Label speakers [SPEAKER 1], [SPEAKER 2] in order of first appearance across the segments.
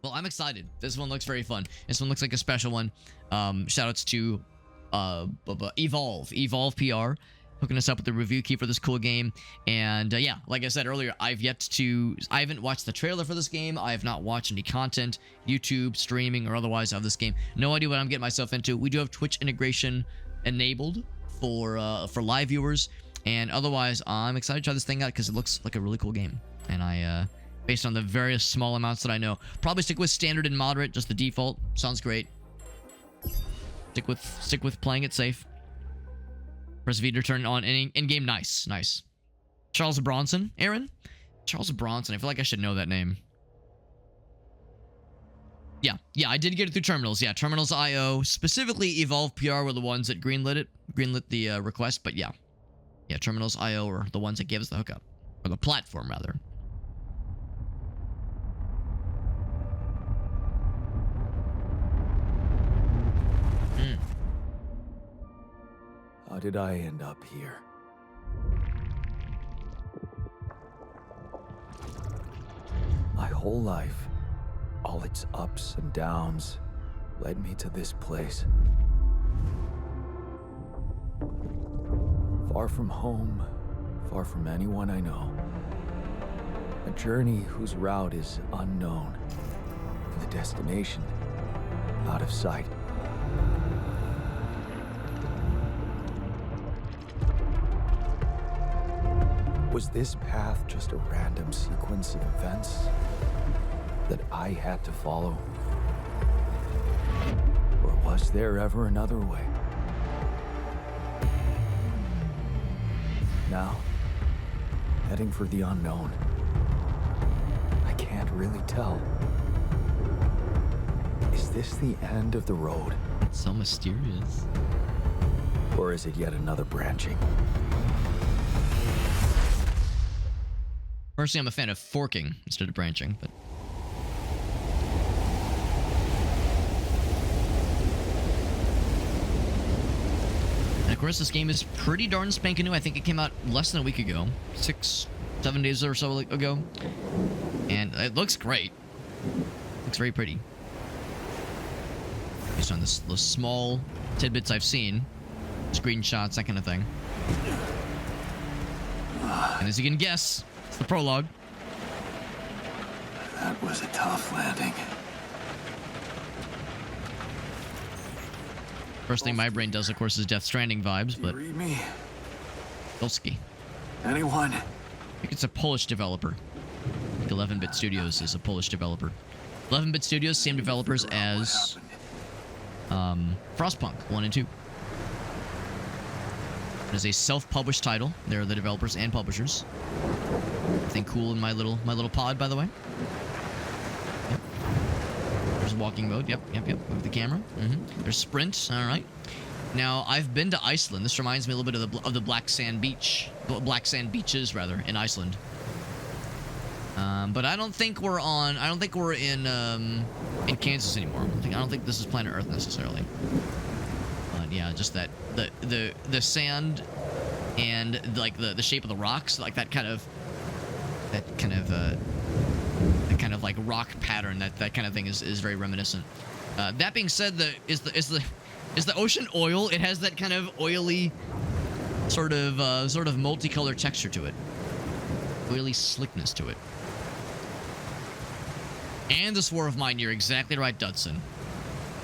[SPEAKER 1] Well, I'm excited. This one looks very fun. This one looks like a special one. Shout outs to Evolve PR, hooking us up with the review key for this cool game. And yeah, like I said earlier, I haven't watched the trailer for this game. I have not watched any content, YouTube, streaming, or otherwise of this game. No idea what I'm getting myself into. We do have Twitch integration enabled for live viewers, and otherwise, I'm excited to try this thing out because it looks like a really cool game. And I, based on the various small amounts that I know, probably stick with standard and moderate, just the default. Sounds great. Stick with playing it safe. Press V to turn on in-game. Nice. Charles Bronson, Aaron? Charles Bronson. I feel like I should know that name. Yeah, I did get it through Terminals. Yeah, Terminals.io. Specifically, Evolve PR were the ones that greenlit the request. But yeah, Terminals.io are the ones that gave us the hookup. Or the platform, rather.
[SPEAKER 2] How did I end up here? My whole life, all its ups and downs, led me to this place. Far from home, far from anyone I know. A journey whose route is unknown, and the destination out of sight. Was this path just a random sequence of events that I had to follow? Or was there ever another way? Now, heading for the unknown. I can't really tell. Is this the end of the road?
[SPEAKER 1] It's so mysterious.
[SPEAKER 2] Or is it yet another branching?
[SPEAKER 1] Personally, I'm a fan of forking instead of branching, but... And of course, this game is pretty darn spanking new. I think it came out less than a week ago. 6-7 days or so ago. And it looks great. Looks very pretty. Based on those small tidbits I've seen. Screenshots, that kind of thing. And as you can guess... It's the prologue.
[SPEAKER 2] That was a tough landing.
[SPEAKER 1] First thing my brain does, of course, is Death Stranding vibes, but...
[SPEAKER 2] Read me?
[SPEAKER 1] Dolsky.
[SPEAKER 2] Anyone?
[SPEAKER 1] I think it's a Polish developer. I think 11-Bit Studios is a Polish developer. 11-Bit Studios, same developers as... Frostpunk 1 and 2. It is a self-published title. They're the developers and publishers. Everything cool in my little pod, by the way. Yep. There's walking mode. Yep. Move the camera. There's sprint. All right. Now, I've been to Iceland. This reminds me a little bit of the Black Sand Beaches, rather, in Iceland. But I don't think we're in Kansas anymore. I don't think this is planet Earth necessarily. But yeah, just that the sand and like the shape of the rocks, like that kind of like rock pattern, that kind of thing is very reminiscent. That being said, is the ocean oil? It has that kind of oily sort of multicolored texture to it, oily slickness to it. And the War of Mine, you're exactly right, Dudson.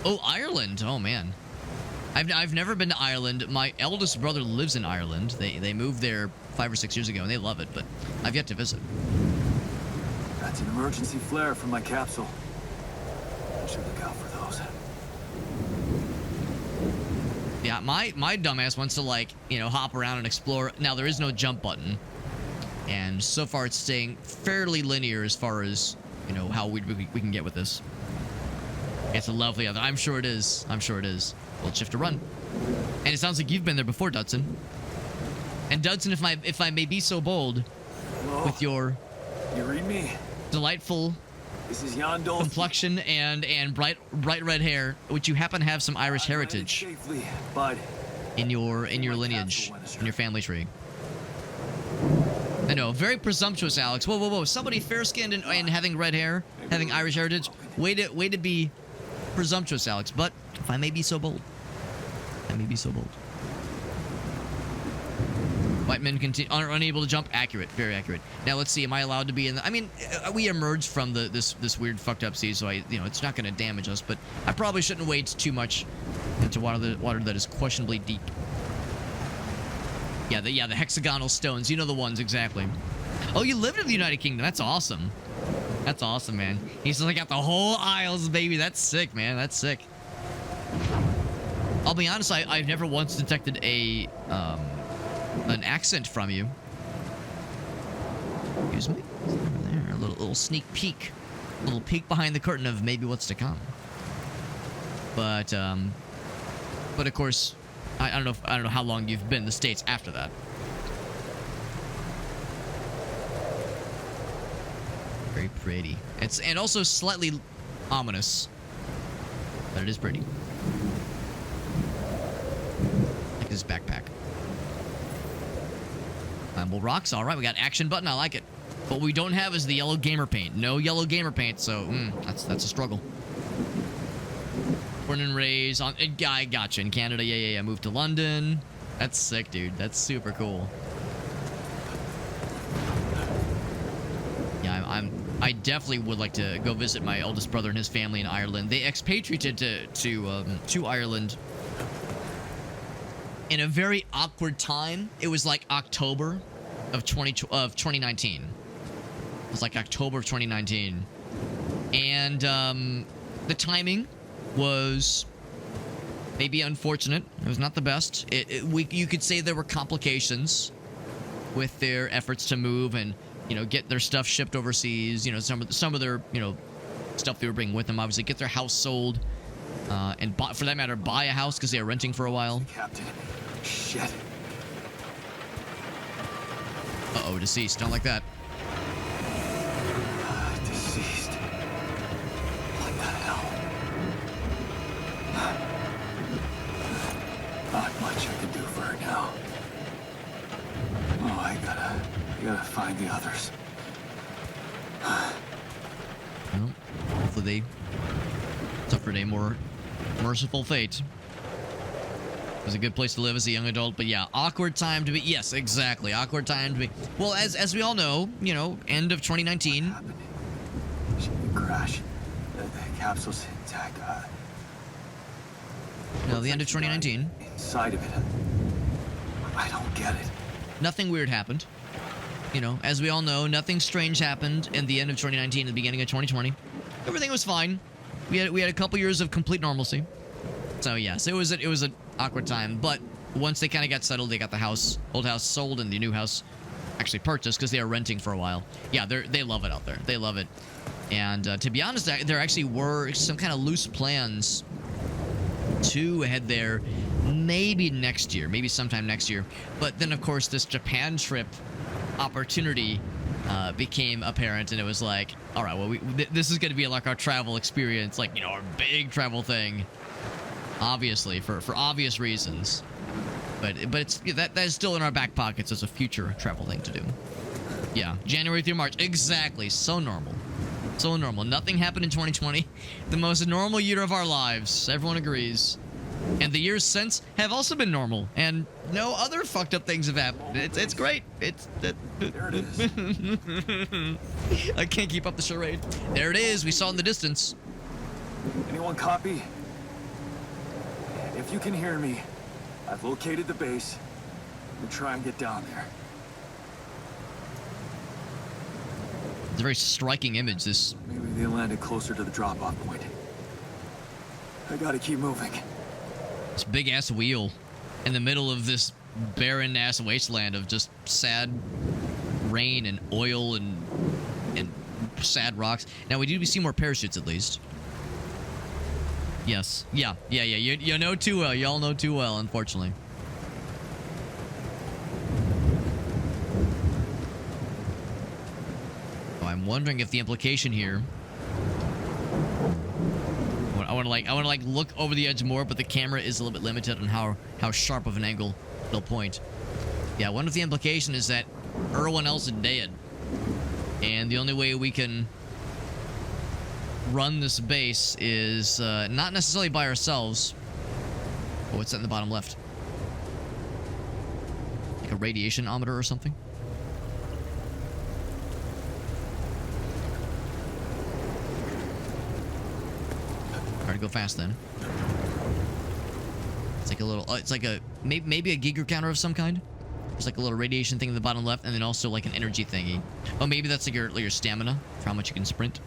[SPEAKER 1] Oh, Ireland. Oh man, I've never been to Ireland. My eldest brother lives in Ireland. They moved there 5 or 6 years ago, and they love it, but I've yet to visit.
[SPEAKER 2] That's an emergency flare from my capsule. I should look out for those.
[SPEAKER 1] Yeah, my dumbass wants to, like, hop around and explore. Now, there is no jump button, and so far it's staying fairly linear as far as, how we can get with this. It's a lovely other. I'm sure it is. Hold shift to run. And it sounds like you've been there before, Dudson. And Dudson, if I may be so bold,
[SPEAKER 2] Hello?
[SPEAKER 1] with your
[SPEAKER 2] You read me?
[SPEAKER 1] delightful
[SPEAKER 2] This is Jan Dolsky.
[SPEAKER 1] complexion and bright red hair, which you happen to have some Irish heritage
[SPEAKER 2] Safely, bud.
[SPEAKER 1] in your lineage, in your family tree. I know, very presumptuous, Alex. Whoa, whoa, whoa. Somebody fair-skinned and having red hair, having Irish heritage. Way to be presumptuous, Alex. But if I may be so bold. I may be so bold. White men are unable to jump. Accurate. Very accurate. Now, let's see. Am I allowed to be in the... I mean, we emerged from this weird fucked up sea, so it's not going to damage us, but I probably shouldn't wade too much into water that is questionably deep. Yeah, the hexagonal stones. You know the ones, exactly. Oh, you lived in the United Kingdom. That's awesome. That's awesome, man. He's like got the whole Isles, baby. That's sick, man. That's sick. I'll be honest, I've never once detected an accent from you. Excuse me? Over there, a little sneak peek. A little peek behind the curtain of maybe what's to come. But of course, I don't know how long you've been in the States after that. Very pretty. And also slightly ominous. But it is pretty. Like his backpack. Well, rocks. All right, we got action button. I like it. What we don't have is the yellow gamer paint. No yellow gamer paint, so that's a struggle. Born and raised on. I gotcha in Canada. Yeah. Moved to London. That's sick, dude. That's super cool. Yeah, I definitely would like to go visit my eldest brother and his family in Ireland. They expatriated to Ireland in a very awkward time. It was like October of 2019. It was like October of 2019. And the timing was maybe unfortunate. It was not the best. You could say there were complications with their efforts to move and, get their stuff shipped overseas. Some of their, stuff they were bringing with them. Obviously, get their house sold. And for that matter, buy a house because they were renting for a while.
[SPEAKER 2] Captain. Shit.
[SPEAKER 1] Uh-oh, deceased. Don't like that.
[SPEAKER 2] Deceased. What the hell? Not much I can do for her now. Oh, I gotta find the others.
[SPEAKER 1] Well, hopefully they suffered a more merciful fate. It was a good place to live as a young adult, but yeah, awkward time to be. Yes, exactly, awkward time to be. Well, as we all know, end of 2019.
[SPEAKER 2] Shipping crash. The capsule's intact.
[SPEAKER 1] No, the end of 2019.
[SPEAKER 2] Inside of it. I don't get it.
[SPEAKER 1] Nothing weird happened. As we all know, nothing strange happened in the end of 2019 and the beginning of 2020. Everything was fine. We had a couple years of complete normalcy. So yes, it was an awkward time, but once they kind of got settled, they got the old house sold and the new house actually purchased because they were renting for a while. Yeah, they love it out there. They love it. And to be honest, there actually were some kind of loose plans to head there maybe next year, maybe sometime next year. But then, of course, this Japan trip opportunity became apparent, and it was like, all right, well, this is going to be like our travel experience, like, our big travel thing. Obviously, for obvious reasons, but it's that is still in our back pockets as a future travel thing to do. Yeah, January through March, exactly. So normal, so normal. Nothing happened in 2020, the most normal year of our lives. Everyone agrees, and the years since have also been normal, and no other fucked up things have happened. It's great.
[SPEAKER 2] There it is.
[SPEAKER 1] I can't keep up the charade. There it is. We saw it in the distance.
[SPEAKER 2] Anyone copy? If you can hear me, I've located the base. I'm gonna try and get down there.
[SPEAKER 1] It's a very striking image, this.
[SPEAKER 2] Maybe they landed closer to the drop-off point. I gotta keep moving.
[SPEAKER 1] This big-ass wheel in the middle of this barren-ass wasteland of just sad rain and oil and sad rocks. Now, we do see more parachutes, at least. Yes. Yeah. You know too well. Y'all know too well, unfortunately. Oh, I'm wondering if the implication here. I want to look over the edge more, but the camera is a little bit limited on how sharp of an angle it'll point. Yeah, I wonder if the implication is that everyone else is dead. And the only way we can run this base is not necessarily by ourselves. Oh, what's that in the bottom left? Like a radiation-ometer or something? Try to go fast then. It's like a little, it's like a, maybe a Geiger counter of some kind. There's like a little radiation thing in the bottom left, and then also like an energy thingy. Oh, maybe that's like your stamina for how much you can sprint.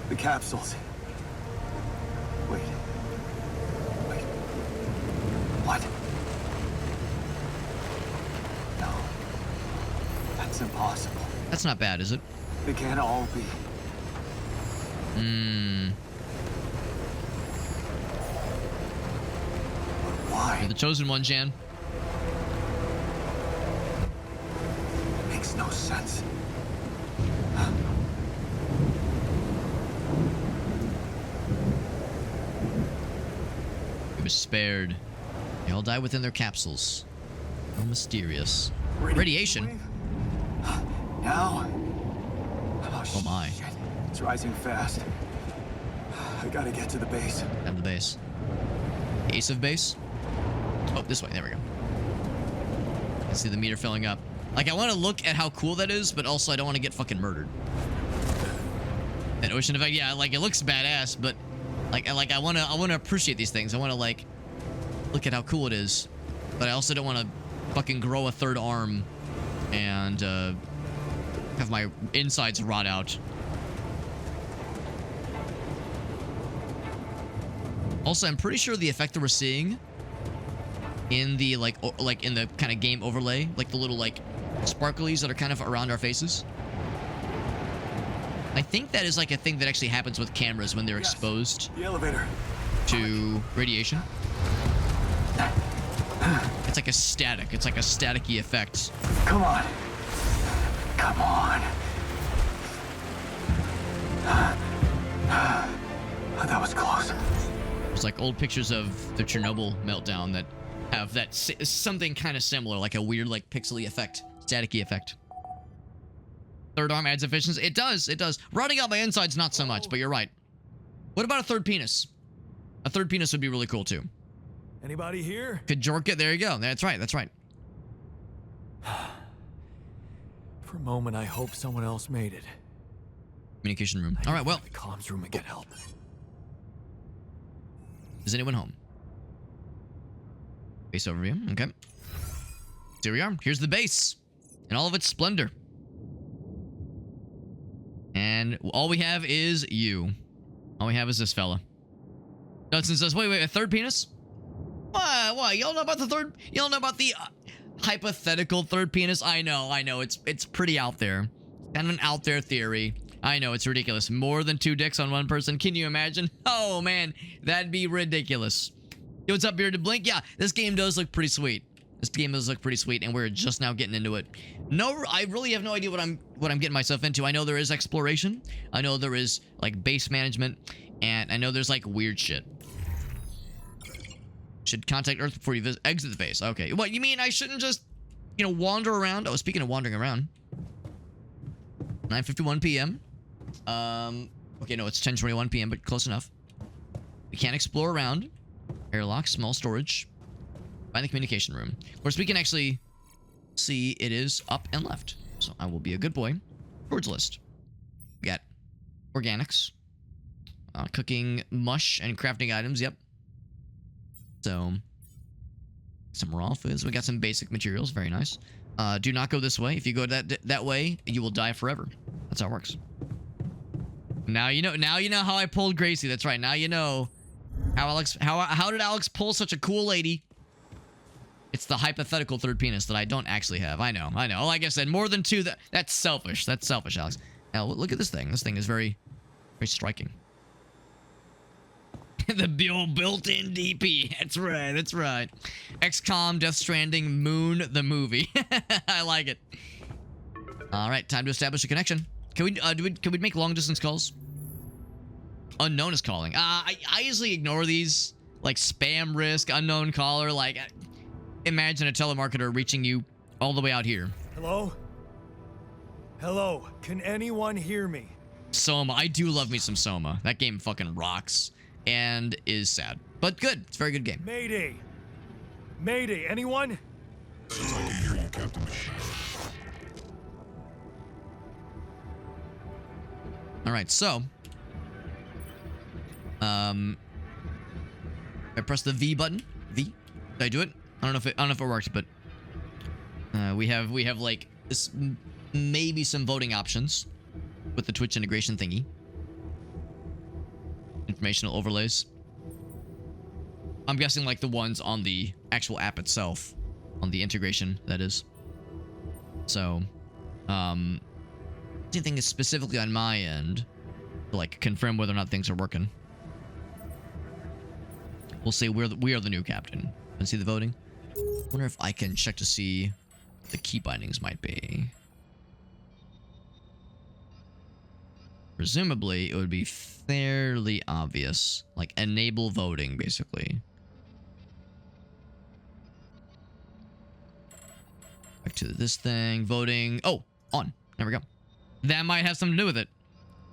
[SPEAKER 3] The capsules. Wait. What? No. That's impossible.
[SPEAKER 1] That's not bad, is it?
[SPEAKER 3] They can't all be. Why?
[SPEAKER 1] You're the chosen one, Jan.
[SPEAKER 3] Makes no sense.
[SPEAKER 1] He was spared. They all die within their capsules. How mysterious. Radiation?
[SPEAKER 3] Wave? Now?
[SPEAKER 1] Oh my.
[SPEAKER 3] Shit. It's rising fast. I gotta get to the base.
[SPEAKER 1] Down to the base. Ace of base? Oh, this way. There we go. I see the meter filling up. Like, I want to look at how cool that is, but also I don't want to get fucking murdered. That ocean effect, yeah, like, it looks badass, but I want to appreciate these things. I want to, like, look at how cool it is, but I also don't want to fucking grow a third arm and have my insides rot out. Also, I'm pretty sure the effect that we're seeing in the like in the kind of game overlay, like the little like sparklies that are kind of around our faces, I think that is like a thing that actually happens with cameras when they're exposed
[SPEAKER 3] The elevator.
[SPEAKER 1] to radiation. It's like a static. It's like a staticky effect.
[SPEAKER 3] Come on. Come on. That was close.
[SPEAKER 1] There's like old pictures of the Chernobyl meltdown that have that something kind of similar, like a weird like pixely effect, staticky effect. Third arm adds efficiency. It does. It does. Rotting out my insides, not so much, but you're right. What about a third penis? A third penis would be really cool too.
[SPEAKER 2] Anybody here?
[SPEAKER 1] Could Jork it? There you go. That's right. That's right.
[SPEAKER 2] For a moment, I hope someone else made it.
[SPEAKER 1] Communication room. All right. Well,
[SPEAKER 2] The comms room and get help.
[SPEAKER 1] is anyone home? Base overview. Okay. So here we are. Here's the base in all of its splendor. And all we have is you. All we have is this fella. Dudson says, wait, a third penis? Why? Y'all know about the third? Y'all know about the hypothetical third penis? I know. It's pretty out there. Kind of an out there theory. I know, it's ridiculous. More than 2 dicks on one person. Can you imagine? Oh, man. That'd be ridiculous. Yo, what's up, Bearded Blink? Yeah, this game does look pretty sweet. This game does look pretty sweet, and we're just now getting into it. No, I really have no idea what I'm getting myself into. I know there is exploration. I know there is, like, base management. And I know there's, like, weird shit. Should contact Earth before you exit the base. Okay. What, you mean I shouldn't just, you know, wander around? Oh, speaking of wandering around. 9:51 p.m. Okay, no, it's 10:21 p.m., but close enough. We can't explore around. Airlock, small storage. Find the communication room. Of course, we can actually see it is up and left. So I will be a good boy. Towards list. We got organics. Cooking mush and crafting items, yep. So, some raw foods. We got some basic materials, very nice. Do not go this way. If you go that way, you will die forever. That's how it works. Now you know how I pulled Gracie. That's right. Now you know how did Alex pull such a cool lady? It's the hypothetical third penis that I don't actually have. I know. Like I said, more than 2. That's selfish. That's selfish, Alex. Now look at this thing. This thing is very, very striking. The old built-in DP. That's right. That's right. XCOM, Death Stranding, Moon, the movie. I like it. All right, time to establish a connection. Can we make long-distance calls? Unknown is calling. I usually ignore these, like spam risk, unknown caller. Like, imagine a telemarketer reaching you all the way out here.
[SPEAKER 3] Hello? Hello? Can anyone hear me?
[SPEAKER 1] Soma. I do love me some Soma. That game fucking rocks and is sad, but good. It's a very good game.
[SPEAKER 3] Mayday! Mayday, anyone?
[SPEAKER 4] Says I can hear you, Captain.
[SPEAKER 1] All right, so I press the V button. V. Did I do it? I don't know if it worked, but we have like this, maybe some voting options with the Twitch integration thingy. Informational overlays. I'm guessing like the ones on the actual app itself, on the integration, that is. So, anything is specifically on my end to like confirm whether or not things are working. We'll say we are the new captain. Let's see the voting. Wonder if I can check to see what the key bindings might be. Presumably, it would be fairly obvious. Like, enable voting, basically. Back to this thing. Voting. Oh, on. There we go. That might have something to do with it.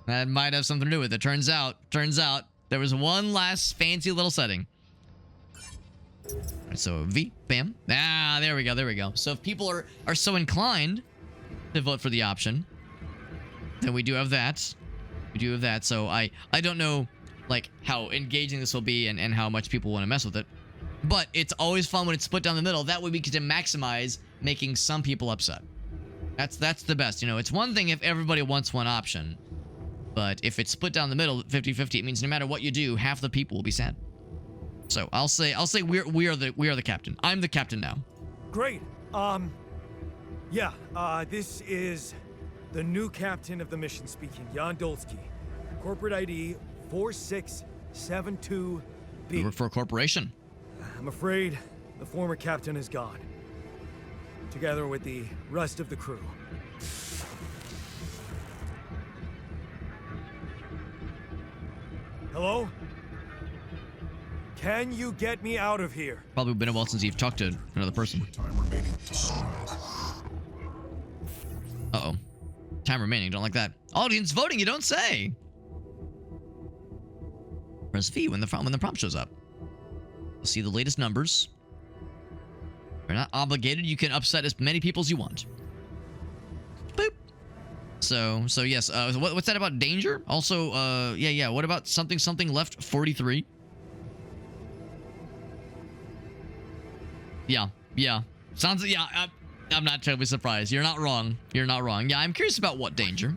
[SPEAKER 1] That might have something to do with it. Turns out, there was one last fancy little setting. Alright, so V, bam. Ah, there we go. So if people are so inclined to vote for the option, then we do have that. So I don't know like how engaging this will be and how much people want to mess with it. But it's always fun when it's split down the middle. That way we get to maximize making some people upset. That's the best. You know, it's one thing if everybody wants one option, but if it's split down the middle 50-50, it means no matter what you do, half the people will be sad. So I'll say we are the captain. I'm the captain now.
[SPEAKER 3] Great. This is the new captain of the mission speaking, Jan Dolsky. Corporate ID 4672B.
[SPEAKER 1] We work for a corporation.
[SPEAKER 3] I'm afraid the former captain is gone, together with the rest of the crew. Hello? Can you get me out of here?
[SPEAKER 1] Probably been a while since you've talked to another person.
[SPEAKER 4] Time remaining to sunrise.
[SPEAKER 1] Uh-oh. Time remaining. Don't like that. Audience voting, you don't say. Press V when the prompt shows up. You'll see the latest numbers. You're not obligated. You can upset as many people as you want. Boop. So yes. What's that about danger? Also, yeah. What about something left 43? Yeah. Sounds, yeah, I'm not terribly surprised. You're not wrong. Yeah, I'm curious about what danger.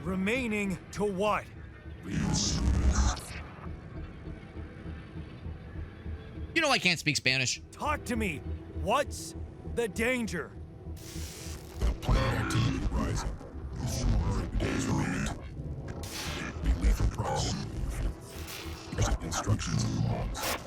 [SPEAKER 3] Remaining to what?
[SPEAKER 1] You know I can't speak Spanish.
[SPEAKER 3] Talk to me. What's the danger?
[SPEAKER 4] The planet activity rising. Smaller days remaining. Be lethal proximity. Instructions and logs.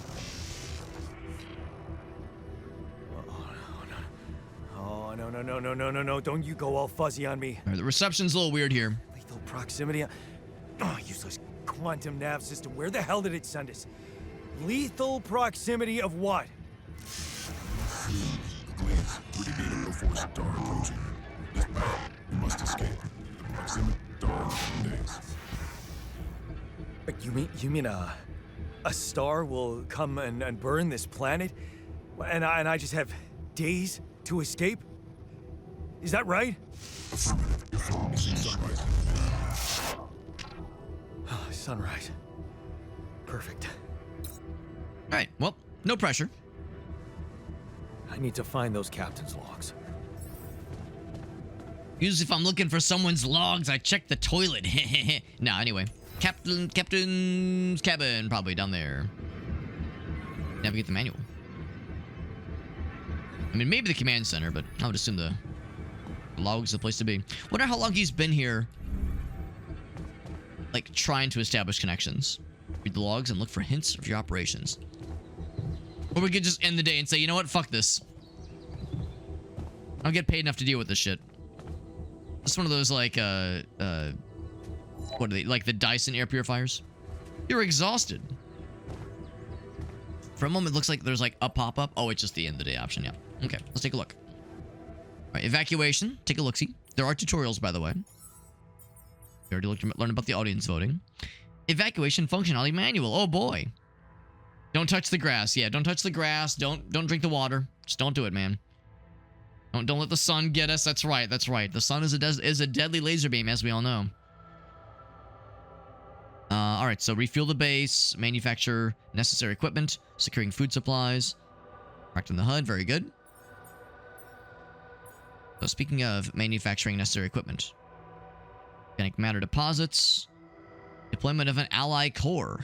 [SPEAKER 3] Oh, no. Don't you go all fuzzy on me.
[SPEAKER 1] All right, the reception's a little weird here.
[SPEAKER 3] Lethal proximity. Oh, useless quantum nav system. Where the hell did it send us? Lethal proximity of what?
[SPEAKER 4] Glaze, 30 beta before star approaching. This battle, we must escape. Proximity star in days.
[SPEAKER 3] You mean a star will come and burn this planet? And I just have days to escape? Is that right?
[SPEAKER 4] Affirmative. Your phone is in sunrise.
[SPEAKER 3] Sunrise. Perfect.
[SPEAKER 1] All right, well, no pressure.
[SPEAKER 3] I need to find those captain's logs.
[SPEAKER 1] Usually if I'm looking for someone's logs, I check the toilet. Nah, anyway. Captain's cabin, probably down there. Navigate the manual. I mean, maybe the command center, but I would assume the logs are the place to be. Wonder how long he's been here, like, trying to establish connections. Read the logs and look for hints of your operations. Or we could just end the day and say, you know what, fuck this. I don't get paid enough to deal with this shit. It's one of those, like, what are they, like the Dyson air purifiers? You're exhausted. For a moment, it looks like there's, like, a pop-up. Oh, it's just the end of the day option, yeah. Okay, let's take a look. Right, evacuation. Take a look-see. There are tutorials, by the way. We already learned about the audience voting. Evacuation functionality manual. Oh boy. Don't touch the grass. Yeah, don't touch the grass. Don't drink the water. Just don't do it, man. Don't let the sun get us. That's right. That's right. The sun is a deadly laser beam, as we all know. All right. So refuel the base, manufacture necessary equipment, securing food supplies, correcting the HUD. Very good. So speaking of manufacturing necessary equipment, organic matter deposits, deployment of an ally core.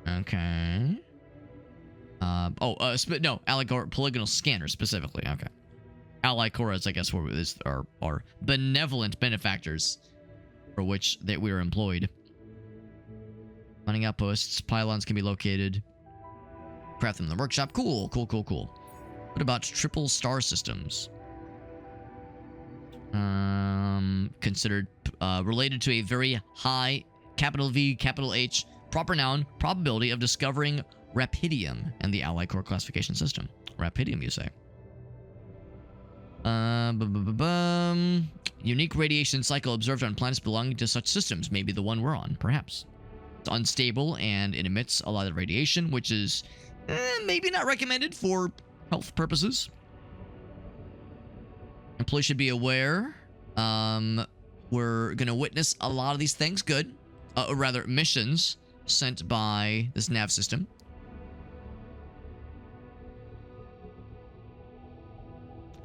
[SPEAKER 1] Okay. No, ally core polygonal scanner specifically. Okay. Ally cores, I guess, are benevolent benefactors for which we are employed. Mining outposts, pylons can be located. Craft them in the workshop. Cool. What about triple star systems? Considered related to a very high capital V, capital H, proper noun, probability of discovering Rapidium and the ally core classification system. Rapidium, you say? Unique radiation cycle observed on planets belonging to such systems. Maybe the one we're on, perhaps. It's unstable and it emits a lot of radiation, which is maybe not recommended for health purposes. Employees should be aware. We're going to witness a lot of these things. Good. Or rather, missions sent by this nav system.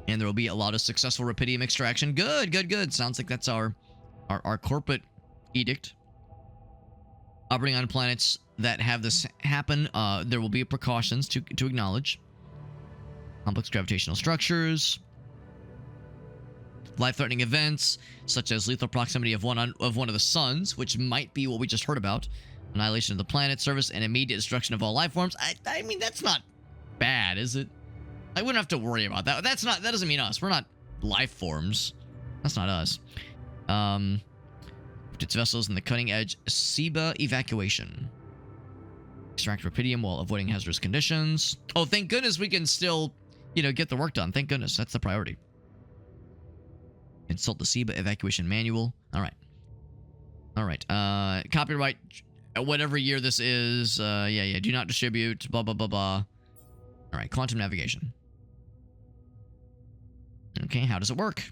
[SPEAKER 1] And there will be a lot of successful Rapidium extraction. Good. Sounds like that's our corporate edict. Operating on planets that have this happen, there will be precautions to acknowledge. Complex gravitational structures. Life-threatening events, such as lethal proximity of one of the suns, which might be what we just heard about. Annihilation of the planet, service, and immediate destruction of all life forms. I mean, that's not bad, is it? I wouldn't have to worry about that. That doesn't mean us. We're not life forms. That's not us. Its vessels in the cutting edge SIBA evacuation. Extract Rapidium while avoiding hazardous conditions. Oh, thank goodness we can still, get the work done. Thank goodness. That's the priority. Consult the SIBA evacuation manual. All right. Copyright, whatever year this is. Yeah. Do not distribute. Blah, blah, blah, blah. All right. Quantum navigation. Okay. How does it work?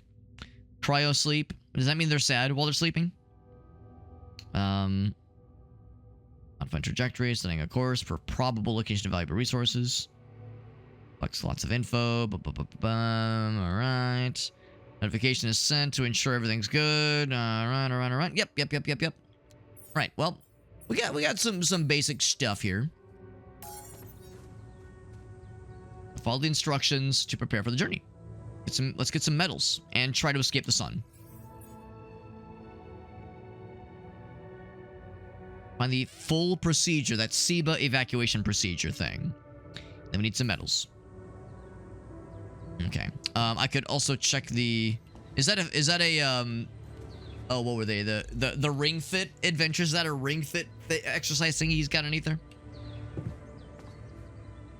[SPEAKER 1] Cryo sleep. Does that mean they're sad while they're sleeping? Modifying trajectory, setting a course for probable location of valuable resources. Collects lots of info. All right. Notification is sent to ensure everything's good. All right. Yep. Right. Well, we got some basic stuff here. Follow the instructions to prepare for the journey. Let's get some medals and try to escape the sun. Find the full procedure, that SIBA evacuation procedure thing. Then we need some medals. Okay. I could also check the. Is that a oh, what were they? The Ring Fit adventures? Is that a Ring Fit exercise thing he's got underneath there?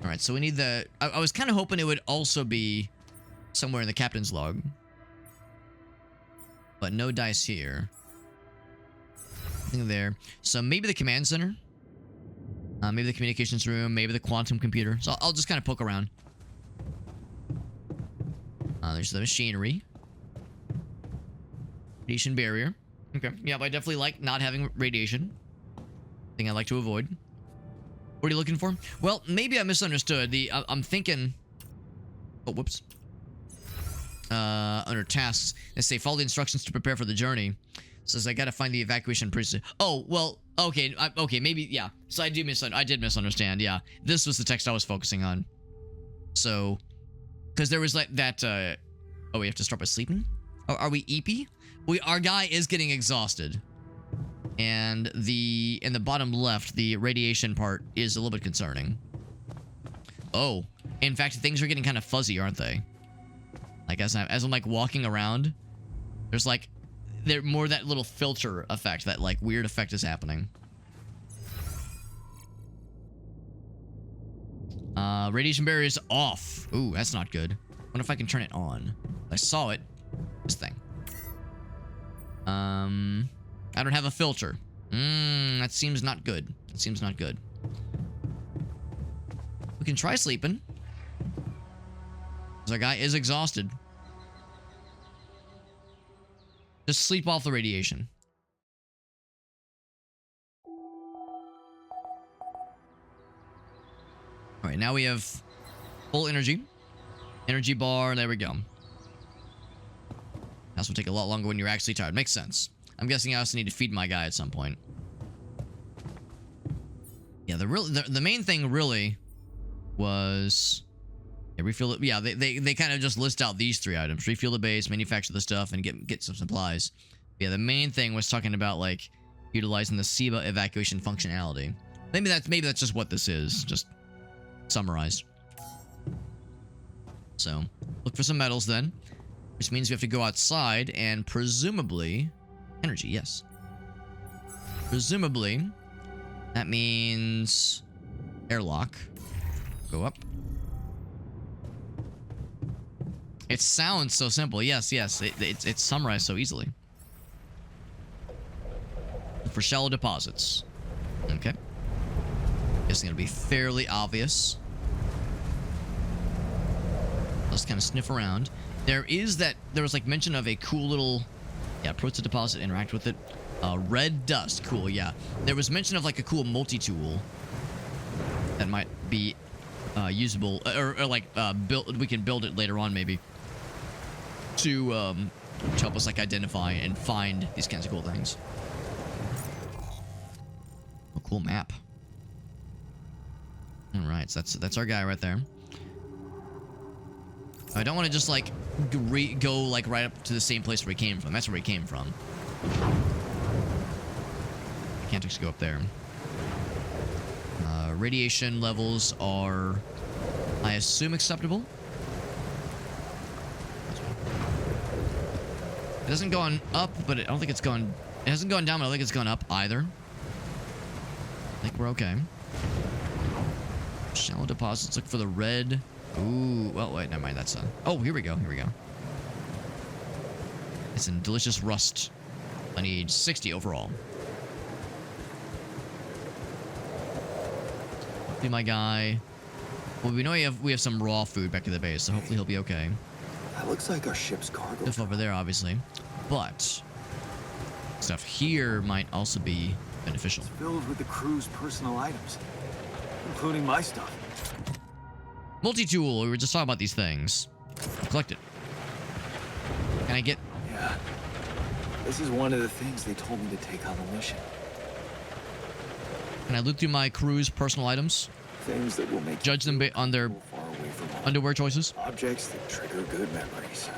[SPEAKER 1] All right. So we need the. I was kind of hoping it would also be somewhere in the captain's log, but no dice here. Nothing there. So maybe the command center. Maybe the communications room. Maybe the quantum computer. So I'll just kind of poke around. There's the machinery. Radiation barrier. Okay. Yeah, but I definitely like not having radiation. Thing I like to avoid. What are you looking for? Well, maybe I misunderstood. I'm thinking. Oh, whoops. Under tasks, they say follow the instructions to prepare for the journey. Says I gotta find the evacuation procedure. Oh, well, okay, maybe, yeah. So I did misunderstand. Yeah, this was the text I was focusing on. So, because there was like that. Oh, we have to start by sleeping. Are we eepy? Our guy is getting exhausted, and in the bottom left, the radiation part is a little bit concerning. Oh, in fact, things are getting kind of fuzzy, aren't they? Like as I'm like walking around, there's like. They're more that little filter effect, that like weird effect is happening. Radiation barrier is off. Ooh, that's not good. Wonder if I can turn it on. I saw it. This thing. I don't have a filter. That seems not good. That seems not good. We can try sleeping. Our guy is exhausted. Just sleep off the radiation. All right, now we have full energy. Energy bar, there we go. This will take a lot longer when you're actually tired. Makes sense. I'm guessing I also need to feed my guy at some point. Yeah, the main thing really was... Yeah, refuel it. Yeah, they kind of just list out these 3 items. Refuel the base, manufacture the stuff, and get some supplies. Yeah, the main thing was talking about, like, utilizing the SIBA evacuation functionality. Maybe that's just what this is. Just summarized. So, look for some metals then. Which means we have to go outside and presumably... Energy, yes. Presumably, that means... Airlock. Go up. It sounds so simple. Yes. It's summarized so easily. For shallow deposits. Okay. Guessing it'll be fairly obvious. Let's kind of sniff around. There was like mention of a cool little, approach the deposit, interact with it. Red dust, cool, yeah. There was mention of like a cool multi-tool that might be usable, or like we can build it later on maybe to help us like identify and find these kinds of cool things. Oh, cool map. All right, so that's our guy right there. I don't want to just like go like right up to the same place where he came from. That's where he came from. I can't actually go up there. Radiation levels are, I assume, acceptable. It hasn't gone up, but I don't think it's gone. It hasn't gone down, but I don't think it's gone up either. I think we're okay. Shallow deposits. Look for the red. Ooh, well, wait, never mind. That's oh, here we go. Here we go. It's in delicious rust. I need 60 overall. Hopefully, my guy. Well, we know we have some raw food back at the base, so hopefully he'll be okay.
[SPEAKER 2] That looks like our ship's cargo.
[SPEAKER 1] Stuff over there, obviously, but stuff here might also be beneficial.
[SPEAKER 2] It's filled with the crew's personal items, including my stuff.
[SPEAKER 1] Multi-tool. We were just talking about these things. Collect it. Can I get...
[SPEAKER 2] Yeah. This is one of the things they told me to take on the mission.
[SPEAKER 1] Can I loot through my crew's personal items?
[SPEAKER 2] Things that will make
[SPEAKER 1] Judge them on their
[SPEAKER 2] far away from home.
[SPEAKER 1] underwear choices?
[SPEAKER 2] Objects that trigger good memories.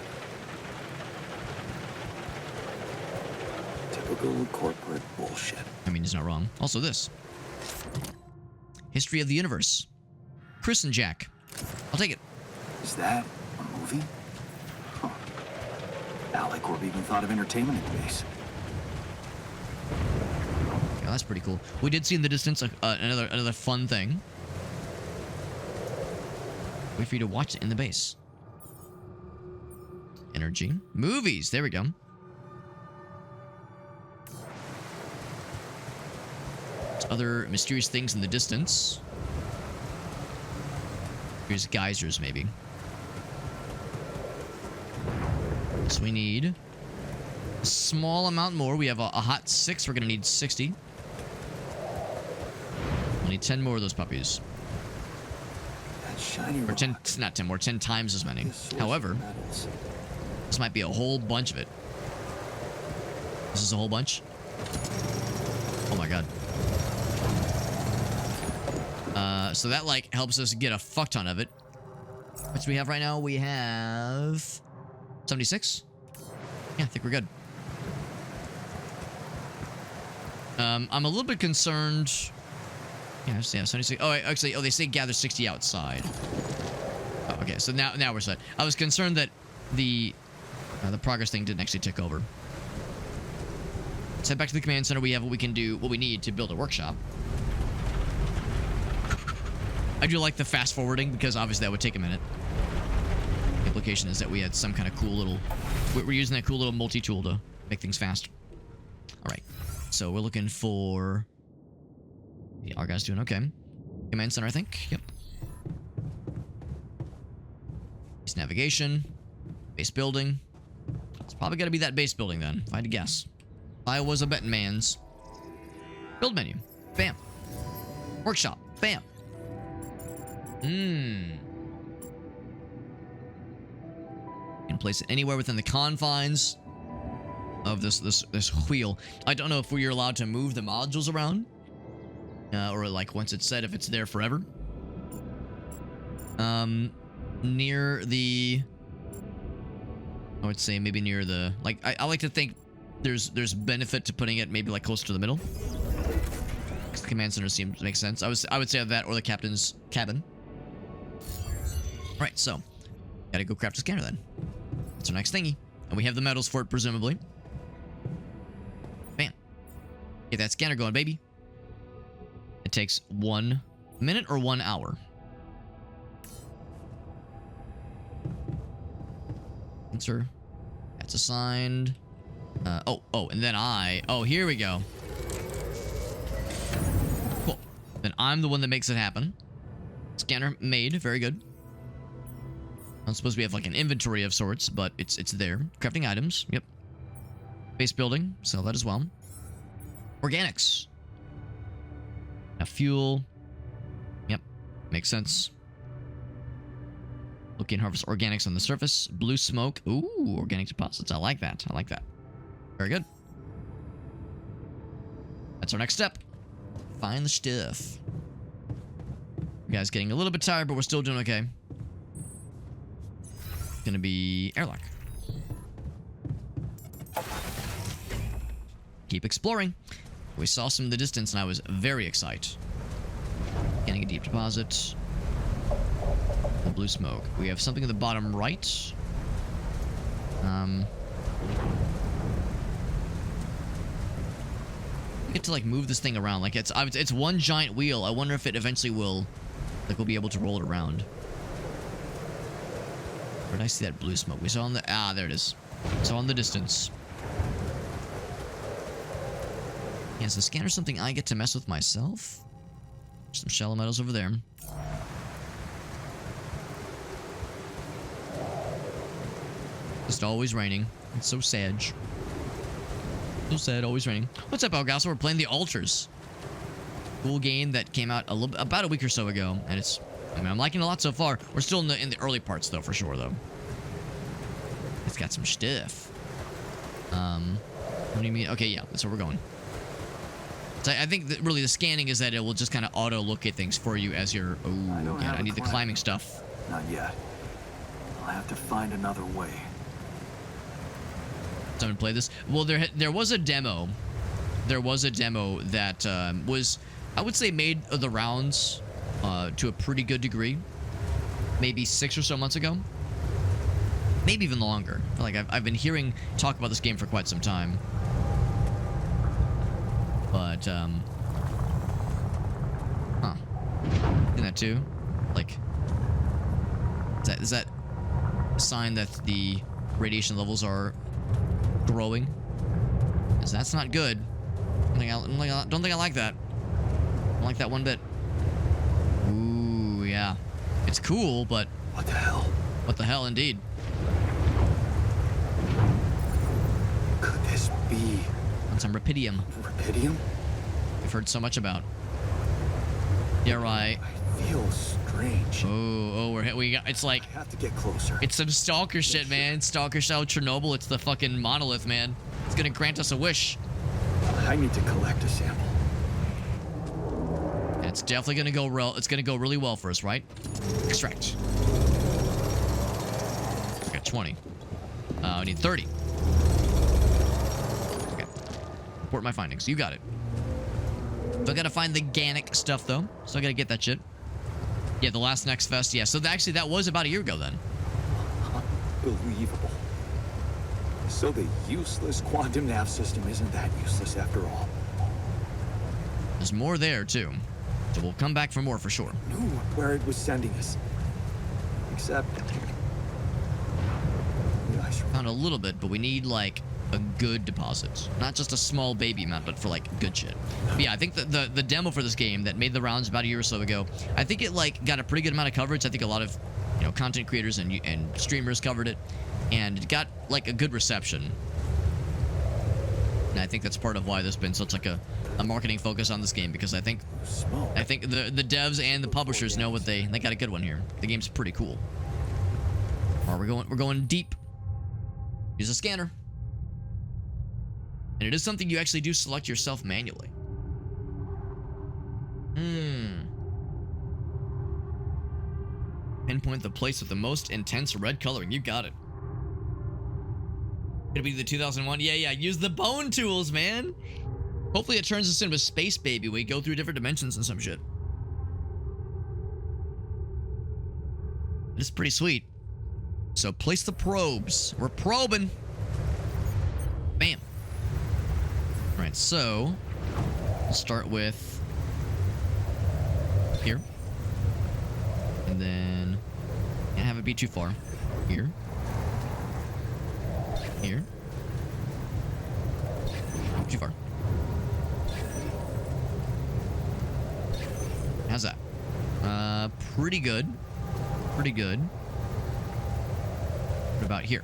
[SPEAKER 2] Typical corporate bullshit.
[SPEAKER 1] I mean, he's not wrong. Also this. History of the Universe. Chris and Jack. I'll take it.
[SPEAKER 2] Is that a movie? Huh. Alicorp even thought of entertainment at the base.
[SPEAKER 1] Yeah, that's pretty cool. We did see in the distance another fun thing. Wait for you to watch it in the base. Energy. Movies. There we go. There's other mysterious things in the distance. Here's geysers, maybe. So we need a small amount more. We have a hot 6. We're going to need 60. We'll need 10 more of those puppies.
[SPEAKER 2] That shiny
[SPEAKER 1] Or 10,
[SPEAKER 2] rock.
[SPEAKER 1] not 10 more, 10 times as many.
[SPEAKER 2] This source of
[SPEAKER 1] However,
[SPEAKER 2] metals.
[SPEAKER 1] this might be a whole bunch of it. This is a whole bunch? Oh my god. So that, like, helps us get a fuck ton of it. Which we have right now? We have 76? Yeah, I think we're good. I'm a little bit concerned. Yeah, 76. Oh, actually, they say gather 60 outside. Oh, okay, so now we're set. I was concerned that the progress thing didn't actually tick over. Let's head back to the command center. We have what we need to build a workshop. I do like the fast forwarding because obviously that would take a minute. The implication is that we had some kind of cool little... We're using that cool little multi-tool to make things fast. Alright. So we're looking for... Yeah, our guy's doing okay. Command center, I think. Yep. Base navigation. Base building. It's probably got to be that base building then, if I had to guess. If I was a betting man's. Build menu. Bam. Workshop. Bam. You can place it anywhere within the confines of this wheel. I don't know if we're allowed to move the modules around. Or like once it's set, if it's there forever. Near the... I would say maybe near the... Like, I like to think there's benefit to putting it maybe like closer to the middle. Because the command center seems to make sense. I would say that or the captain's cabin. Right, so gotta go craft a scanner then. That's our next thingy. And we have the metals for it, presumably. Bam. Get that scanner going, baby. It takes 1 minute or 1 hour. Answer. That's assigned. And then oh, here we go. Cool. Then I'm the one that makes it happen. Scanner made. Very good. I'm supposed we have like an inventory of sorts, but it's there. Crafting items. Yep. Base building. Sell that as well. Organics. Now fuel. Yep. Makes sense. Looking harvest organics on the surface. Blue smoke. Ooh, organic deposits. I like that. I like that. Very good. That's our next step. Find the stuff. You guys getting a little bit tired, but we're still doing okay. Gonna be airlock. Keep exploring. We saw some in the distance, and I was very excited. Getting a deep deposit. The blue smoke. We have something in the bottom right. We get to like move this thing around. Like it's one giant wheel. I wonder if it eventually will, like, we'll be able to roll it around. Where did I see that blue smoke? We saw on the... Ah, there it is. Saw in the distance. Yeah, is the scanner something I get to mess with myself? Some shallow metals over there. Just always raining. It's so sad. So sad, always raining. What's up, Algasso? We're playing The Altars. Cool game that came out about a week or so ago, and it's... I mean, I'm liking it a lot so far. We're still in the early parts, though, for sure, though. It's got some stuff. What do you mean? Okay, yeah, that's where we're going. So I think that really the scanning is that it will just kind of auto-look at things for you as you're... Oh, okay, I need the climbing stuff.
[SPEAKER 2] Not yet. I'll have to find another way.
[SPEAKER 1] Someone play this? Well, there was a demo. There was a demo that was, I would say, made the rounds... to a pretty good degree. Maybe 6 or so months ago. Maybe even longer. Like I've been hearing talk about this game for quite some time. But in that too. Like is that a sign that the radiation levels are growing? Because that's not good. Don't think I like that. I don't like that one bit. Ooh, yeah. It's cool, but...
[SPEAKER 2] What the hell?
[SPEAKER 1] What the hell, indeed.
[SPEAKER 2] Could this be...
[SPEAKER 1] And some Rapidium.
[SPEAKER 2] Rapidium?
[SPEAKER 1] We've heard so much about. Yeah, right.
[SPEAKER 2] I feel strange.
[SPEAKER 1] It's like...
[SPEAKER 2] I have to get closer.
[SPEAKER 1] It's some Stalker shit, man. Stalker style Chernobyl. It's the fucking monolith, man. It's gonna grant us a wish.
[SPEAKER 2] I need to collect a sample.
[SPEAKER 1] It's definitely gonna go it's gonna go really well for us, right? Extract. I got 20. I need 30. Okay. Report my findings. You got it. So I gotta find the Ganic stuff, though. So I gotta get that shit. Yeah, the last Next Fest. Yeah, so actually that was about a year ago then.
[SPEAKER 2] Unbelievable. So the useless quantum nav system isn't that useless after all.
[SPEAKER 1] There's more there, too. So we'll come back for more for sure.
[SPEAKER 2] Knew where it was sending us. Except
[SPEAKER 1] Found a little bit, but we need like a good deposit. Not just a small baby amount, but for like good shit. But yeah, I think the demo for this game that made the rounds about a year or so ago, I think it like got a pretty good amount of coverage. I think a lot of, you know, content creators and streamers covered it, and it got like a good reception. And I think that's part of why there's been such like a marketing focus on this game, because I think the devs and the publishers know what they got a good one here. The game's pretty cool. All right, we're going deep. Use a scanner. And it is something you actually do select yourself manually. Pinpoint the place with the most intense red coloring. You got it. It'll be the 2001. Yeah. Use the bone tools, man. Hopefully it turns us into a space baby. We go through different dimensions and some shit. It's pretty sweet. So place the probes. We're probing. Bam. All right, so we'll start with here. And then can't have it be too far. Here. Here. Not too far. How's that? Pretty good. Pretty good. What about here?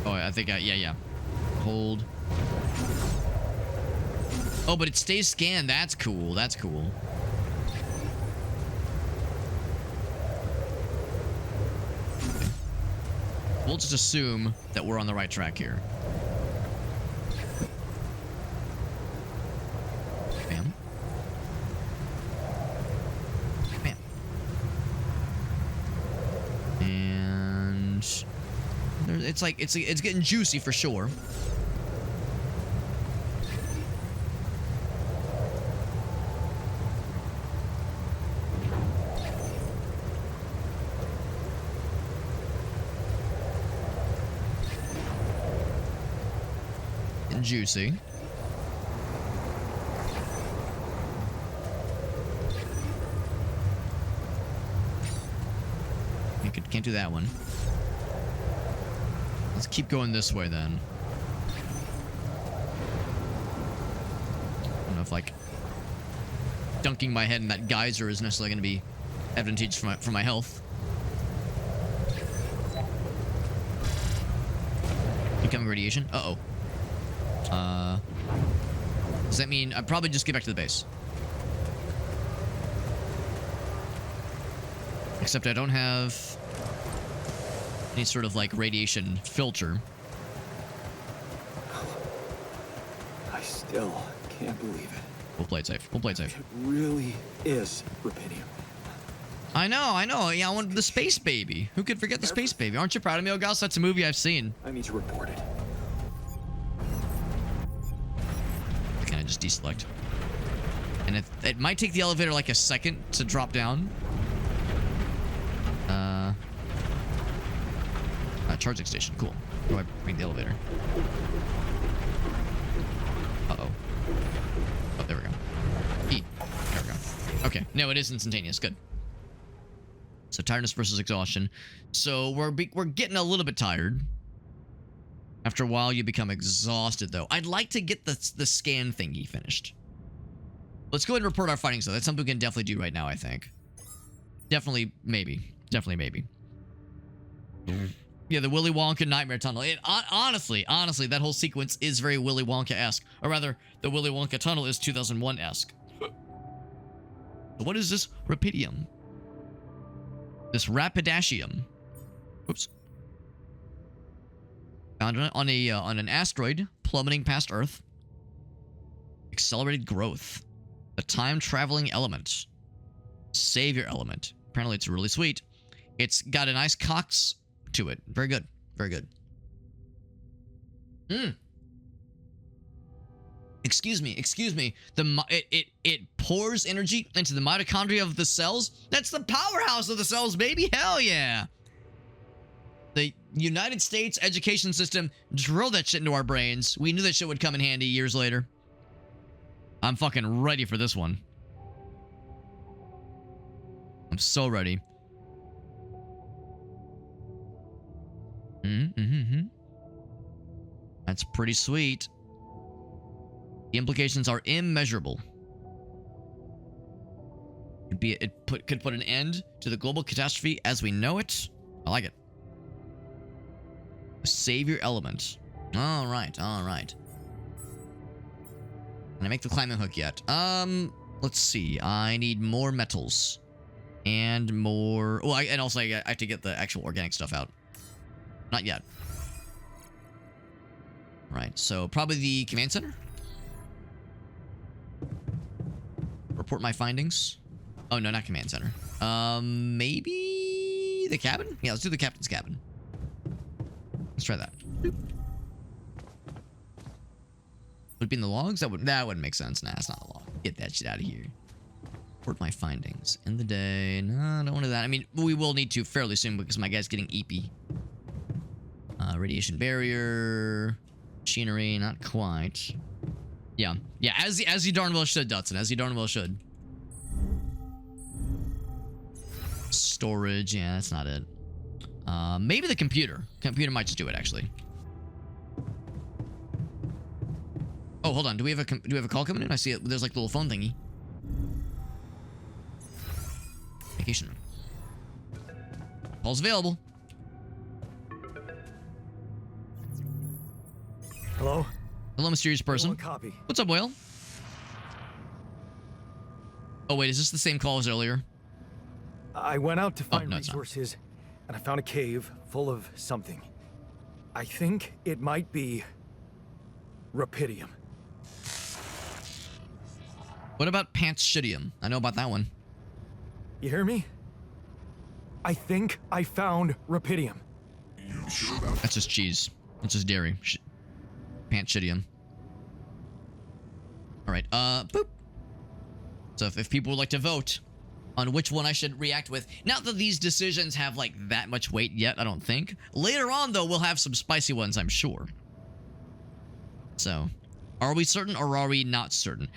[SPEAKER 1] Oh, I think yeah. Hold. Oh, but it stays scanned. That's cool. That's cool. Okay. We'll just assume that we're on the right track here. Bam. Bam. And it's getting juicy for sure. And juicy. Can't do that one. Let's keep going this way then. I don't know if like dunking my head in that geyser is necessarily going to be advantageous for my health. Incoming radiation. Uh-oh. Does that mean I'd probably just get back to the base? Except I don't have any sort of like radiation filter.
[SPEAKER 2] I still can't believe it.
[SPEAKER 1] We'll play it safe. We'll play it safe.
[SPEAKER 2] It really is rubidium.
[SPEAKER 1] I know. Yeah, I want the space baby. Who could forget the space baby? Aren't you proud of me, Ogas? That's a movie I've seen.
[SPEAKER 2] I need to report it.
[SPEAKER 1] Can I just deselect? And it might take the elevator like a second to drop down. Charging station. Cool. Where do I bring the elevator? Uh-oh. Oh, there we go. E. There we go. Okay. No, it is instantaneous. Good. So tiredness versus exhaustion. So we're getting a little bit tired. After a while, you become exhausted, though. I'd like to get the scan thingy finished. Let's go ahead and report our findings, though. That's something we can definitely do right now, I think. Definitely, maybe. Definitely, maybe. Yeah, the Willy Wonka Nightmare Tunnel. Honestly, that whole sequence is very Willy Wonka-esque. Or rather, the Willy Wonka Tunnel is 2001-esque. What is this rapidium? This rapidaceum. Oops. Found on an asteroid plummeting past Earth. Accelerated growth. The time-traveling element. Savior element. Apparently, it's really sweet. It's got a nice cox to it. Very good. Very good. Excuse me. It pours energy into the mitochondria of the cells. That's the powerhouse of the cells, baby. Hell yeah. The United States education system drilled that shit into our brains. We knew that shit would come in handy years later. I'm fucking ready for this one. I'm so ready. Mm-hmm. That's pretty sweet. The implications are immeasurable. Could put an end to the global catastrophe as we know it. I like it. A savior element. All right, all right. Can I make the climbing hook yet? Let's see. I need more metals and more. Well, and also I have to get the actual organic stuff out. Not yet. Right. So probably the command center. Report my findings. Oh no, not command center. Maybe the cabin? Yeah, let's do the captain's cabin. Let's try that. Boop. Would it be in the logs? That wouldn't make sense. Nah, it's not a log. Get that shit out of here. Report my findings. End the day. No, I don't want to do that. I mean, we will need to fairly soon because my guy's getting eepy. Radiation barrier. Machinery, not quite. Yeah. Yeah, as you darn well should, Dutson. As you darn well should. Storage, yeah, that's not it. Maybe the computer. Computer might just do it, actually. Oh, hold on. Do we have a call coming in? I see it. There's like a little phone thingy. Vacation room. Call's available.
[SPEAKER 3] Hello?
[SPEAKER 1] Hello, mysterious person.
[SPEAKER 3] One copy.
[SPEAKER 1] What's up, Whale? Oh, wait. Is this the same call as earlier?
[SPEAKER 3] I went out to find
[SPEAKER 1] no, it's not.
[SPEAKER 3] resources, and I found a cave full of something. I think it might be Rapidium.
[SPEAKER 1] What about Pantshidium? I know about that one.
[SPEAKER 3] You hear me? I think I found Rapidium.
[SPEAKER 4] You sure about
[SPEAKER 1] That's just cheese. That's just dairy. Pantshidium. All right. Boop. So if people would like to vote on which one I should react with, not that these decisions have like that much weight yet, I don't think. Later on, though, we'll have some spicy ones, I'm sure. So, are we certain or are we not certain?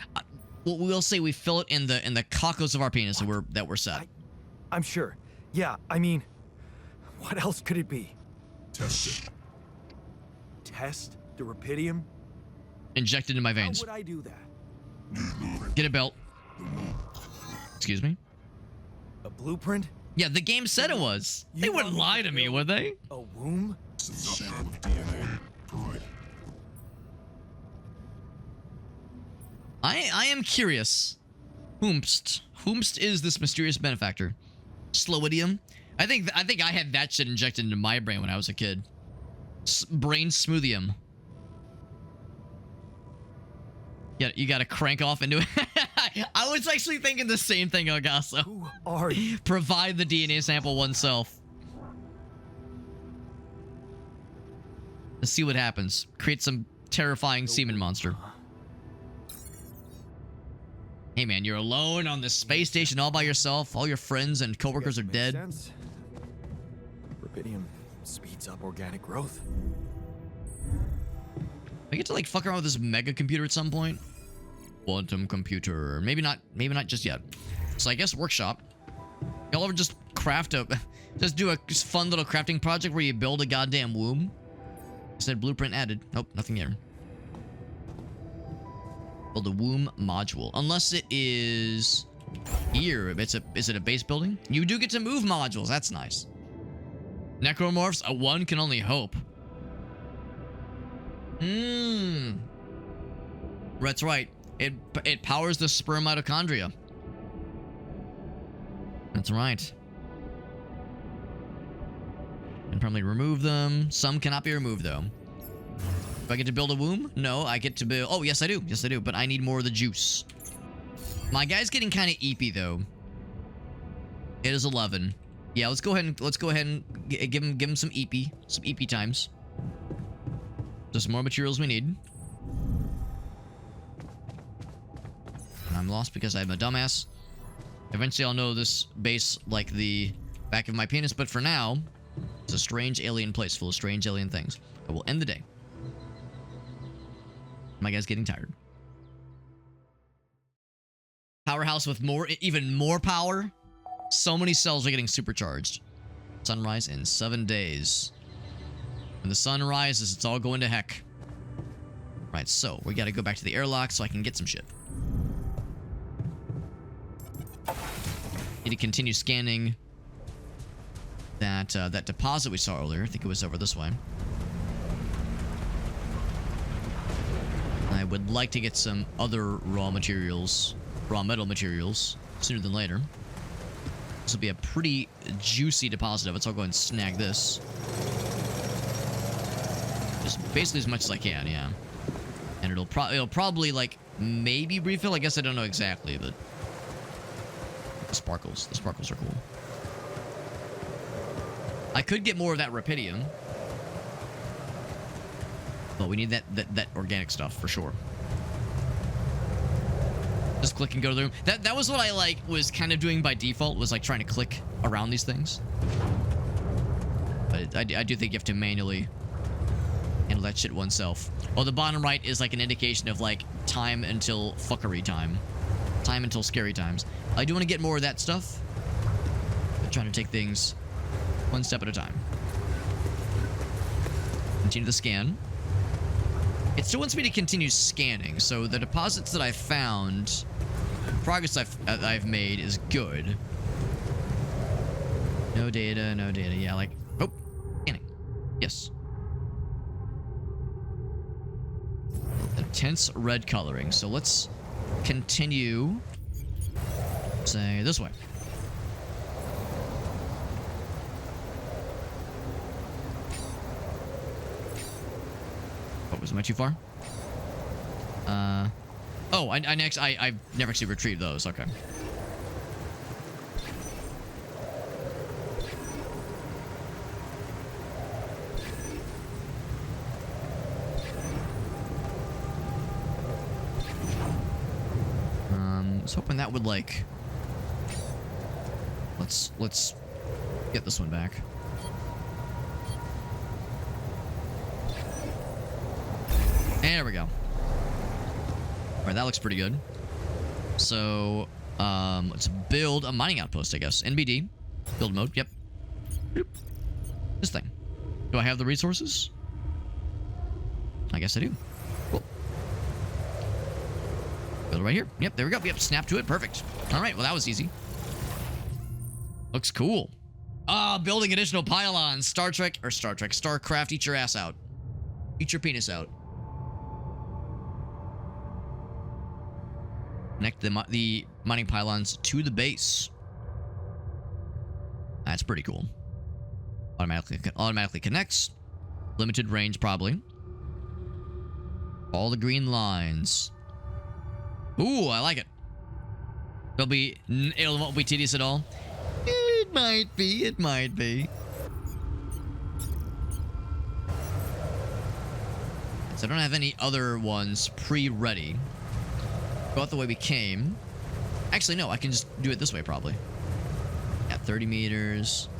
[SPEAKER 1] We'll say we fill it in the cockles of our penis and we're set.
[SPEAKER 3] I'm sure. Yeah, I mean, what else could it be?
[SPEAKER 4] test it?
[SPEAKER 3] Test the Rapidium?
[SPEAKER 1] Injected in my
[SPEAKER 3] How
[SPEAKER 1] veins.
[SPEAKER 3] would I do that?
[SPEAKER 1] Get a belt. Excuse me?
[SPEAKER 3] A blueprint?
[SPEAKER 1] Yeah, the game said it was. They wouldn't lie to me, would they?
[SPEAKER 3] A womb?
[SPEAKER 4] Some sample of DNA provided.
[SPEAKER 1] I am curious. Whomst is this mysterious benefactor? Slowidium? I think I had that shit injected into my brain when I was a kid. Brain smoothium. Yeah, you gotta crank off into it. I was actually thinking the same thing, Elgaso.
[SPEAKER 3] Who are you?
[SPEAKER 1] Provide the DNA sample oneself. Let's see what happens. Create some terrifying semen monster. Hey man, you're alone on this space station all by yourself. All your friends and coworkers are
[SPEAKER 3] Makes
[SPEAKER 1] dead.
[SPEAKER 3] sense. Rapidium speeds up organic growth.
[SPEAKER 1] I get to like fuck around with this mega computer at some point. Quantum computer. Maybe not just yet. So I guess workshop. Y'all ever just just do a fun little crafting project where you build a goddamn womb? I said blueprint added. Nope, nothing here. Build a womb module. Unless it is here. Is it a base building? You do get to move modules. That's nice. Necromorphs, one can only hope. That's right. It powers the sperm mitochondria. That's right. Can probably remove them. Some cannot be removed though. Do I get to build a womb? No, I get to build. Oh, yes, I do. Yes, I do. But I need more of the juice. My guy's getting kind of eepy though. It is 11. Yeah, let's go ahead and give him some eepy times. Just more materials we need. I'm lost because I'm a dumbass. Eventually I'll know this base like the back of my penis, but for now, it's a strange alien place full of strange alien things. I will end the day. My guy's getting tired. Powerhouse with even more power. So many cells are getting supercharged. Sunrise in 7 days. When the sun rises, it's all going to heck. Right, so we gotta go back to the airlock so I can get some shit. Need to continue scanning that that deposit we saw earlier. I think it was over this way. I would like to get some other raw metal materials, sooner than later. This will be a pretty juicy deposit of it, so I'll go ahead and snag this. Just basically as much as I can, yeah. And it'll probably, like, maybe refill. I guess I don't know exactly, but... The sparkles are cool. I could get more of that Rapidium. But we need that organic stuff, for sure. Just click and go to the room. That was what I, like, was kind of doing by default, was, like, trying to click around these things. But I do think you have to manually handle that shit oneself. Well, the bottom right is, like, an indication of, like, time until fuckery time. Time until scary times. I do want to get more of that stuff. I'm trying to take things one step at a time. Continue the scan. It still wants me to continue scanning, so the deposits that I found, the progress I've made is good. No data, yeah, like, oh, scanning. Yes. Intense red coloring, so let's continue, say, this way. Am I too far? Oh, I've never actually retrieved those. Okay. I was hoping that would, like... Let's get this one back. There we go. Alright, that looks pretty good. So, let's build a mining outpost, I guess. NBD. Build mode, yep. This thing. Do I have the resources? I guess I do. Cool. Build it right here. Yep, there we go. Yep, snap to it. Perfect. Alright, well, that was easy. Looks cool. Building additional pylons. StarCraft, eat your ass out. Eat your penis out. Connect the mining pylons to the base. That's pretty cool. Automatically connects. Limited range, probably. All the green lines. Ooh, I like it. It won't be tedious at all. It might be. It might be. So I don't have any other ones pre-ready. Go out the way we came. Actually, no, I can just do it this way, probably. At 30 meters.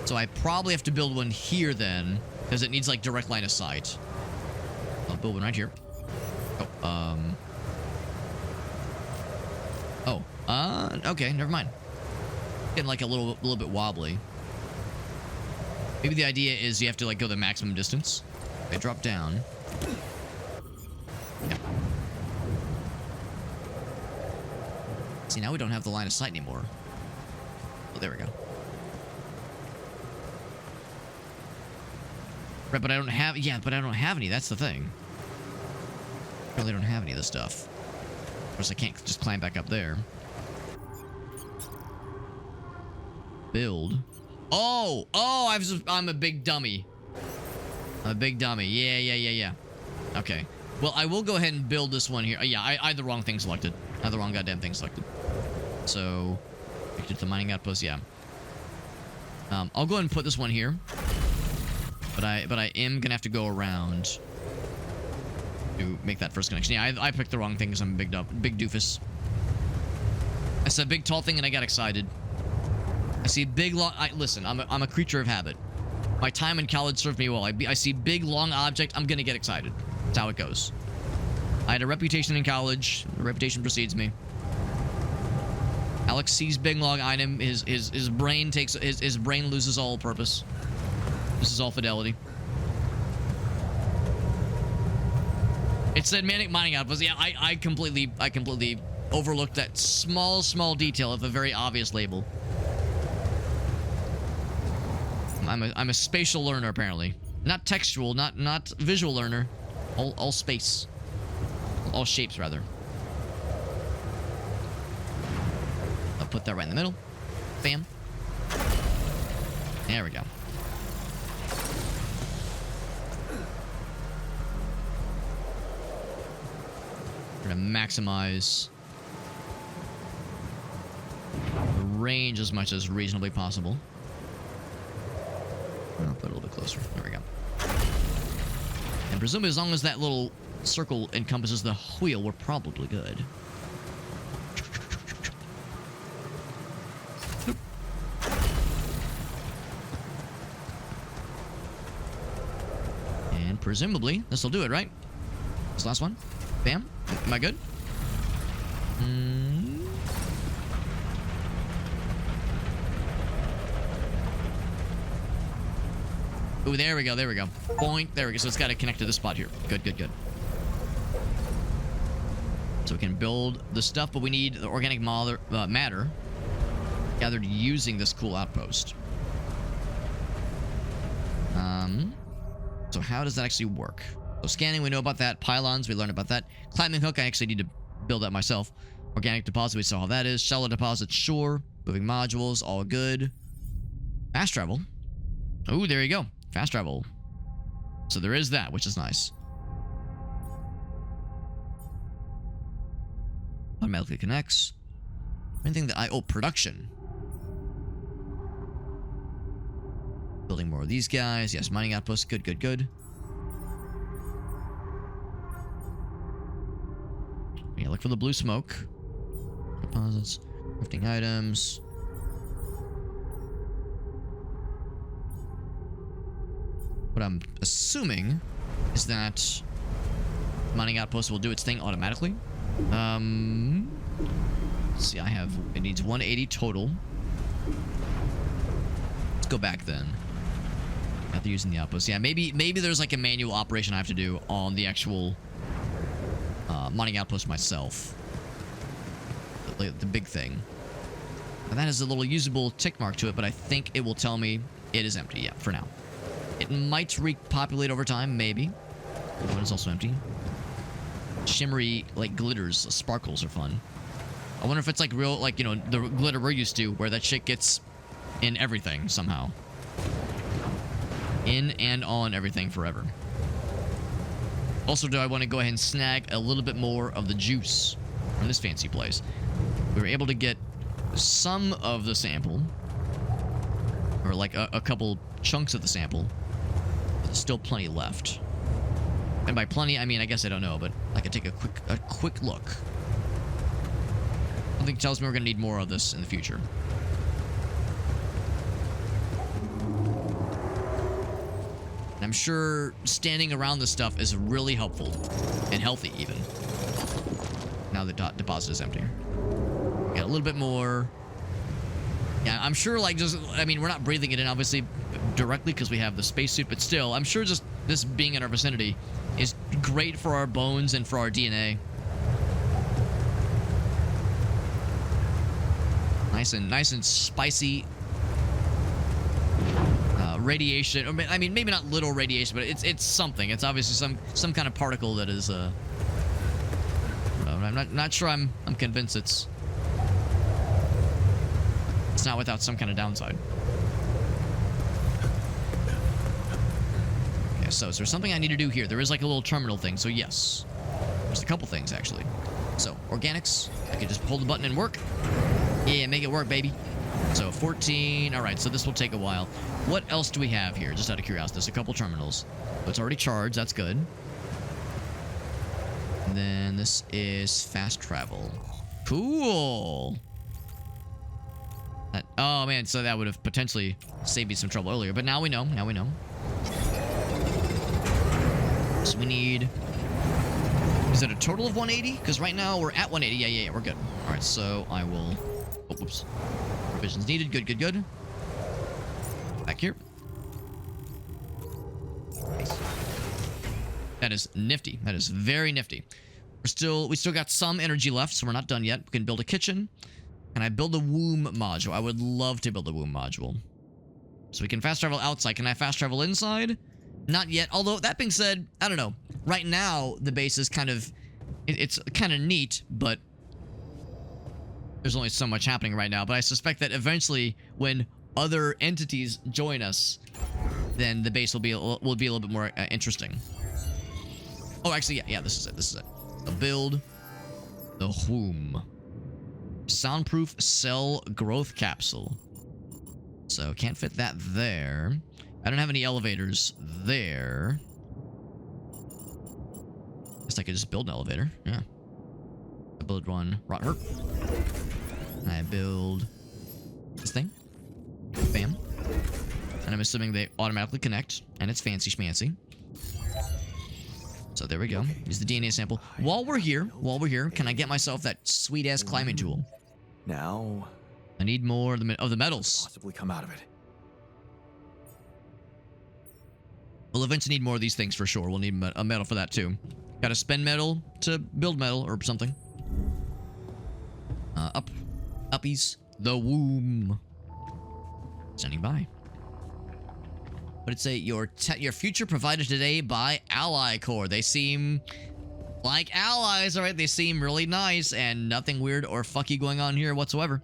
[SPEAKER 1] So I probably have to build one here, then, because it needs, like, direct line of sight. I'll build one right here. Okay, never mind. Getting, like, a little bit wobbly. Maybe the idea is you have to, like, go the maximum distance. Okay, drop down. Yeah. See, now we don't have the line of sight anymore. Oh, there we go. Right, but I don't have... Yeah, but I don't have any. That's the thing. I really don't have any of this stuff. Of course, I can't just climb back up there. Build. Oh! Oh, I'm a big dummy. I'm a big dummy. Yeah. Okay. Well, I will go ahead and build this one here. Yeah, I had the wrong thing selected. I had the wrong goddamn thing selected. So, get the mining outpost, yeah. I'll go ahead and put this one here. But I am gonna have to go around to make that first connection. Yeah, I picked the wrong thing because I'm a big doofus. I said big tall thing and I got excited. I see big long... Listen, I'm a creature of habit. My time in college served me well. I see big long object, I'm gonna get excited. That's how it goes. I had a reputation in college. The reputation precedes me. Alex sees big log item. His brain takes his brain loses all purpose. This is all fidelity. It said manic mining outpost. Yeah, I completely overlooked that small detail of a very obvious label. I'm a spatial learner apparently, not textual, not visual learner. All space, all shapes rather. I'll put that right in the middle. Bam. There we go. We're gonna maximize the range as much as reasonably possible. I'll put it a little bit closer. There we go. And presumably as long as that little circle encompasses the wheel, we're probably good. And presumably, this will do it, right? This last one. Bam. Am I good? Ooh, there we go, there we go. Point, there we go. So it's got to connect to this spot here. Good, good, good. So we can build the stuff, but we need the organic matter gathered using this cool outpost. So how does that actually work? So scanning, we know about that. Pylons, we learned about that. Climbing hook, I actually need to build that myself. Organic deposit, we saw how that is. Shallow deposit, sure. Moving modules, all good. Fast travel. Oh, there you go. Fast travel. So there is that, which is nice. Automatically connects. Anything that oh, production. Building more of these guys. Yes, mining outpost. Good, good, good. Yeah, look for the blue smoke. Deposits. Crafting items. What I'm assuming is that mining outpost will do its thing automatically. Let's see, it needs 180 total. Let's go back then. After using the outpost. Yeah, maybe there's like a manual operation I have to do on the actual mining outpost myself. The big thing. And that has a little usable tick mark to it, but I think it will tell me it is empty. Yeah, for now. It might repopulate over time, maybe. The one is also empty. Shimmery, like, glitters, sparkles are fun. I wonder if it's like real, like, you know, the glitter we're used to, where that shit gets in everything somehow. In and on everything forever. Also, do I want to go ahead and snag a little bit more of the juice from this fancy place? We were able to get some of the sample, or like a couple chunks of the sample. There's still plenty left. And by plenty, I mean, I guess I don't know, but I could take a quick look. Something tells me we're going to need more of this in the future. And I'm sure standing around this stuff is really helpful and healthy even. Now the deposit is empty. Got a little bit more. Yeah, I'm sure, like, just, I mean, we're not breathing it in, obviously, directly because we have the spacesuit, but still, I'm sure just this being in our vicinity is great for our bones and for our DNA. Nice and spicy radiation. I mean, maybe not little radiation, but it's something. It's obviously some kind of particle that is. I'm not sure. I'm convinced it's not without some kind of downside. Okay, so is there something I need to do here? There is like a little terminal thing, so yes. There's a couple things, actually. So, organics. I can just pull the button and work. Yeah, make it work, baby. So, 14. All right, so this will take a while. What else do we have here? Just out of curiosity. There's a couple terminals. Oh, it's already charged. That's good. And then this is fast travel. Cool. Oh, man, so that would have potentially saved me some trouble earlier. But now we know. Now we know. So we need... Is it a total of 180? Because right now we're at 180. Yeah, we're good. All right, so I will Oh, whoops. Provisions needed. Good, good, good. Back here. Nice. That is nifty. That is very nifty. We still got some energy left, so we're not done yet. We can build a kitchen. Can I build a womb module? I would love to build a womb module. So we can fast travel outside. Can I fast travel inside? Not yet. Although, that being said, I don't know. Right now, the base is kind of... It's kind of neat, but... There's only so much happening right now. But I suspect that eventually, when other entities join us, then the base will be a little bit more interesting. Oh, actually, yeah, this is it. This is it. A build the womb. Soundproof cell growth capsule. So can't fit that there. I don't have any elevators there. Guess I could just build an elevator. Yeah. I build one right here. I build this thing. Bam. And I'm assuming they automatically connect, and it's fancy schmancy. So there we go. Use the DNA sample. While we're here, can I get myself that sweet-ass climbing tool?
[SPEAKER 2] Now,
[SPEAKER 1] I need more of the metals.
[SPEAKER 2] possibly come out of it.
[SPEAKER 1] We'll eventually need more of these things for sure. We'll need a metal for that too. Gotta spend metal to build metal or something. Uppies. The womb. Standing by. What did it say? Your future provided today by Ally Core. They seem like allies, alright? They seem really nice and nothing weird or fucky going on here whatsoever.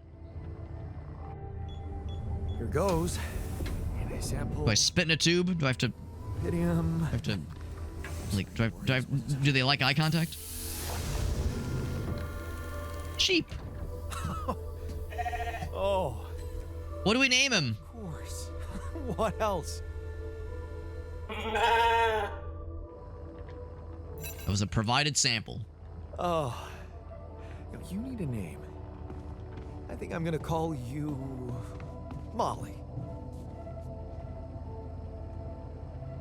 [SPEAKER 3] Here goes. And a sample.
[SPEAKER 1] Do I spit in a tube? Do I have to...
[SPEAKER 3] Pyridium.
[SPEAKER 1] I have to... Like, do they like eye contact? Sheep.
[SPEAKER 3] Oh,
[SPEAKER 1] What do we name him?
[SPEAKER 3] of course. What else?
[SPEAKER 1] That was a provided sample.
[SPEAKER 3] Oh, you need a name. I think I'm gonna call you Molly.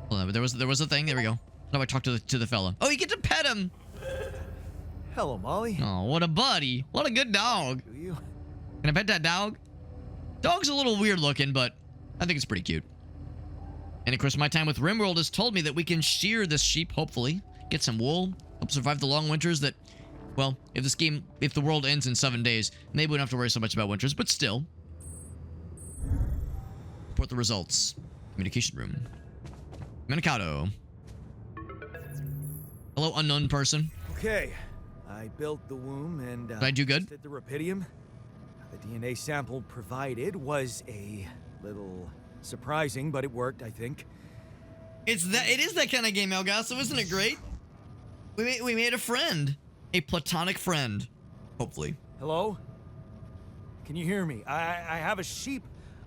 [SPEAKER 1] Hold on, but there was a thing. There we go. How do I talk to the fella? Oh, you get to pet him.
[SPEAKER 3] Hello, Molly.
[SPEAKER 1] Oh, what a buddy. What a good dog.
[SPEAKER 3] Do you?
[SPEAKER 1] Can I pet that dog? Dog's a little weird looking, but I think it's pretty cute. And of course, my time with RimWorld has told me that we can shear this sheep, hopefully. Get some wool. Help survive the long winters that... Well, if the world ends in 7 days, maybe we don't have to worry so much about winters, but still. Report the results. Communication room. Communicado. Hello, unknown person.
[SPEAKER 3] Okay. I built the womb and
[SPEAKER 1] Did I do good?
[SPEAKER 3] tested the rapidium. The DNA sample provided was a little surprising, but it worked, I think.
[SPEAKER 1] It is that kind of game, Elgaso, isn't it great? We made a friend. A platonic friend. Hopefully.
[SPEAKER 3] Hello? Can you hear me? I have a sheep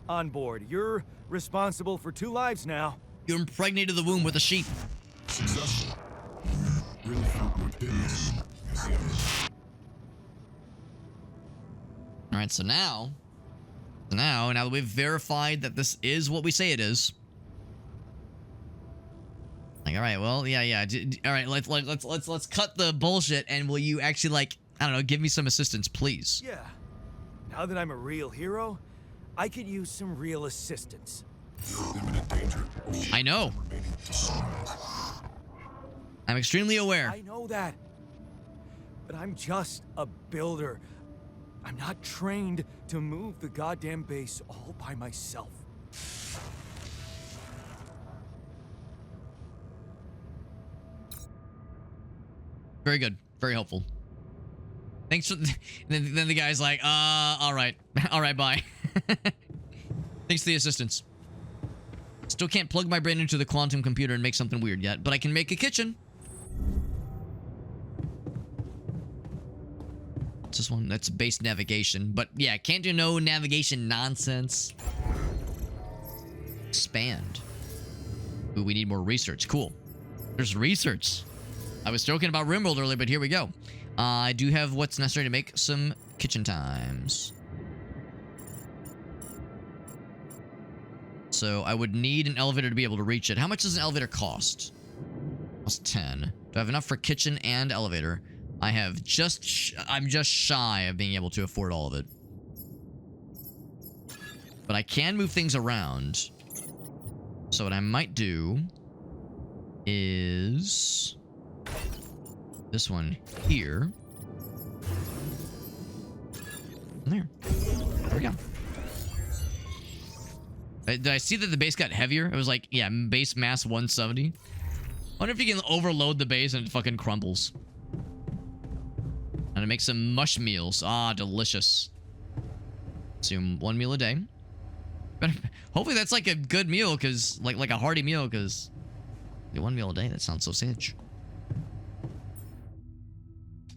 [SPEAKER 3] on board. You're responsible for 2 lives now.
[SPEAKER 1] You impregnated the womb with a sheep.
[SPEAKER 4] Successful. Really felt rapidity.
[SPEAKER 1] Alright, so now that we've verified that this is what we say it is. Like, alright, well, yeah. Alright, let's cut the bullshit, and will you actually, like, I don't know, give me some assistance, please?
[SPEAKER 3] Yeah. Now that I'm a real hero, I could use some real assistance.
[SPEAKER 4] Imminent danger.
[SPEAKER 1] I know.
[SPEAKER 4] Remaining disarmed.
[SPEAKER 1] I'm extremely aware.
[SPEAKER 3] I know that. But I'm just a builder. I'm not trained to move the goddamn base all by myself.
[SPEAKER 1] Very good. Very helpful. Thanks for... Then the guy's like, alright. Alright, bye. Thanks for the assistance. Still can't plug my brain into the quantum computer and make something weird yet, but I can make a kitchen. What's this one? That's base navigation. But yeah, can't do no navigation nonsense. Expand. Ooh, we need more research. Cool. There's research. I was joking about RimWorld earlier, but here we go. I do have what's necessary to make some kitchen times. So I would need an elevator to be able to reach it. How much does an elevator cost? Costs 10. Do I have enough for kitchen and elevator? I have I'm just shy of being able to afford all of it. But I can move things around. So what I might do is this one here. And there. There we go. Did I see that the base got heavier? It was like, yeah, base mass 170. I wonder if you can overload the base and it fucking crumbles. And to make some mush meals. Ah, delicious. Consume 1 meal a day. But hopefully that's like a good meal, because like a hearty meal, because 1 meal a day, that sounds so sage.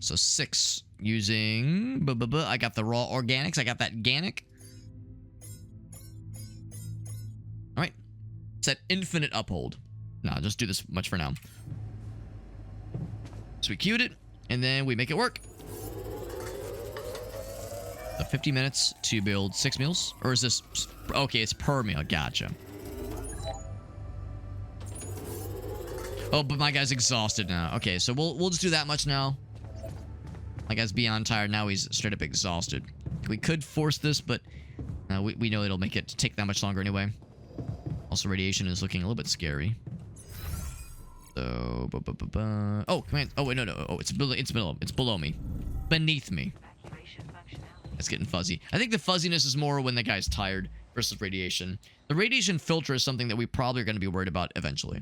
[SPEAKER 1] So 6 using I got the raw organics. I got that organic. All right. Set infinite uphold. Nah, just do this much for now. So we queued it, and then we make it work. So 50 minutes to build 6 meals, or is this? Okay, it's per meal. Gotcha. Oh, but my guy's exhausted now. Okay, so we'll just do that much now. My guy's beyond tired now. He's straight up exhausted. We could force this, but we know it'll make it take that much longer anyway. Also, radiation is looking a little bit scary. So, oh, command. Oh wait, no. Oh, it's below me, beneath me. It's getting fuzzy. I think the fuzziness is more when the guy's tired versus radiation. The radiation filter is something that we probably are going to be worried about eventually.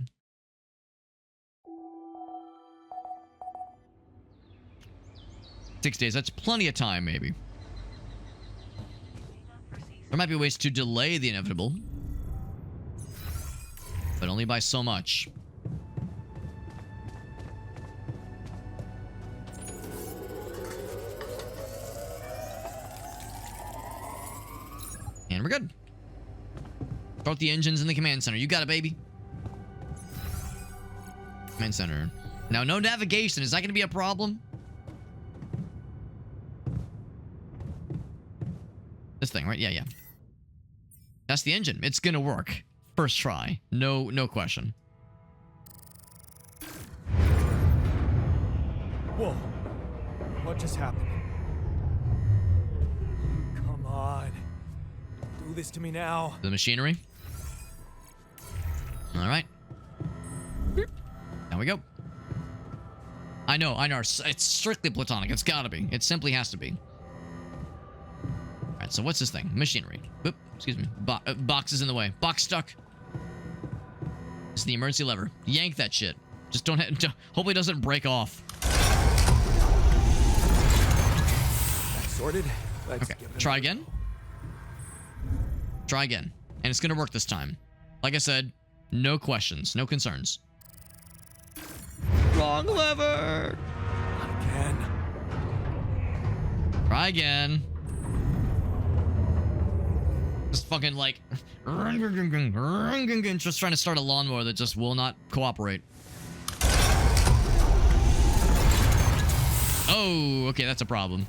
[SPEAKER 1] Six days. That's plenty of time, maybe. There might be ways to delay the inevitable, but only by so much. And we're good. Start the engines in the command center. You got it, baby. Command center. Now, no navigation. Is that going to be a problem? This thing, right? Yeah. That's the engine. It's going to work. First try. No question.
[SPEAKER 3] Whoa. What just happened? Come on. Do this to me now.
[SPEAKER 1] The machinery. All right. There we go. I know. It's strictly platonic. It's gotta be. It simply has to be. All right, so what's this thing? Machinery. Oop, excuse me. Box is in the way. Box stuck. It's the emergency lever. Yank that shit. Just don't hopefully it doesn't break off.
[SPEAKER 3] That's sorted. Let's
[SPEAKER 1] Okay,
[SPEAKER 3] give it
[SPEAKER 1] try
[SPEAKER 3] another-
[SPEAKER 1] again. Try again. And it's gonna work this time. Like I said, no questions, no concerns. Wrong lever!
[SPEAKER 3] Again.
[SPEAKER 1] Try again. Just fucking like... just trying to start a lawnmower that just will not cooperate. Oh, okay, that's a problem.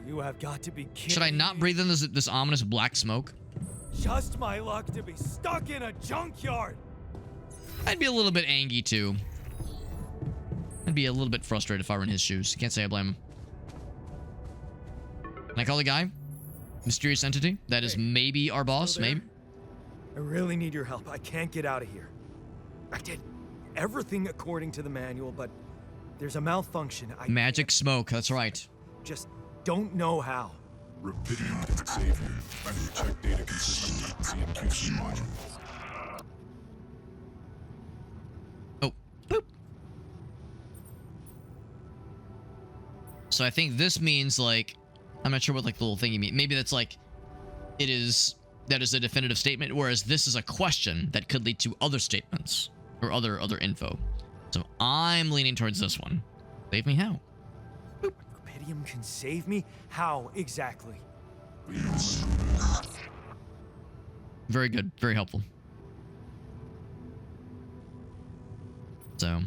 [SPEAKER 3] You have got to be kidding
[SPEAKER 1] Should I not
[SPEAKER 3] me.
[SPEAKER 1] breathe in this ominous black smoke?
[SPEAKER 3] Just my luck to be stuck in a junkyard.
[SPEAKER 1] I'd be a little bit angry too. I'd be a little bit frustrated if I were in his shoes. Can't say I blame him. Can I call the guy? Mysterious entity? That is maybe our boss,
[SPEAKER 3] Still there?
[SPEAKER 1] maybe?
[SPEAKER 3] I really need your help. I can't get out of here. I did everything according to the manual, but there's a malfunction. I
[SPEAKER 1] Magic smoke, that's right.
[SPEAKER 3] just don't know how.
[SPEAKER 4] Rapidium can save you. And check data consistently. CMQC module.
[SPEAKER 1] Oh, boop. So I think this means like, I'm not sure what like the little thing you mean. Maybe that's like, that is a definitive statement, whereas this is a question that could lead to other statements or other info. So I'm leaning towards this one. Save me how?
[SPEAKER 3] Rapidium can save me? How exactly?
[SPEAKER 1] Very good, very helpful. So,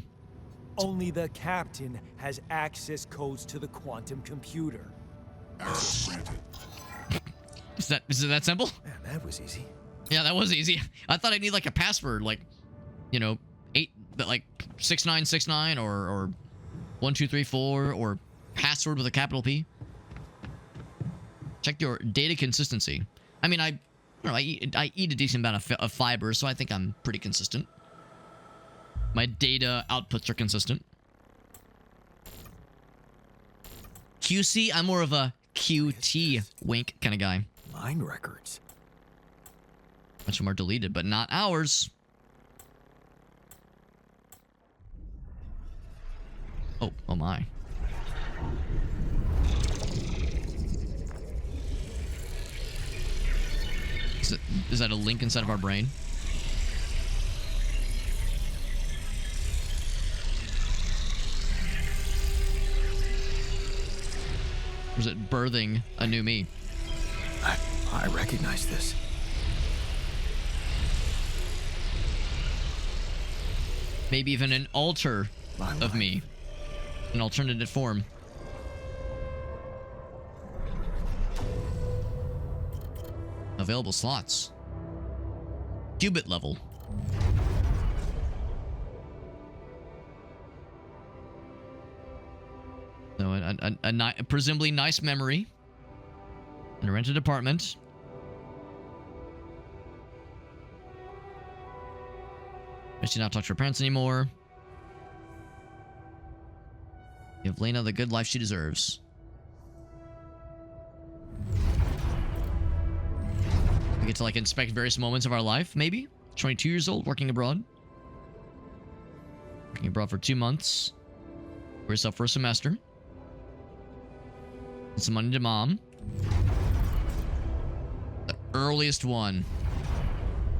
[SPEAKER 3] Only the captain has access codes to the quantum computer.
[SPEAKER 4] Access granted.
[SPEAKER 1] is it that simple?
[SPEAKER 3] Man, that was easy.
[SPEAKER 1] Yeah, that was easy. I thought I'd need like a password, like, you know, 6969 or 1234 or password with a capital P. Check your data consistency. I mean, I don't know, I eat a decent amount of fiber, so I think I'm pretty consistent. My data outputs are consistent. QC, I'm more of a QT wink kind of guy.
[SPEAKER 3] Mine records.
[SPEAKER 1] Bunch of them are deleted, but not ours. Oh my. Is that a link inside of our brain? Or is it birthing a new me?
[SPEAKER 2] I recognize this.
[SPEAKER 1] Maybe even an alter of me. An alternative form. Available slots. Qubit level. So a presumably nice memory. In a rented apartment. Guess you not talk to her parents anymore. Give Lena the good life she deserves. We get to like inspect various moments of our life, maybe? 22 years old, working abroad. Working abroad for 2 months. For yourself for a semester. And some money to mom. The earliest one.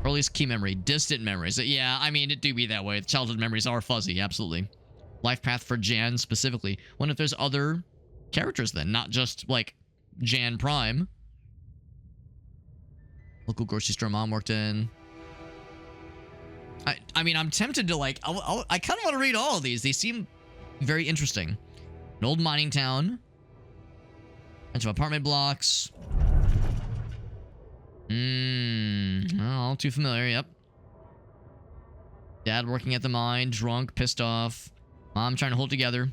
[SPEAKER 1] Earliest key memory. Distant memories. Yeah, I mean, it do be that way. Childhood memories are fuzzy, absolutely. Life path for Jan specifically. Wonder if there's other characters then, not just like Jan Prime. Local grocery store mom worked in. I mean, I'm tempted to like, I kind of want to read all of these. They seem very interesting. An old mining town. Bunch of apartment blocks. All too familiar, yep. Dad working at the mine, drunk, pissed off. Mom trying to hold together.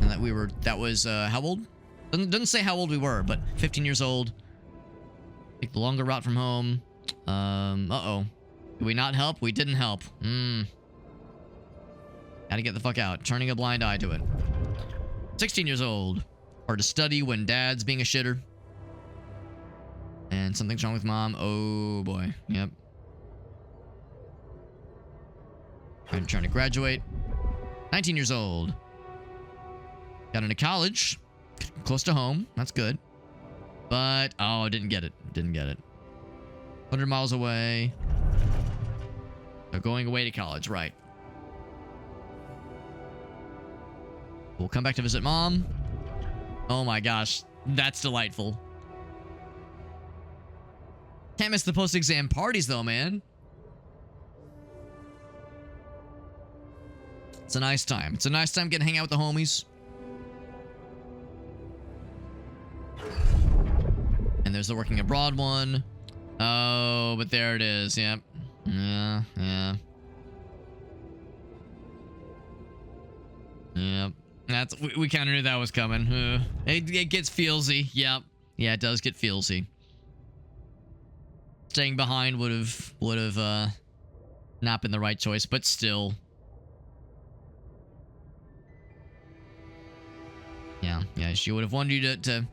[SPEAKER 1] And that was how old? Doesn't say how old we were, but 15 years old. Take the longer route from home. Uh-oh. Did we not help? We didn't help. Gotta get the fuck out. Turning a blind eye to it. 16 years old. Or to study when dad's being a shitter. And something's wrong with mom. Oh boy. Yep. I'm trying to graduate. 19 years old. Got into college. Close to home. That's good. But, oh, didn't get it. Didn't get it. 100 miles away. So going away to college, right. We'll come back to visit mom. Oh my gosh. That's delightful. Can't miss the post-exam parties though, man. It's a nice time. It's a nice time getting to hang out with the homies. And there's the working abroad one. Oh, but there it is. Yep. Yeah. Yep. We kind of knew that was coming. It gets feelsy. Yep. Yeah, it does get feelsy. Staying behind would have not been the right choice, but still. Yeah, she would have wanted you to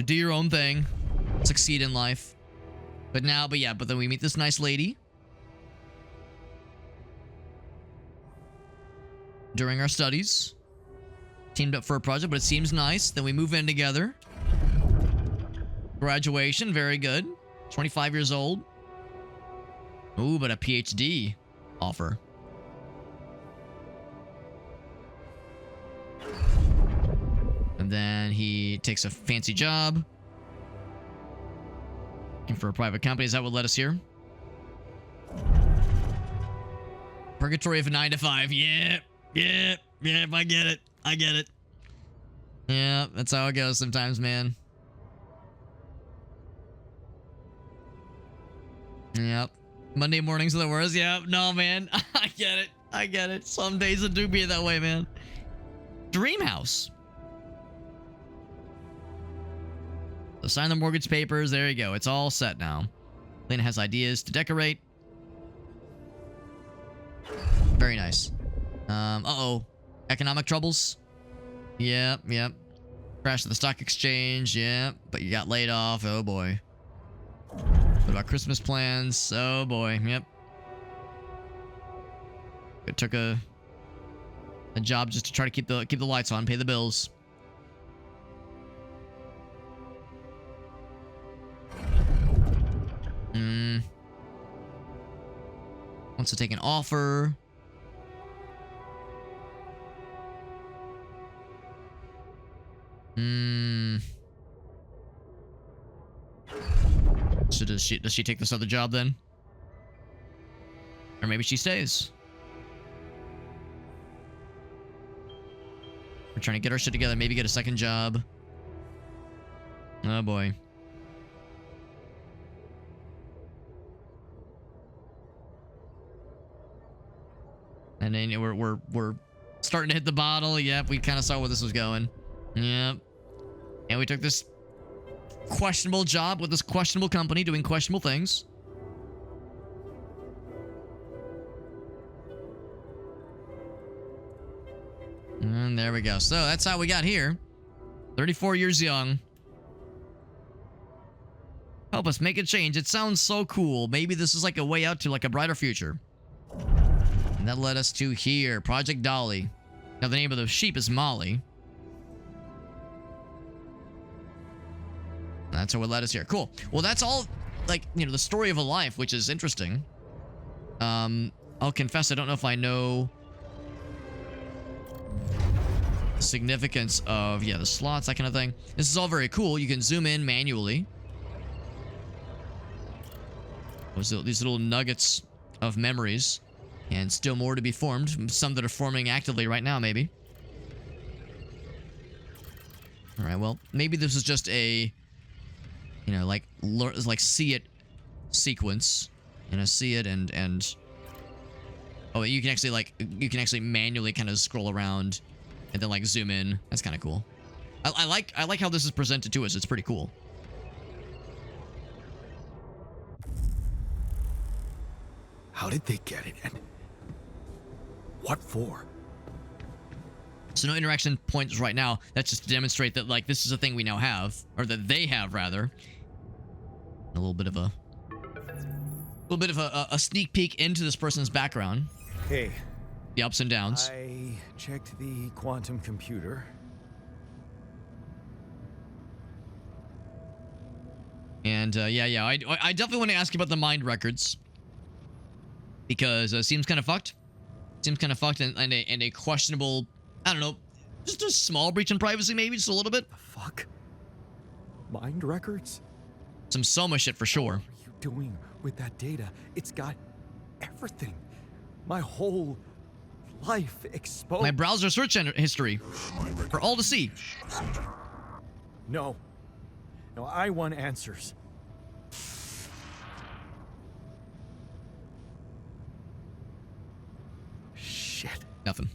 [SPEAKER 1] do your own thing, succeed in life. But then we meet this nice lady during our studies. Teamed up for a project, but it seems nice. Then we move in together. Graduation, very good. 25 years old. Ooh, but a PhD offer. And then he takes a fancy job. Working for a private company. Is that what led us here? Purgatory of a 9 to 5. Yep, I get it. Yeah, that's how it goes sometimes, man. Yep. Monday mornings are the worst. Yep. No, man. I get it. Some days it do be that way, man. Dream house. So sign the mortgage papers. There you go. It's all set now. Lena has ideas to decorate. Very nice. Uh-oh. Economic troubles? Yep, yep. Crash at the stock exchange, yep. But you got laid off, oh boy. What about Christmas plans? Oh boy, yep. It took a job just to try to keep the lights on, pay the bills. Wants to take an offer. So does she take this other job then? Or maybe she stays. We're trying to get our shit together, maybe get a second job. Oh boy. And then we're starting to hit the bottle. Yep, we kind of saw where this was going. Yep. And we took this questionable job with this questionable company doing questionable things. And there we go. So that's how we got here. 34 years young. Help us make a change. It sounds so cool. Maybe this is like a way out to like a brighter future. And that led us to here. Project Dolly. Now the name of the sheep is Molly. That's how it led us here. Cool. Well, that's all, like, you know, the story of a life, which is interesting. I'll confess, I don't know if I know the significance of, yeah, the slots, that kind of thing. This is all very cool. You can zoom in manually. These little nuggets of memories. And still more to be formed. Some that are forming actively right now, maybe. Alright, well, maybe this is just a... You know, like see it sequence. You know, see it and oh, you can actually manually kind of scroll around and then like zoom in. That's kind of cool. I like how this is presented to us. It's pretty cool.
[SPEAKER 3] How did they get it? And what for?
[SPEAKER 1] So no interaction points right now. That's just to demonstrate that like this is a thing we now have, or that they have rather. A little bit of a sneak peek into this person's background.
[SPEAKER 3] Hey.
[SPEAKER 1] The ups and downs.
[SPEAKER 3] I checked the quantum computer.
[SPEAKER 1] And yeah, I definitely want to ask you about the mind records. Because it seems kind of fucked. Seems kind of fucked and a questionable, I don't know, just a small breach in privacy maybe, just a little bit.
[SPEAKER 3] The fuck? Mind records?
[SPEAKER 1] Some Soma shit for sure.
[SPEAKER 3] What are you doing with that data? It's got everything. My whole life exposed.
[SPEAKER 1] My browser search history for all to see.
[SPEAKER 3] No. No, I want answers. Shit.
[SPEAKER 1] Nothing.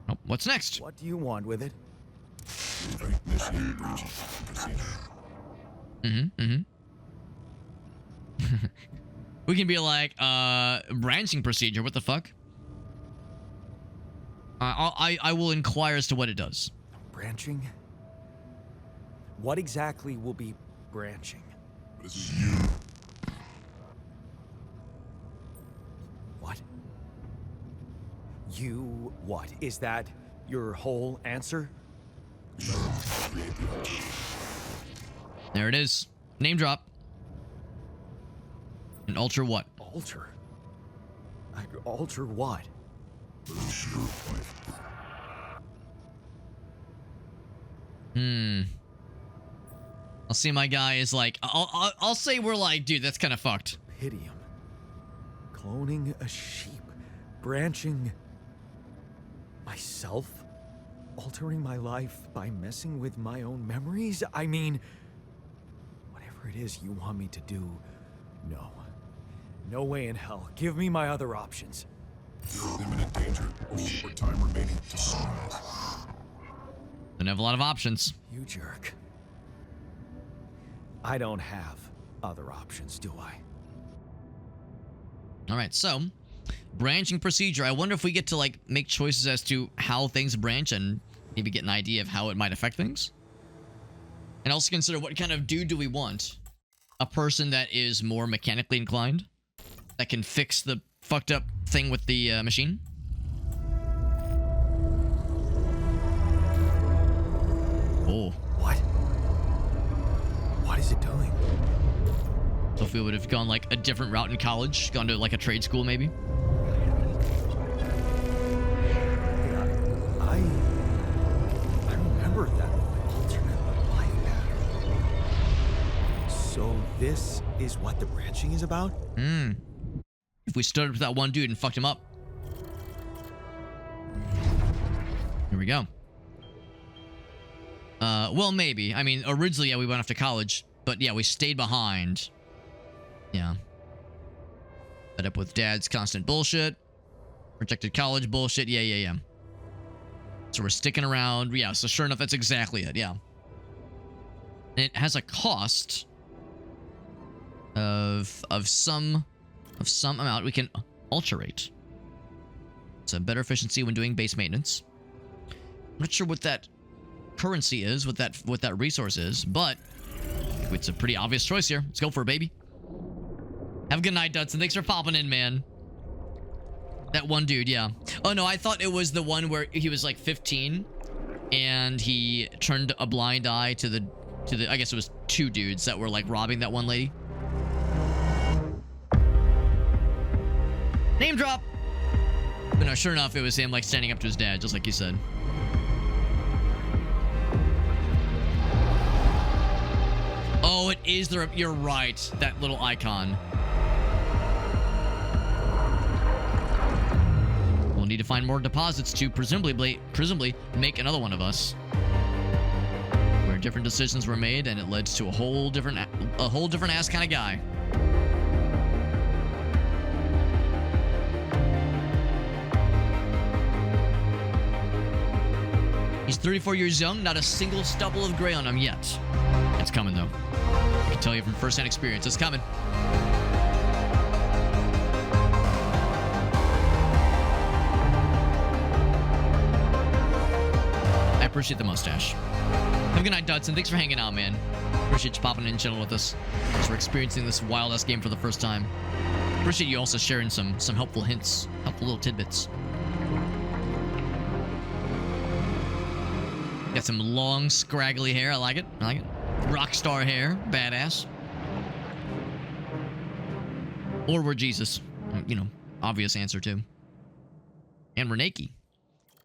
[SPEAKER 1] Oh, what's next?
[SPEAKER 3] What do you want with it?
[SPEAKER 1] We can be like, branching procedure. What the fuck? I will inquire as to what it does.
[SPEAKER 3] Branching? What exactly will be branching?
[SPEAKER 4] This is you.
[SPEAKER 3] What? You what? Is that your whole answer?
[SPEAKER 1] There it is. Name drop. An alter what?
[SPEAKER 3] Alter? I'd alter what?
[SPEAKER 1] I'll see my guy is like, I'll say we're like, dude, that's kind of fucked.
[SPEAKER 3] Pydium. Cloning a sheep. Branching myself? Altering my life by messing with my own memories? I mean, whatever it is you want me to do, no. No way in hell. Give me my other options.
[SPEAKER 4] You're in imminent danger. Only more time remaining to survive.
[SPEAKER 1] Don't have a lot of options.
[SPEAKER 3] You jerk. I don't have other options, do I?
[SPEAKER 1] All right, so branching procedure. I wonder if we get to like make choices as to how things branch and maybe get an idea of how it might affect things. And also consider what kind of dude do we want? A person that is more mechanically inclined, that can fix the fucked up thing with the machine. Oh.
[SPEAKER 3] What? What is it doing?
[SPEAKER 1] So if we would have gone like a different route in college, gone to like a trade school maybe.
[SPEAKER 3] I remember that alternate life pattern. So this is what the branching is about?
[SPEAKER 1] If we stood up to that one dude and fucked him up. Here we go. Well, maybe. I mean, originally, yeah, we went off to college. But yeah, we stayed behind. Yeah. Fed up with dad's constant bullshit. Rejected college bullshit. Yeah. So we're sticking around. Yeah, so sure enough, that's exactly it. Yeah. And it has a cost of some amount we can alterate. So better efficiency when doing base maintenance. I'm not sure what that currency is, what that resource is, but it's a pretty obvious choice here. Let's go for it, baby. Have a good night, Dudson. Thanks for popping in, man. That one dude, yeah. Oh no, I thought it was the one where he was like 15 and he turned a blind eye to the I guess it was two dudes that were like robbing that one lady. Name drop. But no, sure enough, it was him like standing up to his dad, just like you said. Oh, it is there. You're right. That little icon. We'll need to find more deposits to presumably make another one of us. Where different decisions were made, and it led to a whole different ass kind of guy. He's 34 years young, not a single stubble of gray on him yet. It's coming, though. I can tell you from first-hand experience, it's coming. I appreciate the mustache. Have a good night, Dudson. Thanks for hanging out, man. Appreciate you popping in and chilling with us as we're experiencing this wild-ass game for the first time. Appreciate you also sharing some helpful hints, helpful little tidbits. Got some long, scraggly hair. I like it. Rockstar hair. Badass. Or we're Jesus. You know, obvious answer, too. And we're Nike.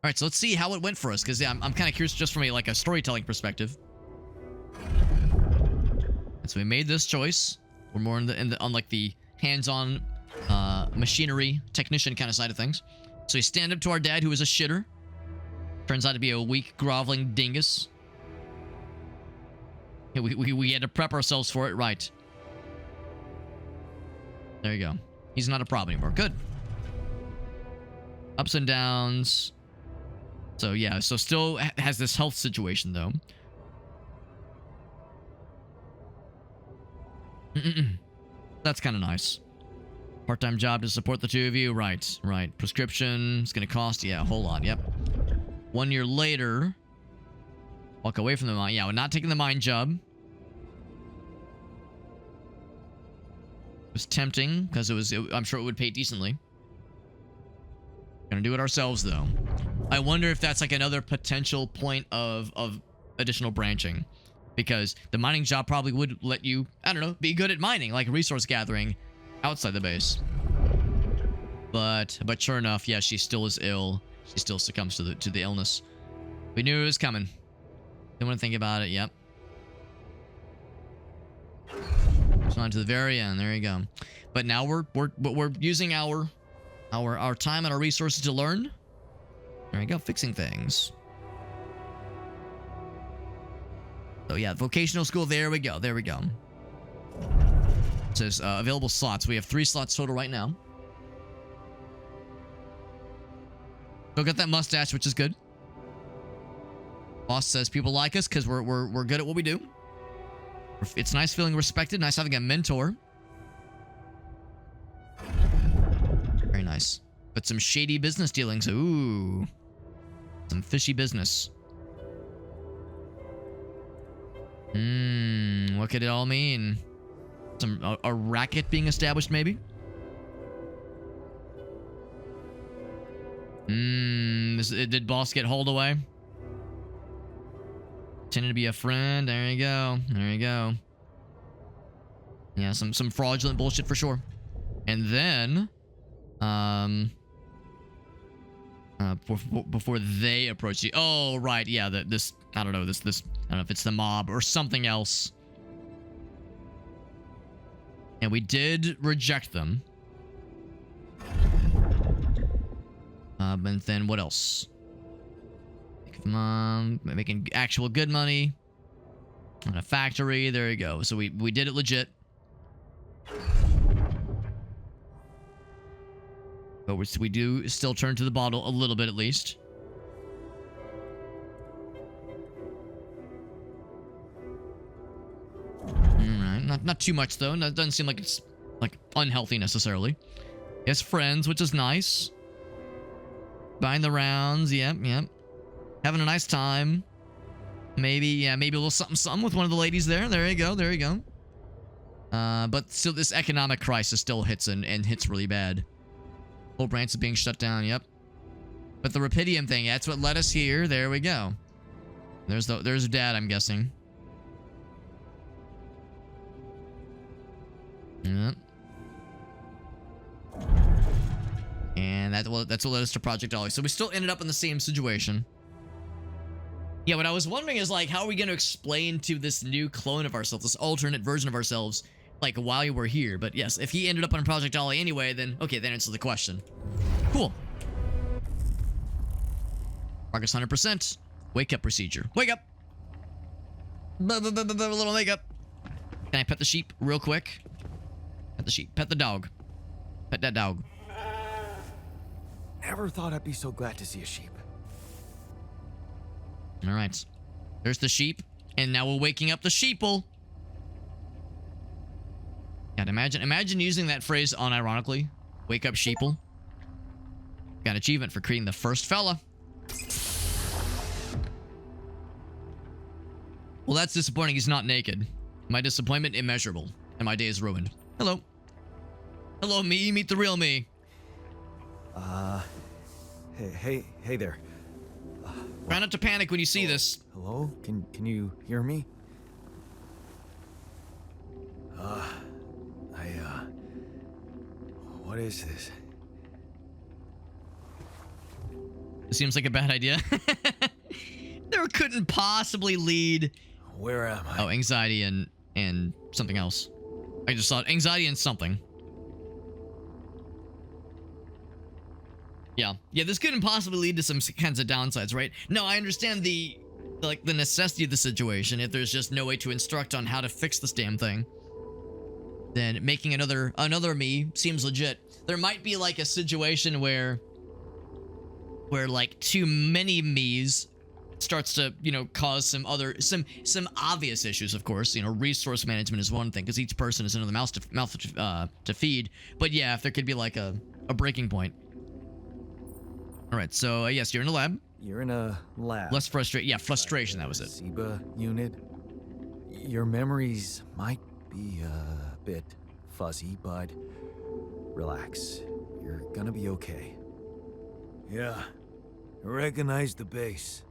[SPEAKER 1] All right, so let's see how it went for us, because yeah, I'm kind of curious just from a storytelling perspective. And so we made this choice. We're more on like the hands-on machinery technician kind of side of things. So we stand up to our dad, who is a shitter. Turns out to be a weak, groveling dingus. Yeah, we had to prep ourselves for it, right? There you go. He's not a problem anymore. Good. Ups and downs. So yeah, so still has this health situation though. That's kind of nice. Part-time job to support the two of you. Right. Prescription. It's gonna cost, yeah, a whole lot. Yep. 1 year later, walk away from the mine. Yeah, we're not taking the mine job. It was tempting because I'm sure it would pay decently. Gonna do it ourselves though. I wonder if that's like another potential point of additional branching, because the mining job probably would let you, I don't know, be good at mining, like resource gathering outside the base. But sure enough, yeah, she still is ill. She still succumbs to the illness. We knew it was coming. Didn't want to think about it. Yep. So on to the very end. There you go. But now we're using our time and our resources to learn. There we go. Fixing things. So yeah, vocational school. There we go. It says available slots. We have 3 slots total right now. Still got that mustache, which is good. Boss says people like us because we're good at what we do. It's nice feeling respected. Nice having a mentor. Very nice. But some shady business dealings. Ooh. Some fishy business. What could it all mean? A racket being established, maybe? Did boss get hauled away? Tended to be a friend. There you go. There you go. Yeah, some fraudulent bullshit for sure. And then, before they approach you. Oh, right. Yeah, this. I don't know. This. I don't know if it's the mob or something else. And we did reject them. And then what else? Making actual good money on a factory. There you go. So we did it legit. But we do still turn to the bottle a little bit at least. Alright, not too much though. That doesn't seem like it's like unhealthy necessarily. Yes, friends, which is nice. Buying the rounds, yep. Having a nice time. Maybe a little something with one of the ladies there. There you go. But still, this economic crisis still hits and hits really bad. Whole branch is being shut down, yep. But the Rapidium thing, that's what led us here. There we go. There's Dad, I'm guessing. Yep. And that's what led us to Project Ollie. So we still ended up in the same situation. Yeah, what I was wondering is, like, how are we going to explain to this new clone of ourselves, this alternate version of ourselves, like, while we're here? But yes, if he ended up on Project Ollie anyway, then, okay, that answers the question. Cool. Progress 100%. Wake up procedure. Wake up! A little wake up. Can I pet the sheep real quick? Pet the sheep. Pet the dog. Pet that dog.
[SPEAKER 3] Never thought I'd be so glad to see a sheep.
[SPEAKER 1] All right. There's the sheep. And now we're waking up the sheeple. God, imagine using that phrase unironically. Wake up sheeple. Got an achievement for creating the first fella. Well, that's disappointing. He's not naked. My disappointment immeasurable. And my day is ruined. Hello. Hello, me. Meet the real me.
[SPEAKER 3] Hey there.
[SPEAKER 1] Try not to panic when you see this.
[SPEAKER 3] Hello? Can you hear me? What is this?
[SPEAKER 1] It seems like a bad idea. There couldn't possibly lead.
[SPEAKER 3] Where am I?
[SPEAKER 1] Oh, anxiety and something else. I just saw anxiety and something. Yeah, this couldn't possibly lead to some kinds of downsides, right? No, I understand the necessity of the situation. If there's just no way to instruct on how to fix this damn thing, then making another me seems legit. There might be like a situation where like too many me's starts to, cause some obvious issues, of course. Resource management is one thing, because each person is another mouth to feed. But yeah, if there could be like a breaking point. All right, so yes, you're in a lab.
[SPEAKER 3] You're in a lab.
[SPEAKER 1] Less frustration. Yeah, frustration, that was it.
[SPEAKER 3] SIBA unit. Your memories might be a bit fuzzy, but relax. You're gonna be okay. Yeah, I recognize the base,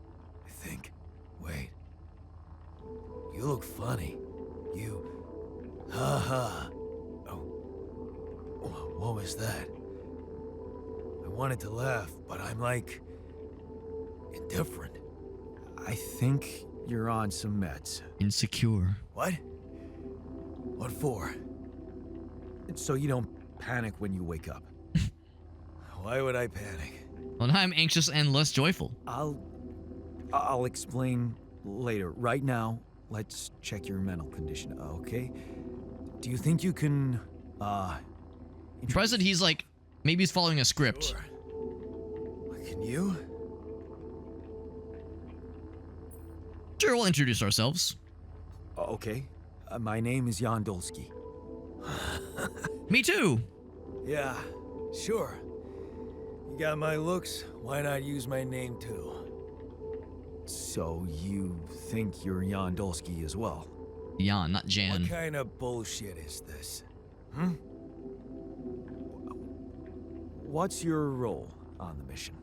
[SPEAKER 3] I think. Wait. You look funny. Haha. Oh. What was that? I wanted to laugh, but I'm like indifferent. I think you're on some meds.
[SPEAKER 1] Insecure.
[SPEAKER 3] What? What for? It's so you don't panic when you wake up. Why would I panic?
[SPEAKER 1] Well, now I'm anxious and less joyful.
[SPEAKER 3] I'll explain later. Right now, let's check your mental condition, okay? Do you think you can,
[SPEAKER 1] Present, he's like, maybe he's following a script.
[SPEAKER 3] Sure. Can you?
[SPEAKER 1] Sure, we'll introduce ourselves.
[SPEAKER 3] Okay. My name is Jan Dolsky.
[SPEAKER 1] Me too.
[SPEAKER 3] Yeah, sure. You got my looks, why not use my name too? So you think you're Jan Dolsky as well?
[SPEAKER 1] Jan, not Jan.
[SPEAKER 3] What kind of bullshit is this? Hmm? What's your role on the mission?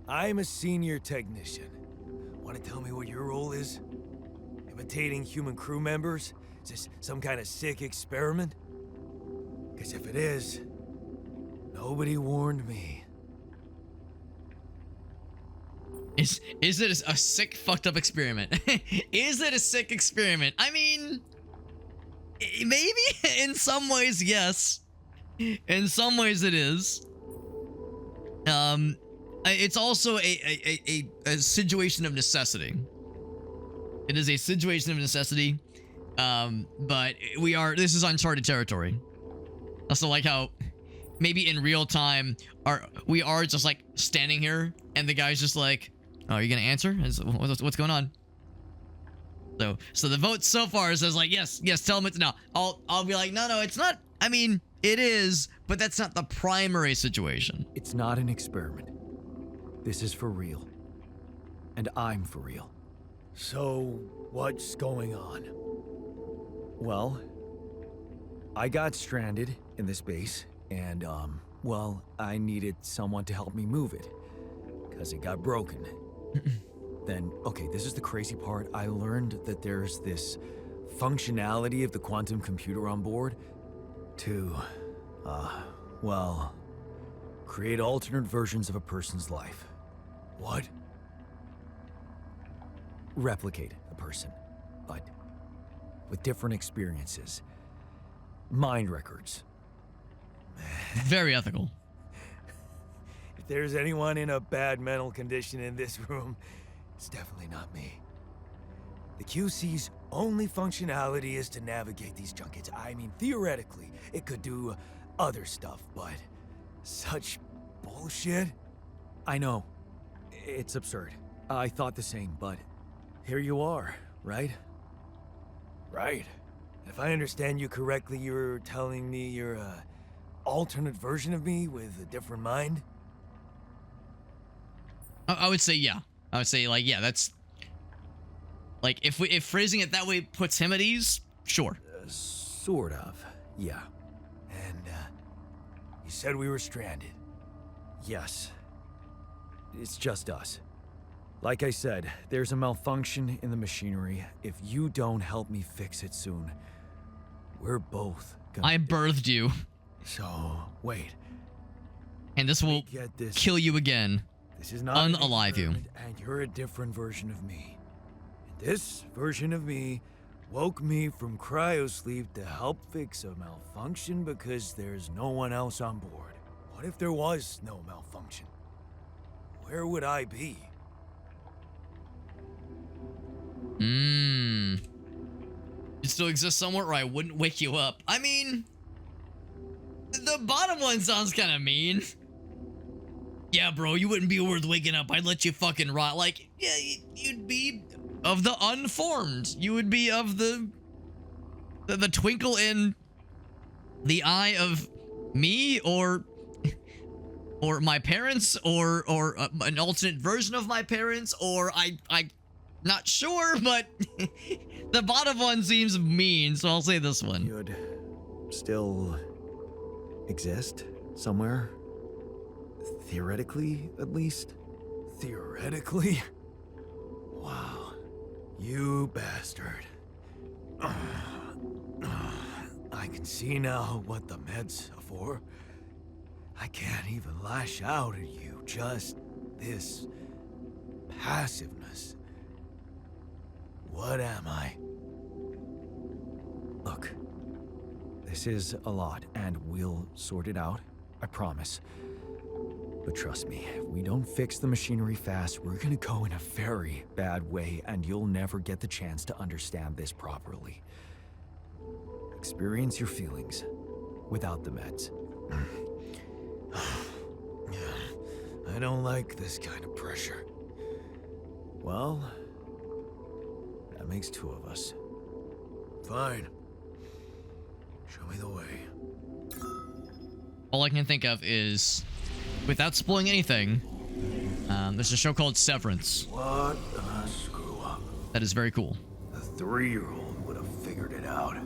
[SPEAKER 3] I'm a senior technician. Want to tell me what your role is? Imitating human crew members? Is this some kind of sick experiment? Because if it is, nobody warned me.
[SPEAKER 1] Is it a sick, fucked up experiment? Is it a sick experiment? I mean, maybe in some ways, yes. In some ways, it is. It's also a situation of necessity. It is a situation of necessity. But this is uncharted territory. Also, like how maybe in real time we are just like standing here and the guy's just like, oh, are you gonna answer? What's going on? So the vote so far says like, yes, tell him it's no. I'll be like, no, it's not. I mean, it is, but that's not the primary situation.
[SPEAKER 3] It's not an experiment. This is for real. And I'm for real. So, what's going on? Well, I got stranded in this base, and, well, I needed someone to help me move it. Because it got broken. Then, okay, this is the crazy part. I learned that there's this functionality of the quantum computer on board to, well, create alternate versions of a person's life. What? Replicate a person, but with different experiences. Mind records.
[SPEAKER 1] Very ethical.
[SPEAKER 3] If there's anyone in a bad mental condition in this room, it's definitely not me. The QC's only functionality is to navigate these junkets. I mean, theoretically, it could do other stuff, but such bullshit? I know. It's absurd. I thought the same, but here you are, right? Right. If I understand you correctly, you're telling me you're a alternate version of me with a different mind?
[SPEAKER 1] I would say yeah. I would say like yeah. That's like if phrasing it that way puts him at ease, sure.
[SPEAKER 3] Sort of, yeah. And you said we were stranded. Yes. It's just us. Like I said, there's a malfunction in the machinery. If you don't help me fix it soon, we're both gonna...
[SPEAKER 1] I birthed you,
[SPEAKER 3] So, wait.
[SPEAKER 1] and this will
[SPEAKER 3] Get this.
[SPEAKER 1] kill you again.
[SPEAKER 3] This is not an
[SPEAKER 1] unalive you.
[SPEAKER 3] experiment, and you're a different version of me. And this version of me woke me from cryosleep to help fix a malfunction because there's no one else on board. What if there was no malfunction? Where would I be?
[SPEAKER 1] You still exist somewhere or I wouldn't wake you up. I mean, the bottom one sounds kind of mean. Yeah, bro, you wouldn't be worth waking up. I'd let you fucking rot. Like, yeah, you'd be of the unformed. You would be of the twinkle in the eye of me or my parents or an alternate version of my parents or I not sure, but the bottom one seems mean, so I'll say this one.
[SPEAKER 3] You'd still exist somewhere? Theoretically, at least? Theoretically? Wow. You bastard. I can see now what the meds are for. I can't even lash out at you, just this passiveness. What am I? Look, this is a lot, and we'll sort it out, I promise. But trust me, if we don't fix the machinery fast, we're gonna go in a very bad way, and you'll never get the chance to understand this properly. Experience your feelings without the meds. I don't like this kind of pressure. Well, that makes two of us. Fine. Show me the way.
[SPEAKER 1] All I can think of is, without spoiling anything, there's a show called Severance.
[SPEAKER 3] What a screw up.
[SPEAKER 1] That is very cool.
[SPEAKER 3] A 3-year-old would have figured it out.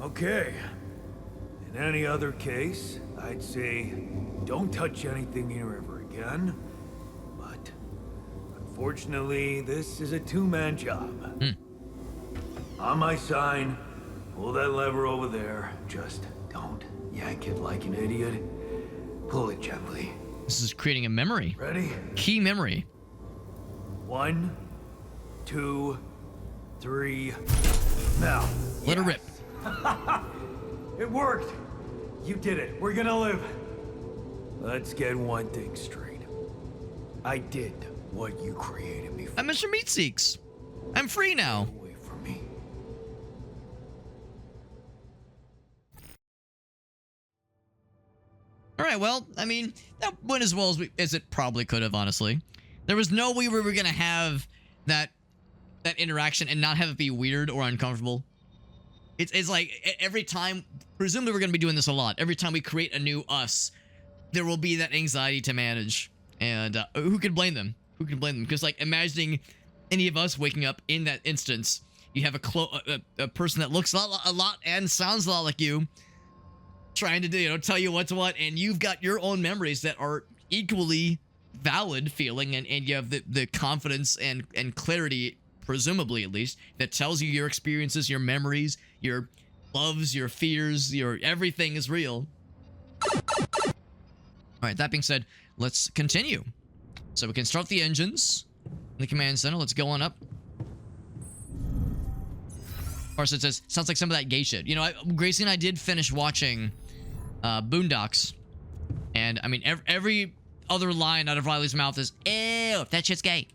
[SPEAKER 3] Okay. In any other case, I'd say don't touch anything here ever again. But unfortunately, this is a two-man job. On my sign, pull that lever over there. Just don't yank it like an idiot. Pull it gently.
[SPEAKER 1] This is creating a memory.
[SPEAKER 3] Ready?
[SPEAKER 1] Key memory.
[SPEAKER 3] 1, 2, 3. Now.
[SPEAKER 1] Let her rip.
[SPEAKER 3] It worked. You did it. We're gonna live. Let's get one thing straight. I did what you created me for.
[SPEAKER 1] I'm Mr. Meatseeks. I'm free now.
[SPEAKER 3] Away from me.
[SPEAKER 1] All right, well, I mean, that went as well as it probably could have, honestly. There was no way we were going to have that interaction and not have it be weird or uncomfortable. It's like every time, presumably we're going to be doing this a lot. Every time we create a new us, there will be that anxiety to manage. And who can blame them? Who can blame them? Because, like, imagining any of us waking up in that instance, you have a person that looks a lot and sounds a lot like you, trying to tell you what's what, and you've got your own memories that are equally valid feeling, and you have the confidence and clarity, presumably at least, that tells you your experiences, your memories, your loves, your fears, your everything is real. All right, that being said, let's continue. So we can start the engines in the command center. Let's go on up. Of course, it says, sounds like some of that gay shit. You know, Gracie and I did finish watching Boondocks, and I mean, every other line out of Riley's mouth is, ew, that shit's gay.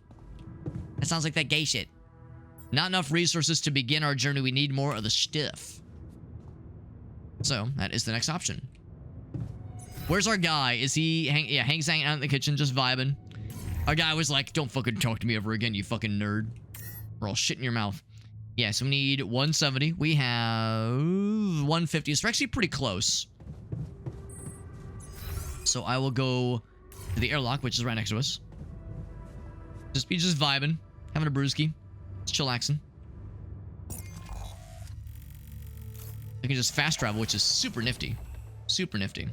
[SPEAKER 1] That sounds like that gay shit. Not enough resources to begin our journey. We need more of the stuff. So, that is the next option. Where's our guy? Is he Hank's hanging out in the kitchen just vibing. Our guy was like, don't fucking talk to me ever again, you fucking nerd. Or I'll shit in your mouth. Yeah, so we need 170. We have 150. So we're actually pretty close. So I will go to the airlock, which is right next to us. Just vibing, having a brewski, just chillaxing. I can just fast travel, which is super nifty. Super nifty.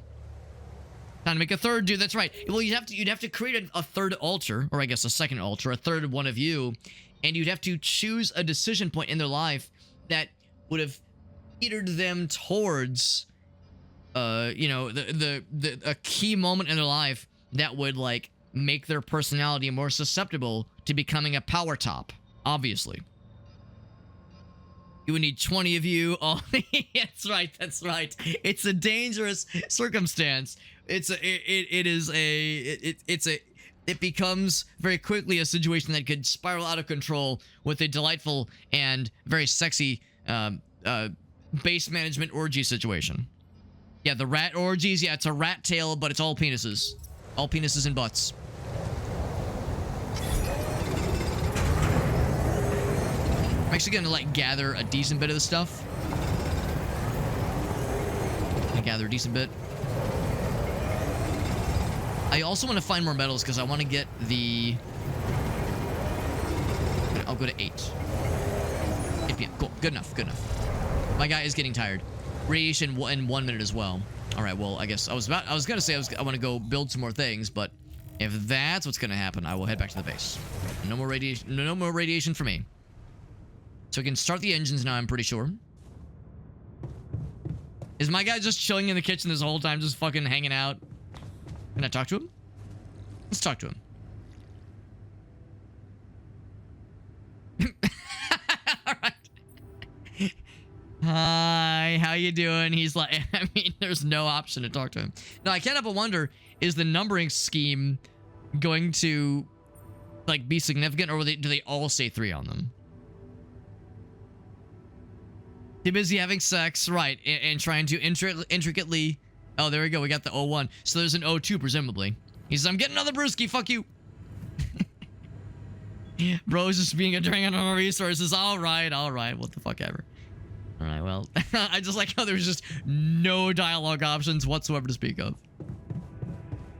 [SPEAKER 1] Time to make a third dude. That's right. Well, you'd have to create a third altar, or I guess a second altar, a third one of you, and you'd have to choose a decision point in their life that would have catered them towards, you know, a key moment in their life that would like make their personality more susceptible to becoming a power top. Obviously, you would need 20 of you. Oh, that's right. That's right. It's a dangerous circumstance. It becomes very quickly a situation that could spiral out of control with a delightful and very sexy base management orgy situation. Yeah, the rat orgies. Yeah, it's a rat tail, but it's all penises. All penises and butts. I'm actually gonna like gather a decent bit of the stuff. Gather a decent bit. I also want to find more metals because I want to get the... I'll go to 8. 8 p.m. Cool. Good enough. Good enough. My guy is getting tired. Radiation in 1 minute as well. All right. Well, I guess I was gonna say I want to go build some more things, but if that's what's gonna happen, I will head back to the base. No more radiation. No more radiation for me. So we can start the engines now. I'm pretty sure. Is my guy just chilling in the kitchen this whole time, just fucking hanging out? Can I talk to him? Let's talk to him. All right. Hi, how you doing? He's like, I mean, there's no option to talk to him. No, I can't help but wonder, is the numbering scheme going to, like, be significant, or do they all say 3 on them? Too busy having sex, right, and trying to intricately... Oh, there we go. We got the 01. So there's an 02, presumably. He says, I'm getting another brewski. Fuck you. Bro's just being a drain on our resources. All right. What the fuck ever. All right, well, I just like how there's just no dialogue options whatsoever to speak of.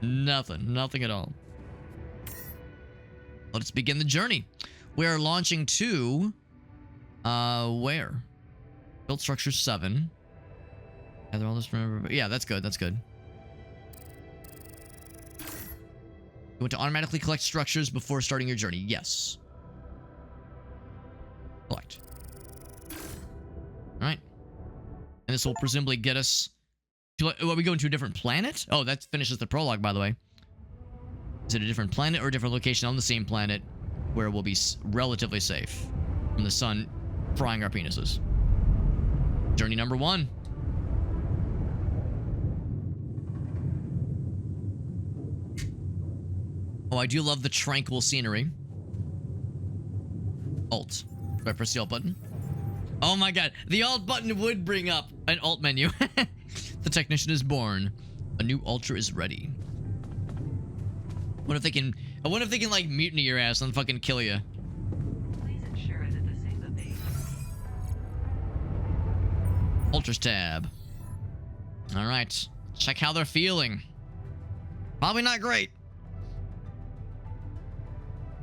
[SPEAKER 1] Nothing at all. Let's begin the journey. We're launching to, where? Build structure 7. Gather all this, remember, yeah, that's good. You want to automatically collect structures before starting your journey. Yes. Collect. All right. And this will presumably get us to, are we going to a different planet? Oh, that finishes the prologue, by the way. Is it a different planet or a different location on the same planet where we'll be relatively safe from the sun frying our penises? Journey number 1. Oh, I do love the tranquil scenery. Alt. Do I press the Alt button? Oh my god, the Alt button would bring up an Alt menu. The technician is born. A new Ultra is ready. What if they can? I wonder if they can like mutiny your ass and fucking kill you.
[SPEAKER 5] Please ensure that the safe base.
[SPEAKER 1] Ultras tab. All right, check how they're feeling. Probably not great.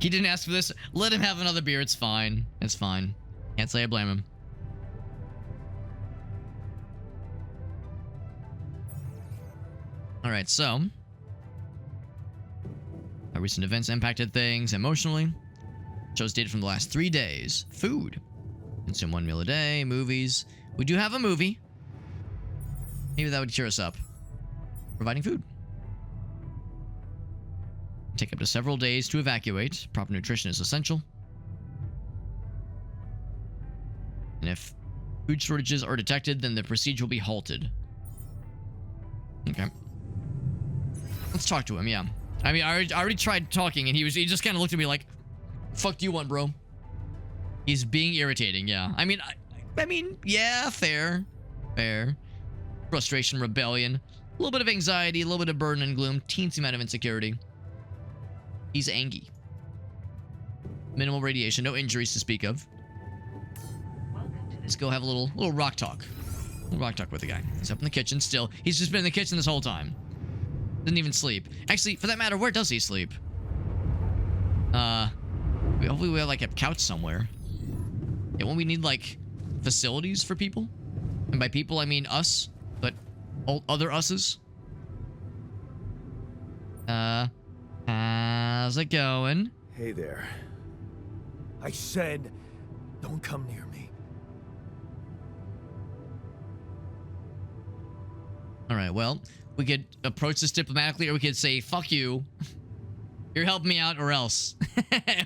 [SPEAKER 1] He didn't ask for this. Let him have another beer. It's fine. It's fine. Can't say I blame him. All right, so our recent events impacted things emotionally. Shows data from the last 3 days. Food. Consume 1 meal a day. Movies. We do have a movie. Maybe that would cheer us up. Providing food. Take up to several days to evacuate. Proper nutrition is essential. And if food shortages are detected, then the procedure will be halted. Okay. Let's talk to him, yeah. I mean, I already tried talking, and he just kind of looked at me like, fuck do you want, bro? He's being irritating, yeah. I mean, yeah, fair. Frustration, rebellion. A little bit of anxiety, a little bit of burden and gloom. Teensy amount of insecurity. He's angry. Minimal radiation, no injuries to speak of. Let's go have a little rock talk. A little rock talk with the guy. He's up in the kitchen still. He's just been in the kitchen this whole time. Didn't even sleep. Actually, for that matter, where does he sleep? Hopefully we have like a couch somewhere. Yeah, won't we need like facilities for people? And by people, I mean us, but all other us's. How's it going?
[SPEAKER 3] Hey there. I said, don't come near me.
[SPEAKER 1] All right, well, we could approach this diplomatically, or we could say, fuck you. You're helping me out, or else.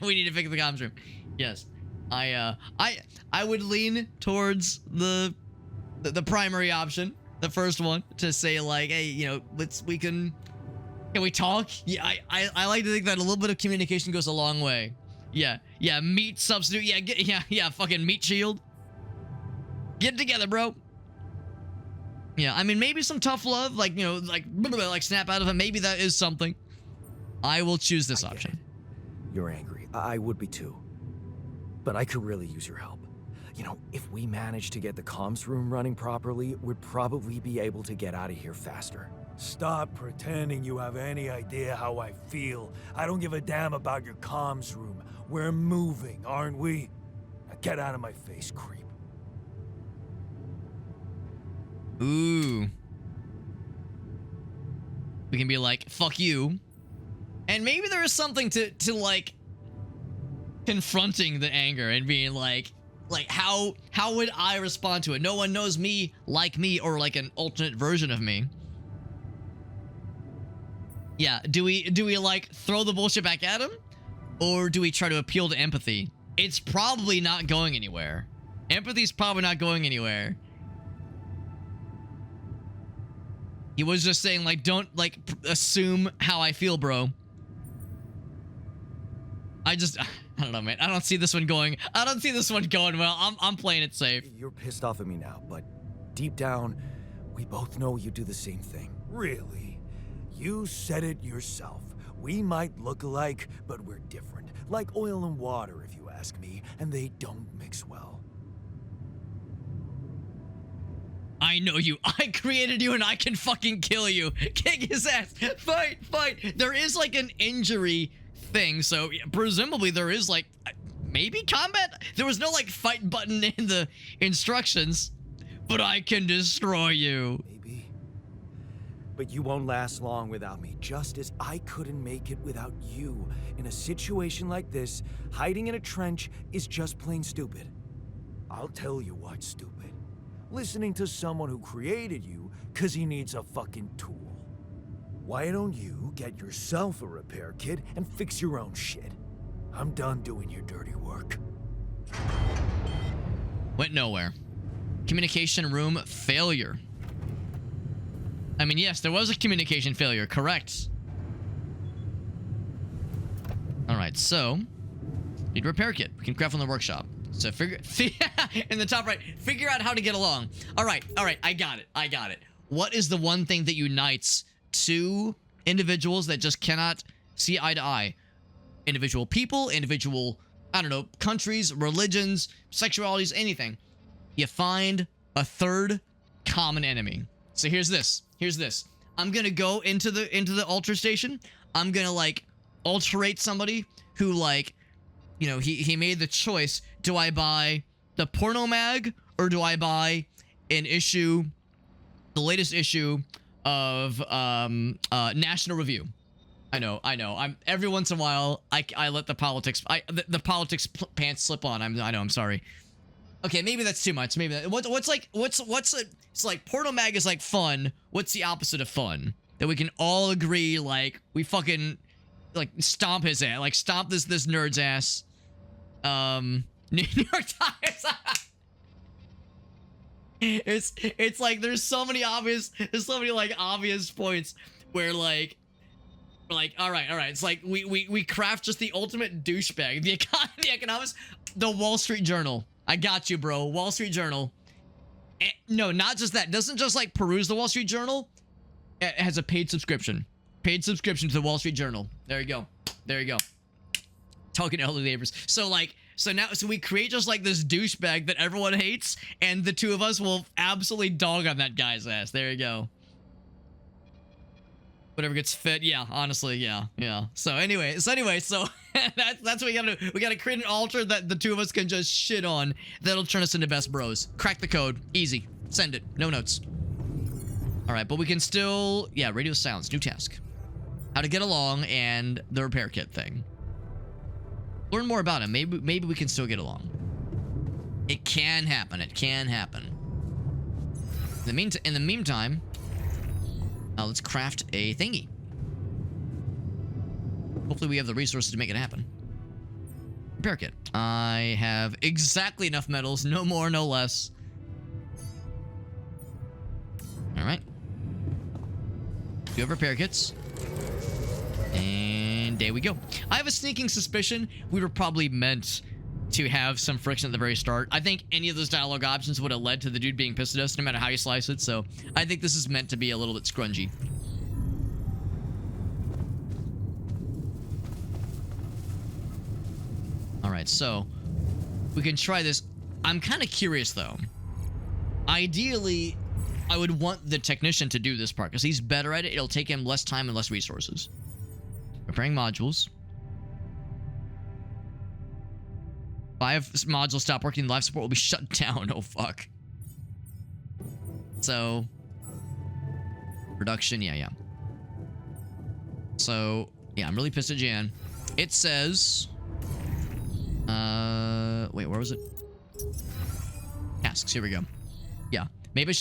[SPEAKER 1] We need to fix the comms room. Yes. I would lean towards the primary option, the first one, to say like, hey, you know, can we talk? Yeah, I like to think that a little bit of communication goes a long way. Yeah, meat substitute. Yeah, fucking meat shield. Get it together, bro. Yeah, I mean, maybe some tough love, like, you know, like snap out of him. Maybe that is something. I will choose this option.
[SPEAKER 3] You're angry. I would be too. But I could really use your help. You know, if we manage to get the comms room running properly, we'd probably be able to get out of here faster. Stop pretending you have any idea how I feel. I don't give a damn about your comms room. We're moving, aren't we? Now get out of my face, creep.
[SPEAKER 1] Ooh. We can be like, fuck you. And maybe there is something to like confronting the anger and being like how would I respond to it? No one knows me like me, or like an alternate version of me. Yeah, do we like throw the bullshit back at him? Or do we try to appeal to empathy? It's probably not going anywhere. Empathy's probably not going anywhere. He was just saying, like, don't, like, assume how I feel, bro. I don't know, man. I don't see this one going well. I'm playing it safe.
[SPEAKER 3] You're pissed off at me now, but deep down, we both know you do the same thing. Really? You said it yourself. We might look alike, but we're different. like oil and water, if you ask me, and they don't mix well.
[SPEAKER 1] I know you. I created you and I can fucking kill you. Kick his ass. Fight, fight. There is like an injury thing, so presumably there is like maybe combat? There was no like fight button in the instructions, but I can destroy you.
[SPEAKER 3] Maybe. But you won't last long without me, just as I couldn't make it without you. In a situation like this, hiding in a trench is just plain stupid. I'll tell you what's stupid. Listening to someone who created you because he needs a fucking tool. Why don't you get yourself a repair kit and fix your own shit? I'm done doing your dirty work.
[SPEAKER 1] Went nowhere. Communication room failure. I mean, yes, there was a communication failure, correct. All right, so need a repair kit. We can craft from the workshop. So figure in the top right, figure out how to get along. All right, I got it. What is the one thing that unites two individuals that just cannot see eye to eye? Individual people, individual, I don't know, countries, religions, sexualities, anything. You find a third common enemy. So here's this. I'm gonna go into the altar station. I'm gonna like alterate somebody who like, you know, he made the choice. Do I buy the porno mag or do I buy an issue, the latest issue of National Review? I know. I'm every once in a while I let the politics pants slip on. I know. I'm sorry. Okay, maybe that's too much. Maybe it's like porno mag is like fun. What's the opposite of fun? That we can all agree like we fucking like stomp his ass, like stomp this nerd's ass. New York Times. it's like there's so many like obvious points where like all right, it's like we craft just the ultimate douchebag. The economics, the Wall Street Journal. I got you, bro. Wall Street Journal. No, not just that. Doesn't just like peruse the Wall Street Journal. It has a paid subscription to the Wall Street Journal. There you go. Talking to elderly neighbors. So we create just like this douchebag that everyone hates, and the two of us will absolutely dog on that guy's ass. There you go. Whatever gets fit. Yeah, honestly, yeah. So anyway, that's what we gotta do. We gotta create an altar that the two of us can just shit on. That'll turn us into best bros. Crack the code. Easy. Send it. No notes. All right, but we can still, radio silence. New task. How to get along and the repair kit thing. Learn more about him. Maybe we can still get along. It can happen. In the meantime, let's craft a thingy. Hopefully we have the resources to make it happen. Repair kit. I have exactly enough metals. No more, no less. All right. Do have repair kits. And there we go. I have a sneaking suspicion we were probably meant to have some friction at the very start. I think any of those dialogue options would have led to the dude being pissed at us no matter how you slice it. So I think this is meant to be a little bit scrungy. All right, so we can try this. I'm kind of curious though. Ideally, I would want the technician to do this part because he's better at it. It'll take him less time and less resources. Repairing modules. 5 modules stop working. Life support will be shut down. Oh, fuck. So, production. Yeah. So, yeah, I'm really pissed at Jan. It says... wait, where was it? Tasks. Here we go. Yeah. Maybe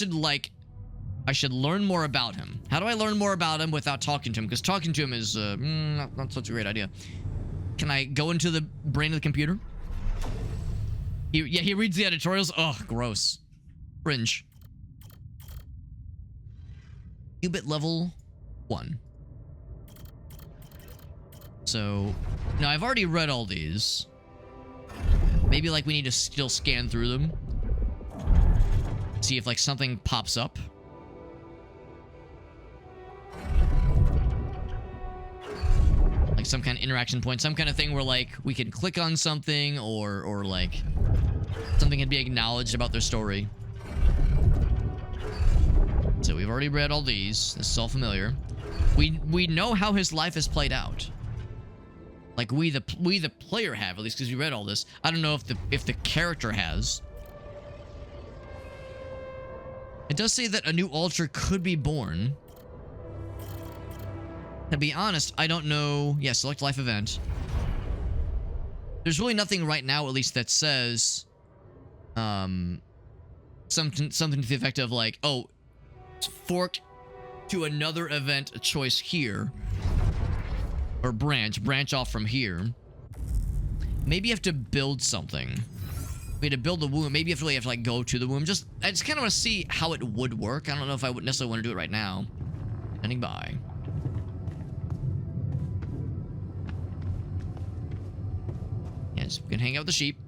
[SPEAKER 1] I should learn more about him. How do I learn more about him without talking to him? Because talking to him is not such a great idea. Can I go into the brain of the computer? He reads the editorials. Ugh, gross. Cringe. Qubit level 1. So, now I've already read all these. Maybe like we need to still scan through them. See if like something pops up. Like like some kind of interaction point, some kind of thing where like we can click on something or like something can be acknowledged about their story. So we've already read all these. This is all familiar. We know how his life has played out. Like we the player have, at least because we read all this. I don't know if the character has. It does say that a new altar could be born. To be honest, I don't know. Yeah, select life event. There's really nothing right now, at least, that says something to the effect of like, oh, it's forked to another event choice here. Or branch off from here. Maybe you have to build something. We had to build the womb. Maybe you have to like go to the womb. I just kind of want to see how it would work. I don't know if I would necessarily want to do it right now. Standing by. Yes, we can hang out with the sheep.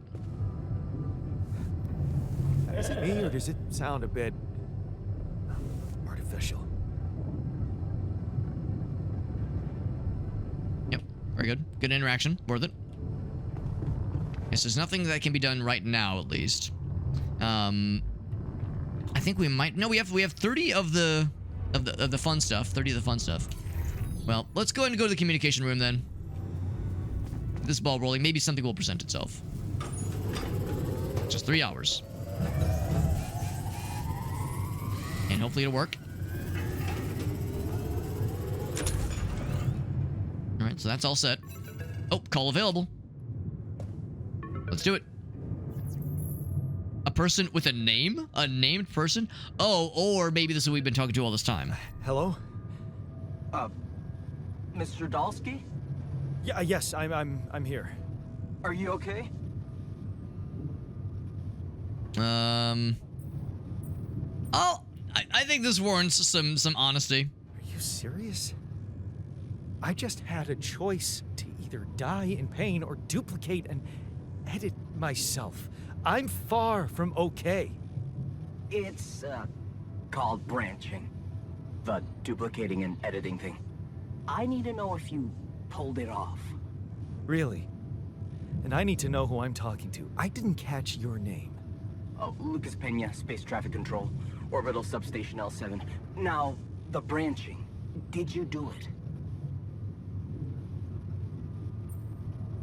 [SPEAKER 3] Is it me, or does it sound a bit artificial?
[SPEAKER 1] Yep, very good. Good interaction. Worth it. Yes, there's nothing that can be done right now, at least. I think we might. No, we have 30 of the fun stuff. 30 of the fun stuff. Well, let's go ahead and go to the communication room then. This ball rolling. Maybe something will present itself. Just 3 hours. And hopefully it'll work. Alright, so that's all set. Oh, call available. Let's do it. A person with a name? A named person? Oh, or maybe this is who we've been talking to all this time.
[SPEAKER 3] Hello?
[SPEAKER 6] Mr. Dalsky?
[SPEAKER 3] Yeah, yes, I'm here.
[SPEAKER 6] Are you okay?
[SPEAKER 1] Oh, I think this warrants some honesty.
[SPEAKER 3] Are you serious? I just had a choice to either die in pain or duplicate and edit myself. I'm far from okay.
[SPEAKER 6] It's, called branching. The duplicating and editing thing. I need to know if you pulled it off.
[SPEAKER 3] Really? And I need to know who I'm talking to. I didn't catch your name.
[SPEAKER 6] Oh, Lucas Pena, Space Traffic Control, Orbital Substation L7. Now, the branching. Did you do it?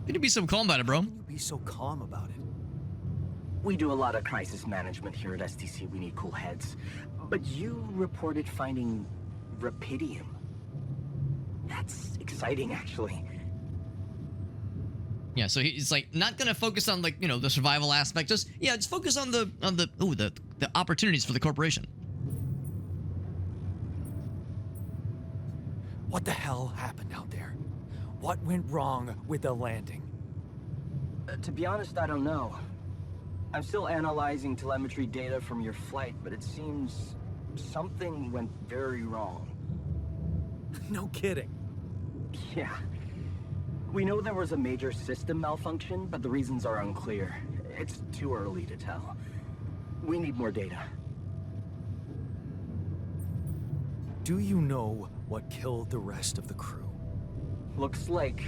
[SPEAKER 1] You need to be so calm about it, bro.
[SPEAKER 3] How can you be so calm about it?
[SPEAKER 6] We do a lot of crisis management here at STC. We need cool heads. But you reported finding Rapidium. That's exciting, actually.
[SPEAKER 1] Yeah, so he's like not gonna focus on like, you know, the survival aspect. Just focus on the opportunities for the corporation.
[SPEAKER 3] What the hell happened out there? What went wrong with the landing?
[SPEAKER 6] To be honest, I don't know. I'm still analyzing telemetry data from your flight, but it seems something went very wrong.
[SPEAKER 3] No kidding.
[SPEAKER 6] Yeah. We know there was a major system malfunction, but the reasons are unclear. It's too early to tell. We need more data.
[SPEAKER 3] Do you know what killed the rest of the crew?
[SPEAKER 6] Looks like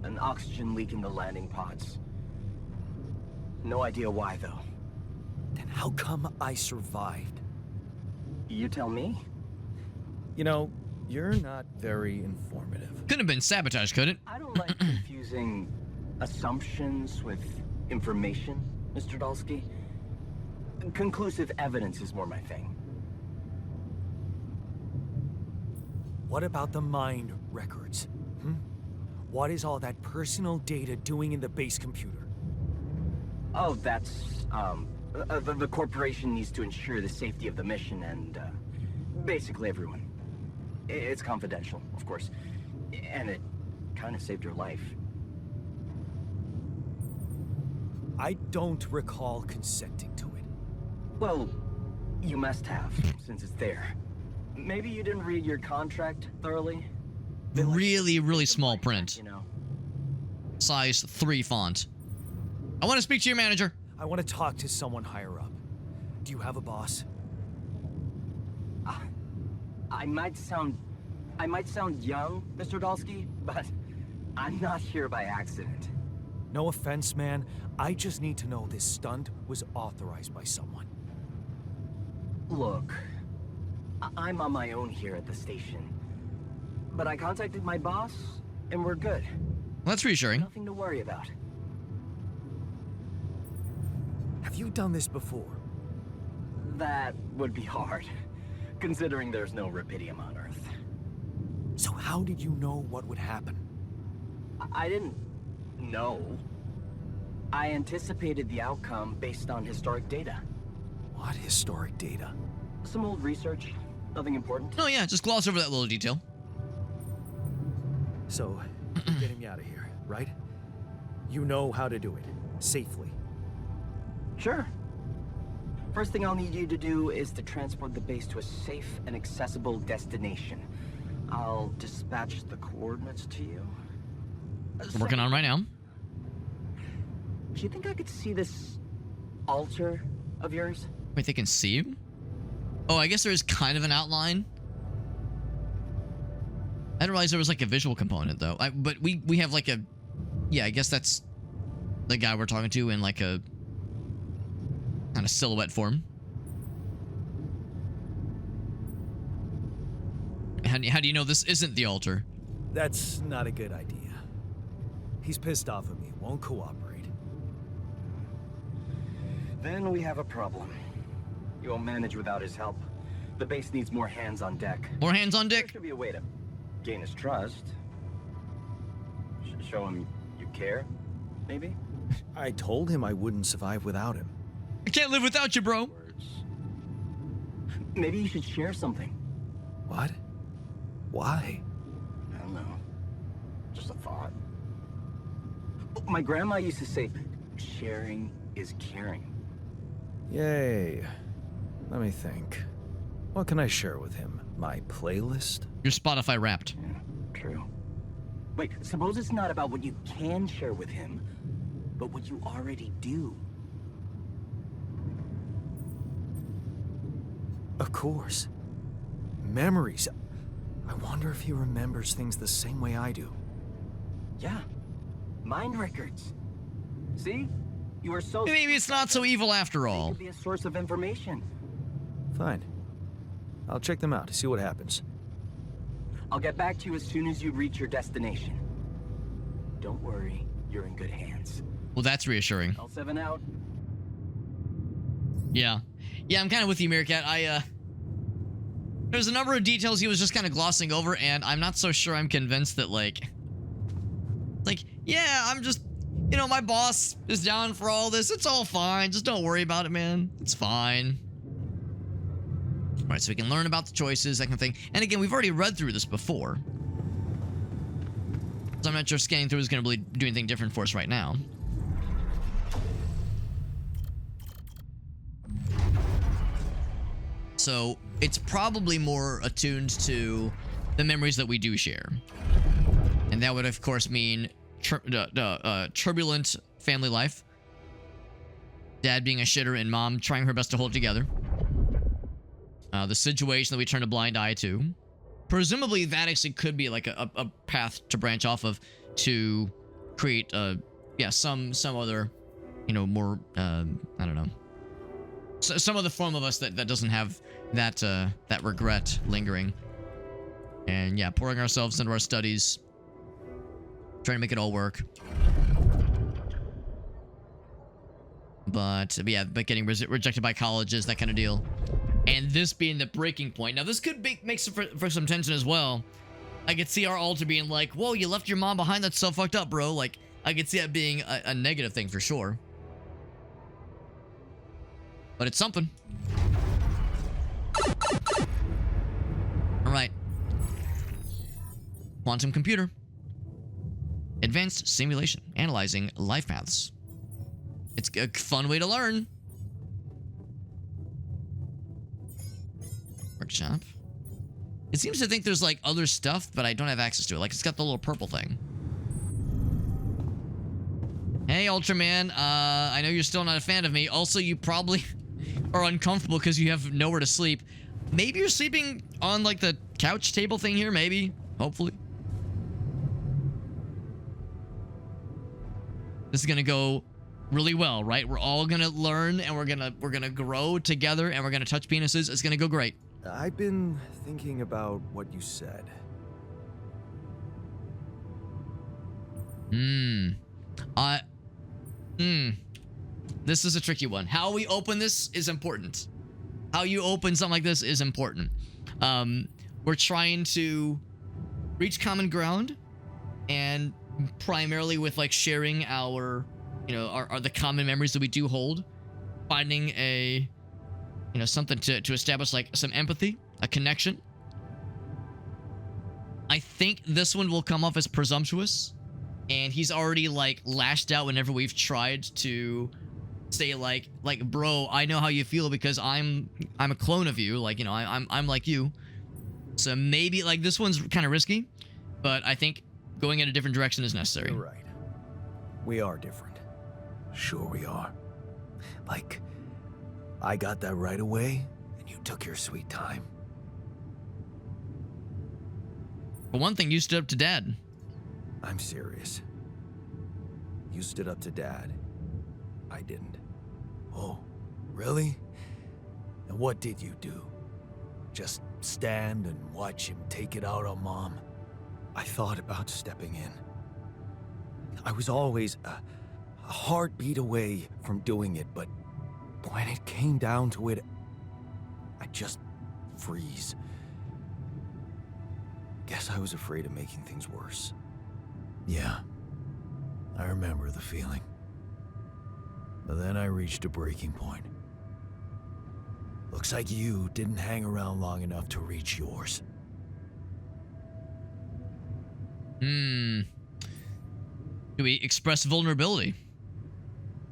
[SPEAKER 6] an oxygen leak in the landing pods. No idea why, though.
[SPEAKER 3] Then how come I survived?
[SPEAKER 6] You tell me?
[SPEAKER 3] You know, you're not very informative.
[SPEAKER 1] Couldn't have been sabotage, could it?
[SPEAKER 6] I don't like confusing assumptions with information, Mr. Dalsky. Conclusive evidence is more my thing.
[SPEAKER 3] What about the mind records? What is all that personal data doing in the base computer?
[SPEAKER 6] Oh, that's, the corporation needs to ensure the safety of the mission and, basically everyone. It's confidential, of course. And it kind of saved your life.
[SPEAKER 3] I don't recall consenting to it.
[SPEAKER 6] Well, you must have, since it's there. Maybe you didn't read your contract thoroughly?
[SPEAKER 1] Really, really small print.
[SPEAKER 6] You know.
[SPEAKER 1] Size 3 font. I want to speak to your manager.
[SPEAKER 3] I want to talk to someone higher up. Do you have a boss?
[SPEAKER 6] I might sound young, Mr. Dalsky, but I'm not here by accident.
[SPEAKER 3] No offense, man. I just need to know this stunt was authorized by someone.
[SPEAKER 6] Look, I'm on my own here at the station. But I contacted my boss, and we're good.
[SPEAKER 1] Well, that's reassuring.
[SPEAKER 6] Nothing to worry about.
[SPEAKER 3] Have you done this before?
[SPEAKER 6] That would be hard, considering there's no Rapidium on Earth.
[SPEAKER 3] So how did you know what would happen?
[SPEAKER 6] I didn't know. I anticipated the outcome based on historic data.
[SPEAKER 3] What historic data?
[SPEAKER 6] Some old research, nothing important.
[SPEAKER 1] Oh yeah, just gloss over that little detail.
[SPEAKER 3] So, you're getting me out of here, right? You know how to do it, safely.
[SPEAKER 6] Sure. First thing I'll need you to do is to transport the base to a safe and accessible destination. I'll dispatch the coordinates to you.
[SPEAKER 1] I'm working on right now.
[SPEAKER 6] Do you think I could see this altar of yours?
[SPEAKER 1] Wait, they can see you? Oh, I guess there is kind of an outline. I didn't realize there was like a visual component though. But we have like a, yeah, I guess that's the guy we're talking to in like a kind of silhouette form. How do you know this isn't the altar?
[SPEAKER 3] That's not a good idea. He's pissed off at me, won't cooperate.
[SPEAKER 6] Then we have a problem. You won't manage without his help. The base needs more hands on deck.
[SPEAKER 1] More hands on
[SPEAKER 6] There
[SPEAKER 1] deck.
[SPEAKER 6] should be a way to gain his trust. Show him you care, maybe?
[SPEAKER 3] I told him I wouldn't survive without him.
[SPEAKER 1] I can't live without you, bro.
[SPEAKER 6] Words. Maybe you should share something.
[SPEAKER 3] What? Why?
[SPEAKER 6] I don't know. Just a thought. My grandma used to say, sharing is caring.
[SPEAKER 3] Yay. Let me think. What can I share with him? My playlist?
[SPEAKER 1] Your Spotify Wrapped.
[SPEAKER 6] Yeah, true. Wait, suppose it's not about what you can share with him, but what you already do.
[SPEAKER 3] Of course. Memories. I wonder if he remembers things the same way I do.
[SPEAKER 6] Yeah. Mind records. See? You are so...
[SPEAKER 1] Maybe it's not so evil after
[SPEAKER 6] They
[SPEAKER 1] all.
[SPEAKER 6] could be a source of information.
[SPEAKER 3] Fine. I'll check them out to see what happens.
[SPEAKER 6] I'll get back to you as soon as you reach your destination. Don't worry, you're in good hands.
[SPEAKER 1] Well, that's reassuring.
[SPEAKER 6] L7 out.
[SPEAKER 1] Yeah. Yeah, I'm kind of with you, Meerkat. There's a number of details he was just kind of glossing over, and I'm not so sure I'm convinced that, like, yeah, I'm just, you know, my boss is down for all this. It's all fine. Just don't worry about it, man. It's fine. All right, so we can learn about the choices, that kind of thing. And again, we've already read through this before. So I'm not sure scanning through is going to really do anything different for us right now. So it's probably more attuned to the memories that we do share. And that would, of course, mean turbulent family life. Dad being a shitter and mom trying her best to hold it together. The situation that we turn a blind eye to. Presumably, that actually could be like a path to branch off of to create, some other, you know, more, I don't know. So, some other form of us that doesn't have that regret lingering. And yeah, pouring ourselves into our studies. Trying to make it all work. But getting rejected by colleges, that kind of deal. And this being the breaking point. Now, this could make for some tension as well. I could see our altar being like, whoa, you left your mom behind? That's so fucked up, bro. Like, I could see that being a negative thing for sure. But it's something. All right. Quantum computer. Advanced simulation. Analyzing life paths. It's a fun way to learn. Workshop. It seems to think there's like other stuff, but I don't have access to it. Like it's got the little purple thing. Hey, Ultraman. I know you're still not a fan of me. Also, you probably are uncomfortable because you have nowhere to sleep. Maybe you're sleeping on like the couch table thing here. Maybe. Hopefully. this is gonna go really well, right? We're all gonna learn, and we're gonna grow together, and we're gonna touch penises. It's gonna go great.
[SPEAKER 3] I've been thinking about what you said.
[SPEAKER 1] This is a tricky one. How we open this is important. How you open something like this is important. We're trying to reach common ground, and primarily with like sharing our, our the common memories that we do hold, finding a, something to establish like some empathy, a connection. I think this one will come off as presumptuous, and he's already like lashed out whenever we've tried to say like bro, I know how you feel because I'm a clone of you, like, I'm like you. So maybe like this one's kind of risky, but I think going in a different direction is necessary.
[SPEAKER 3] You're right. We are different. Sure we are. Like, I got that right away, and you took your sweet time.
[SPEAKER 1] For one thing, you stood up to Dad.
[SPEAKER 3] I'm serious. You stood up to Dad. I didn't. Oh, really? And what did you do? Just stand and watch him take it out on Mom? I thought about stepping in. I was always a heartbeat away from doing it, but when it came down to it, I'd just freeze. Guess I was afraid of making things worse. Yeah, I remember the feeling. But then I reached a breaking point. Looks like you didn't hang around long enough to reach yours.
[SPEAKER 1] Do we express vulnerability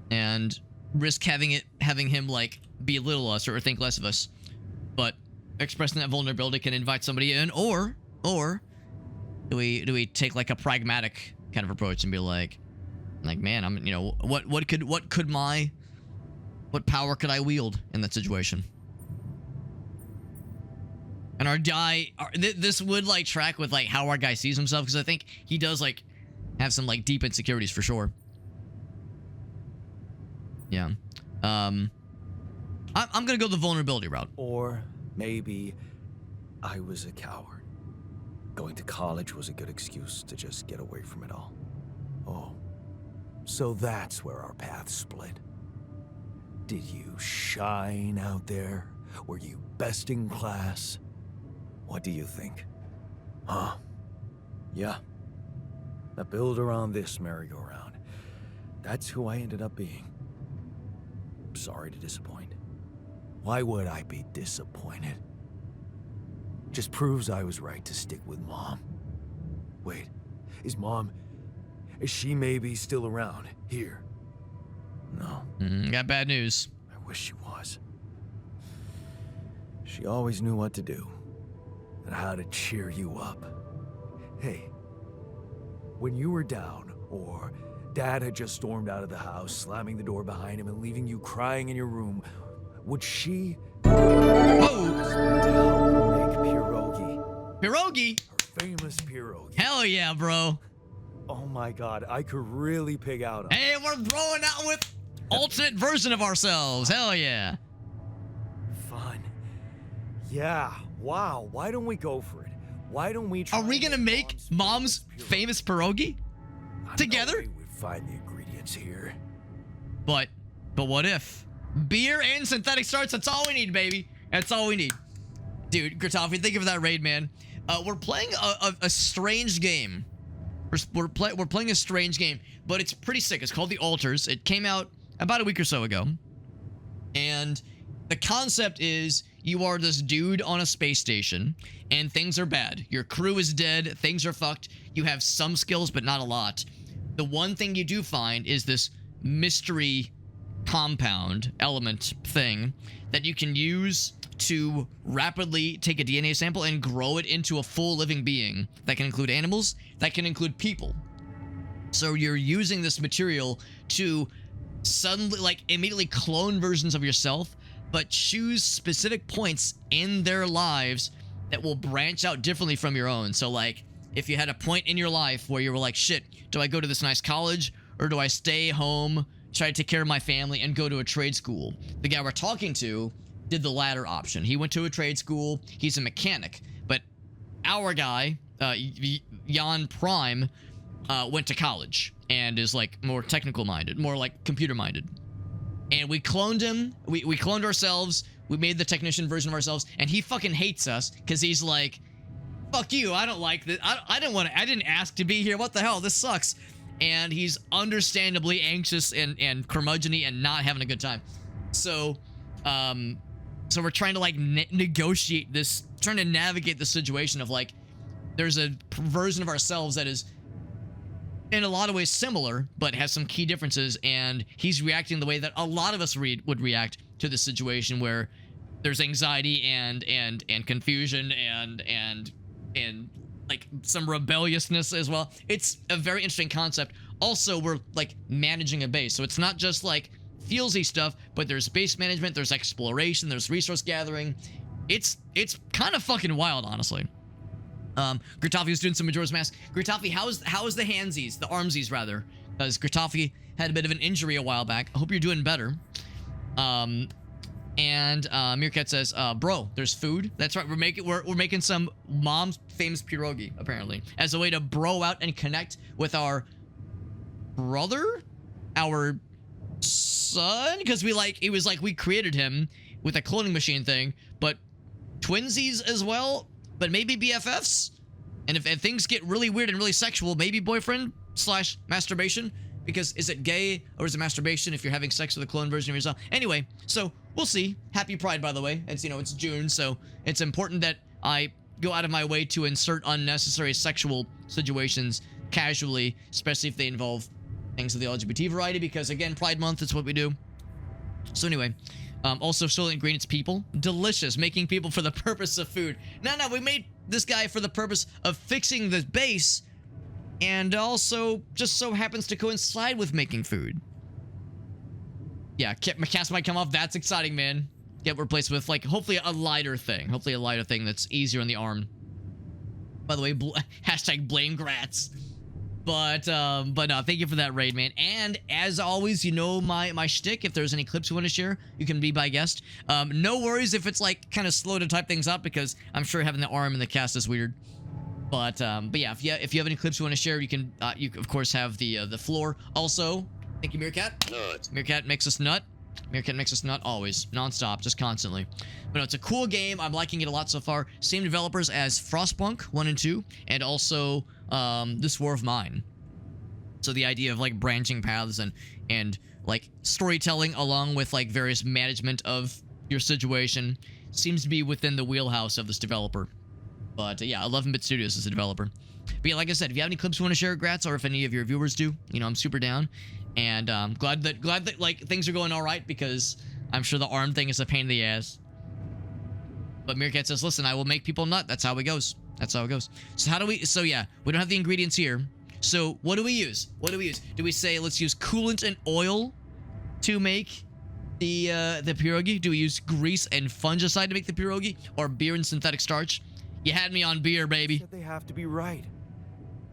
[SPEAKER 1] and risk having him like belittle us or think less of us? But expressing that vulnerability can invite somebody in, or do we take like a pragmatic kind of approach and be like man, I'm what power could I wield in that situation? And this would like track with like how our guy sees himself, because I think he does like have some like deep insecurities for sure. Yeah. I'm gonna go the vulnerability route.
[SPEAKER 3] Or maybe I was a coward. Going to college was a good excuse to just get away from it all. Oh, so that's where our paths split. Did you shine out there? Were you best in class? What do you think? Huh? Yeah. I build around this merry-go-round. That's who I ended up being. Sorry to disappoint. Why would I be disappointed? Just proves I was right to stick with Mom. Wait, is she maybe still around here? No.
[SPEAKER 1] Got bad news.
[SPEAKER 3] I wish she was. She always knew what to do and how to cheer you up. Hey, when you were down, or Dad had just stormed out of the house, slamming the door behind him and leaving you crying in your room, would she make pierogi?
[SPEAKER 1] Pierogi?
[SPEAKER 3] Her famous pierogi.
[SPEAKER 1] Hell yeah, bro.
[SPEAKER 3] Oh my God, I could really pig out on
[SPEAKER 1] Hey, we're throwing out with alternate version of ourselves. Hell yeah.
[SPEAKER 3] fun. Yeah, wow, why don't we go for it? Why don't we try
[SPEAKER 1] Are we gonna make Mom's famous pierogi together?
[SPEAKER 3] We would find the ingredients here.
[SPEAKER 1] But what if? Beer and synthetic starch, that's all we need, baby. That's all we need. Dude, Gratoffy, think of that raid, man. We're playing a strange game. We're playing a strange game, but it's pretty sick. It's called The Altars. It came out about a week or so ago. And the concept is you are this dude on a space station, and things are bad. Your crew is dead. Things are fucked. You have some skills, but not a lot. The one thing you do find is this mystery compound element thing that you can use to rapidly take a DNA sample and grow it into a full living being that can include animals, that can include people. So you're using this material to suddenly, like, immediately clone versions of yourself, but choose specific points in their lives that will branch out differently from your own. So, like, if you had a point in your life where you were like, shit, do I go to this nice college or do I stay home, try to take care of my family, and go to a trade school? The guy we're talking to did the latter option. He went to a trade school. He's a mechanic. But our guy, Jan Prime, went to college and is like more technical minded, more like computer minded. And we cloned him. We cloned ourselves. We made the technician version of ourselves, and he fucking hates us because he's like, fuck you, I don't like this. I didn't ask to be here. What the hell? This sucks. And he's understandably anxious and curmudgeon-y and not having a good time. So we're trying to like negotiate this, trying to navigate the situation of like, there's a version of ourselves that is in a lot of ways similar, but has some key differences, and he's reacting the way that a lot of us would react to this situation where there's anxiety and confusion and like some rebelliousness as well. It's a very interesting concept. Also, we're like managing a base, so it's not just like feelsy stuff, but there's base management, there's exploration, there's resource gathering. It's kind of fucking wild, honestly. Gritafi was doing some Majora's Mask. Gritafi, how is the handsies, the armsies rather? Because Gritafi had a bit of an injury a while back. I hope you're doing better. Meerkat says, bro, there's food. That's right. We're making some mom's famous pierogi, apparently, as a way to bro out and connect with our brother, our son, because we created him with a cloning machine thing, but twinsies as well, but maybe BFFs. And if things get really weird and really sexual, maybe boyfriend / masturbation. Because is it gay or is it masturbation if you're having sex with a clone version of yourself? Anyway, so we'll see. Happy Pride, by the way. It's, it's June, so it's important that I go out of my way to insert unnecessary sexual situations casually, especially if they involve things of the LGBT variety, because again, Pride Month, it's what we do. So anyway, also Soylent Ingredients people. Delicious, making people for the purpose of food. No, we made this guy for the purpose of fixing the base, and also just so happens to coincide with making food. Yeah, cast might come off. That's exciting, man. Get replaced with, like, hopefully a lighter thing. Hopefully a lighter thing that's easier on the arm. By the way, hashtag blame Grats. But no, thank you for that raid, man. And as always, you know my shtick. If there's any clips you want to share, you can be my guest. No worries if it's, like, kind of slow to type things up, because I'm sure having the arm in the cast is weird. But yeah, if you have any clips you want to share, you can you of course have the floor. Also, thank you, Meerkat. Meerkat makes us nut. Meerkat makes us nut always, non-stop, just constantly. But no, it's a cool game. I'm liking it a lot so far. Same developers as Frostpunk 1 and 2, and also This War of Mine. So the idea of like branching paths and like storytelling along with like various management of your situation seems to be within the wheelhouse of this developer. But yeah, 11-Bit Studios is the developer. But yeah, like I said, if you have any clips you want to share, Grats, or if any of your viewers do, I'm super down. And glad that like things are going all right, because I'm sure the arm thing is a pain in the ass. But Meerkat says, listen, I will make people nut. That's how it goes. That's how it goes. So yeah, we don't have the ingredients here. So what do we use? Do we say let's use coolant and oil to make the pierogi? Do we use grease and fungicide to make the pierogi, or beer and synthetic starch? You had me on beer, baby.
[SPEAKER 3] They have to be right.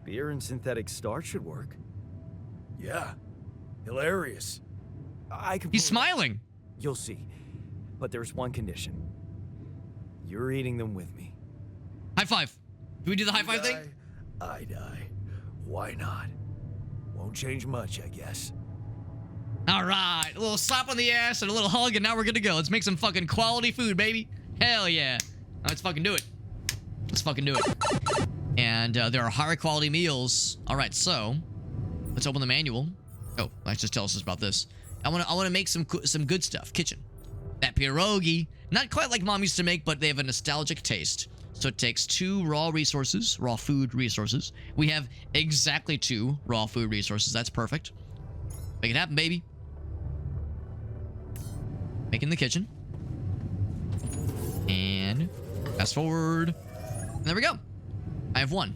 [SPEAKER 3] Beer and synthetic starch should work.
[SPEAKER 4] Yeah. Hilarious.
[SPEAKER 3] I can.
[SPEAKER 1] He's smiling.
[SPEAKER 3] You'll see. But there's one condition. You're eating them with me.
[SPEAKER 1] High five. Do we do the high five thing?
[SPEAKER 4] I die. Why not? Won't change much, I guess.
[SPEAKER 1] All right. A little slap on the ass and a little hug, and now we're good to go. Let's make some fucking quality food, baby. Hell yeah. Let's fucking do it. Let's fucking do it. And there are higher quality meals. All right, so let's open the manual. Oh, let's just tell us about this. I want to make some good stuff. Kitchen. That pierogi, not quite like Mom used to make, but they have a nostalgic taste. So it takes 2 raw food resources. We have exactly 2 raw food resources. That's perfect. Make it happen, baby. Make it in the kitchen. And fast forward. And there we go. I have 1.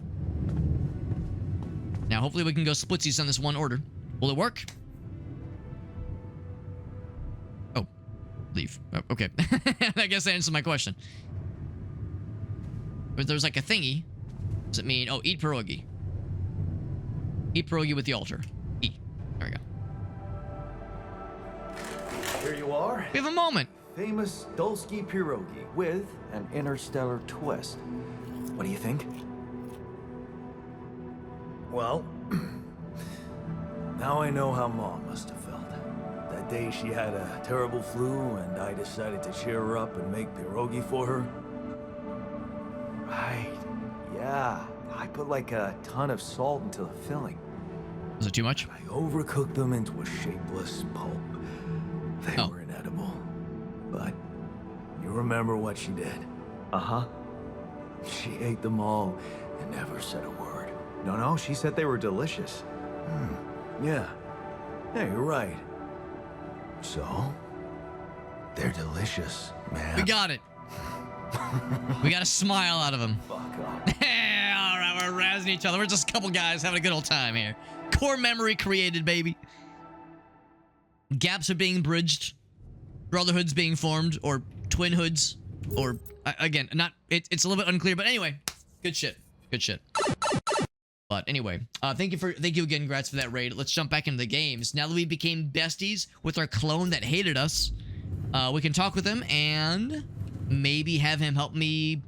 [SPEAKER 1] Now, hopefully we can go splitsies on this one order. Will it work? Oh. Leave. Oh, okay. I guess that answers my question. But there's like a thingy. Does it mean... Oh, eat pierogi. Eat pierogi with the altar. Eat. There we go.
[SPEAKER 2] Here you are.
[SPEAKER 1] We have a moment.
[SPEAKER 2] Famous Dulski pierogi with an interstellar twist. What do you think? Well, now I know how Mom must have felt. That day she had a terrible flu and I decided to cheer her up and make pierogi for her. Right. Yeah. I put like a ton of salt into the filling.
[SPEAKER 1] Was it too much?
[SPEAKER 2] I overcooked them into a shapeless pulp. They
[SPEAKER 1] Oh.
[SPEAKER 2] were inedible. But you remember what she did? Uh-huh. She ate them all and never said a word.
[SPEAKER 3] No, she said they were delicious.
[SPEAKER 2] Yeah. Yeah, you're right. So, they're delicious, man.
[SPEAKER 1] We got it. We got a smile out of him.
[SPEAKER 2] Fuck up.
[SPEAKER 1] All right, we're razzing each other. We're just a couple guys having a good old time here. Core memory created, baby. Gaps are being bridged. Brotherhoods being formed, or twin hoods, or again, not. It's a little bit unclear, but anyway, good shit. Good shit. But anyway, thank you again, Grats, for that raid. Let's jump back into the games. Now that we became besties with our clone that hated us, we can talk with him and maybe have him help me.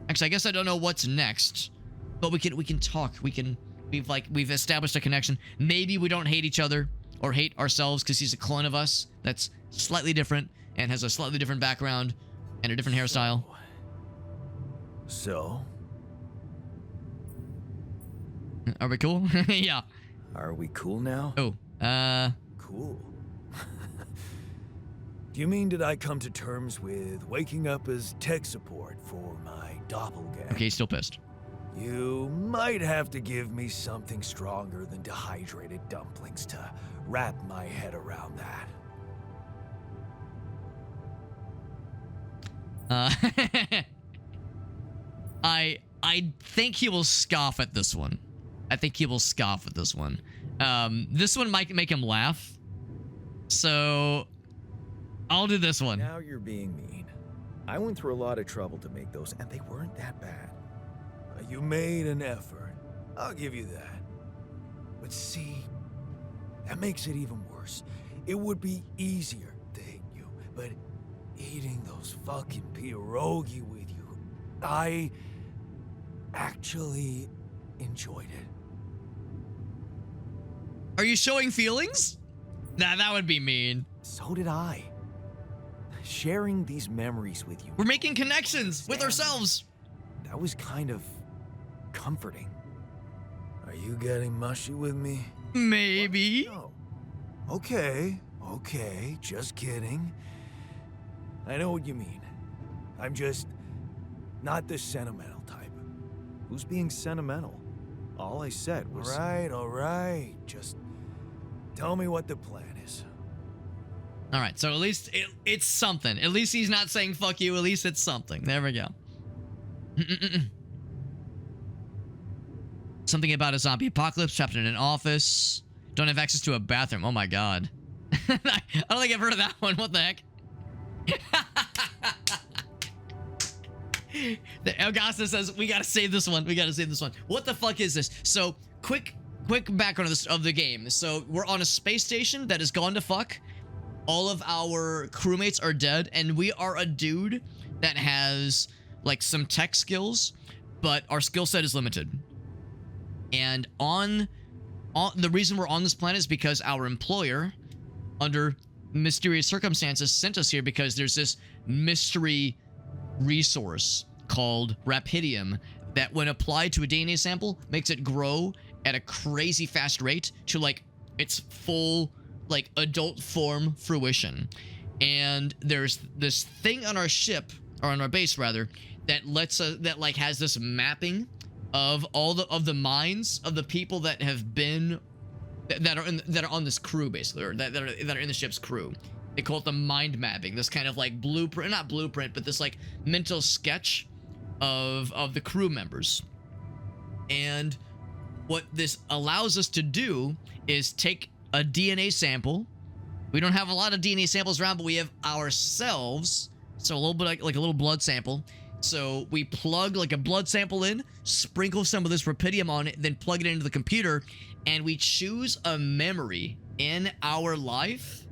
[SPEAKER 1] Actually, I guess I don't know what's next, but we can talk. We've established a connection. Maybe we don't hate each other or hate ourselves because he's a clone of us that's slightly different and has a slightly different background and a different hairstyle.
[SPEAKER 2] So,
[SPEAKER 1] Are we cool? Yeah.
[SPEAKER 2] are we cool now?
[SPEAKER 1] Oh,
[SPEAKER 2] Cool. Do you mean did I come to terms with waking up as tech support for my doppelganger?
[SPEAKER 1] okay, still pissed.
[SPEAKER 2] You might have to give me something stronger than dehydrated dumplings to wrap my head around that.
[SPEAKER 1] I think he will scoff at this one. This one might make him laugh. So I'll do this one.
[SPEAKER 3] Now you're being mean. I went through a lot of trouble to make those, and they weren't that bad.
[SPEAKER 2] You made an effort. I'll give you that. But see, that makes it even worse. It would be easier to hate you, but eating those fucking pierogi with you, I actually enjoyed it.
[SPEAKER 1] Are you showing feelings? Nah, that would be mean.
[SPEAKER 3] So did I. Sharing these memories with you.
[SPEAKER 1] We're making connections with ourselves.
[SPEAKER 3] That was kind of comforting.
[SPEAKER 2] Are you getting mushy with me?
[SPEAKER 1] Maybe.
[SPEAKER 2] No. Okay, just kidding. I know what you mean. I'm just not the sentimental type.
[SPEAKER 3] Who's being sentimental? All I said was...
[SPEAKER 2] All right. Just tell me what the plan is.
[SPEAKER 1] All right, so at least it's something. At least he's not saying fuck you. At least it's something. There we go. Something about a zombie apocalypse, trapped in an office. Don't have access to a bathroom. Oh my god. I don't think I've heard of that one. What the heck? The Elgasta says, we gotta save this one. What the fuck is this? So, quick background of the game. So, we're on a space station that has gone to fuck. All of our crewmates are dead, and we are a dude that has, like, some tech skills, but our skill set is limited. And the reason we're on this planet is because our employer, under mysterious circumstances, sent us here because there's this mystery resource called Rapidium that, when applied to a DNA sample, makes it grow at a crazy fast rate to, like, its full, like, adult form fruition. And there's this thing on our ship, or on our base rather, that lets us, that, like, has this mapping of all the minds of the people that have been that are on this crew, basically, or that are in the ship's crew. They call it the mind mapping. This kind of, like, blueprint, not blueprint, but this, like, mental sketch of the crew members. And what this allows us to do is take a DNA sample. We don't have a lot of DNA samples around, but we have ourselves, so a little bit like a little blood sample. So we plug like a blood sample in, sprinkle some of this rupidium on it, then plug it into the computer, and we choose a memory in our life.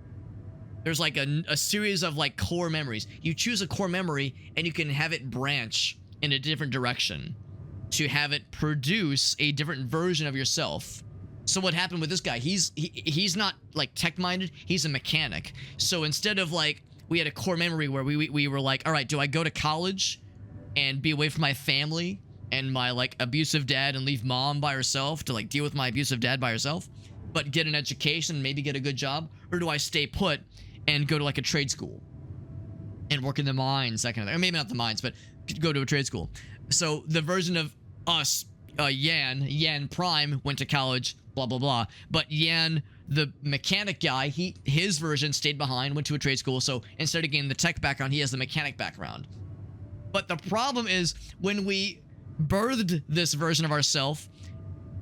[SPEAKER 1] There's like a series of like core memories. You choose a core memory and you can have it branch in a different direction to have it produce a different version of yourself. So what happened with this guy, he's not like tech minded, he's a mechanic. So instead of like, we had a core memory where we were like, all right, do I go to college and be away from my family and my like abusive dad and leave mom by herself to like deal with my abusive dad by herself, but get an education, maybe get a good job? Or do I stay put and go to like a trade school and work in the mines, that kind of thing? Or maybe not the mines, but go to a trade school. So the version of us, Yan Prime went to college, blah, blah, blah. But Yan, the mechanic guy, his version stayed behind, went to a trade school. So instead of getting the tech background, he has the mechanic background. But the problem is when we birthed this version of ourselves,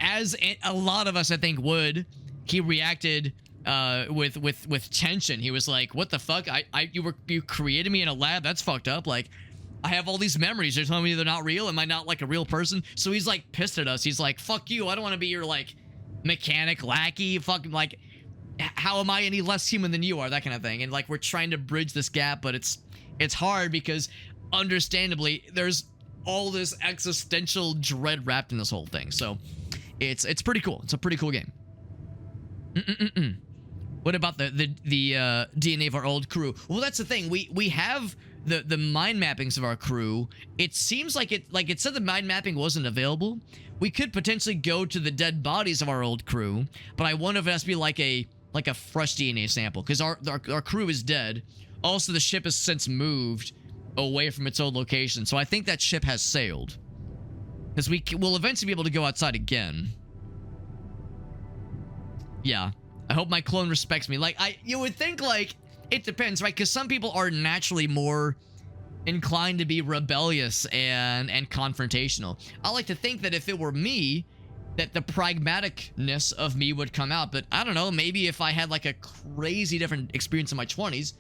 [SPEAKER 1] as a lot of us, I think, would, he reacted with tension. He was like, what the fuck? You created me in a lab? That's fucked up. Like, I have all these memories. You're telling me they're not real? Am I not like a real person? So he's like pissed at us. He's like, fuck you. I don't want to be your like mechanic lackey. Fucking like, how am I any less human than you are? That kind of thing. And like, we're trying to bridge this gap, but it's hard because understandably there's all this existential dread wrapped in this whole thing. So it's pretty cool. It's a pretty cool game. What about the DNA of our old crew? Well, that's the thing. We have the mind mappings of our crew. It seems like it said the mind mapping wasn't available. We could potentially go to the dead bodies of our old crew, but I wonder if it has to be like a fresh DNA sample, because our crew is dead. Also, the ship has since moved away from its old location, so I think that ship has sailed, because we will eventually be able to go outside again. Yeah. I hope my clone respects me. Like, you would think, like, it depends, right? Because some people are naturally more inclined to be rebellious and confrontational. I like to think that if it were me, that the pragmaticness of me would come out. But I don't know, maybe if I had, like, a crazy different experience in my 20s,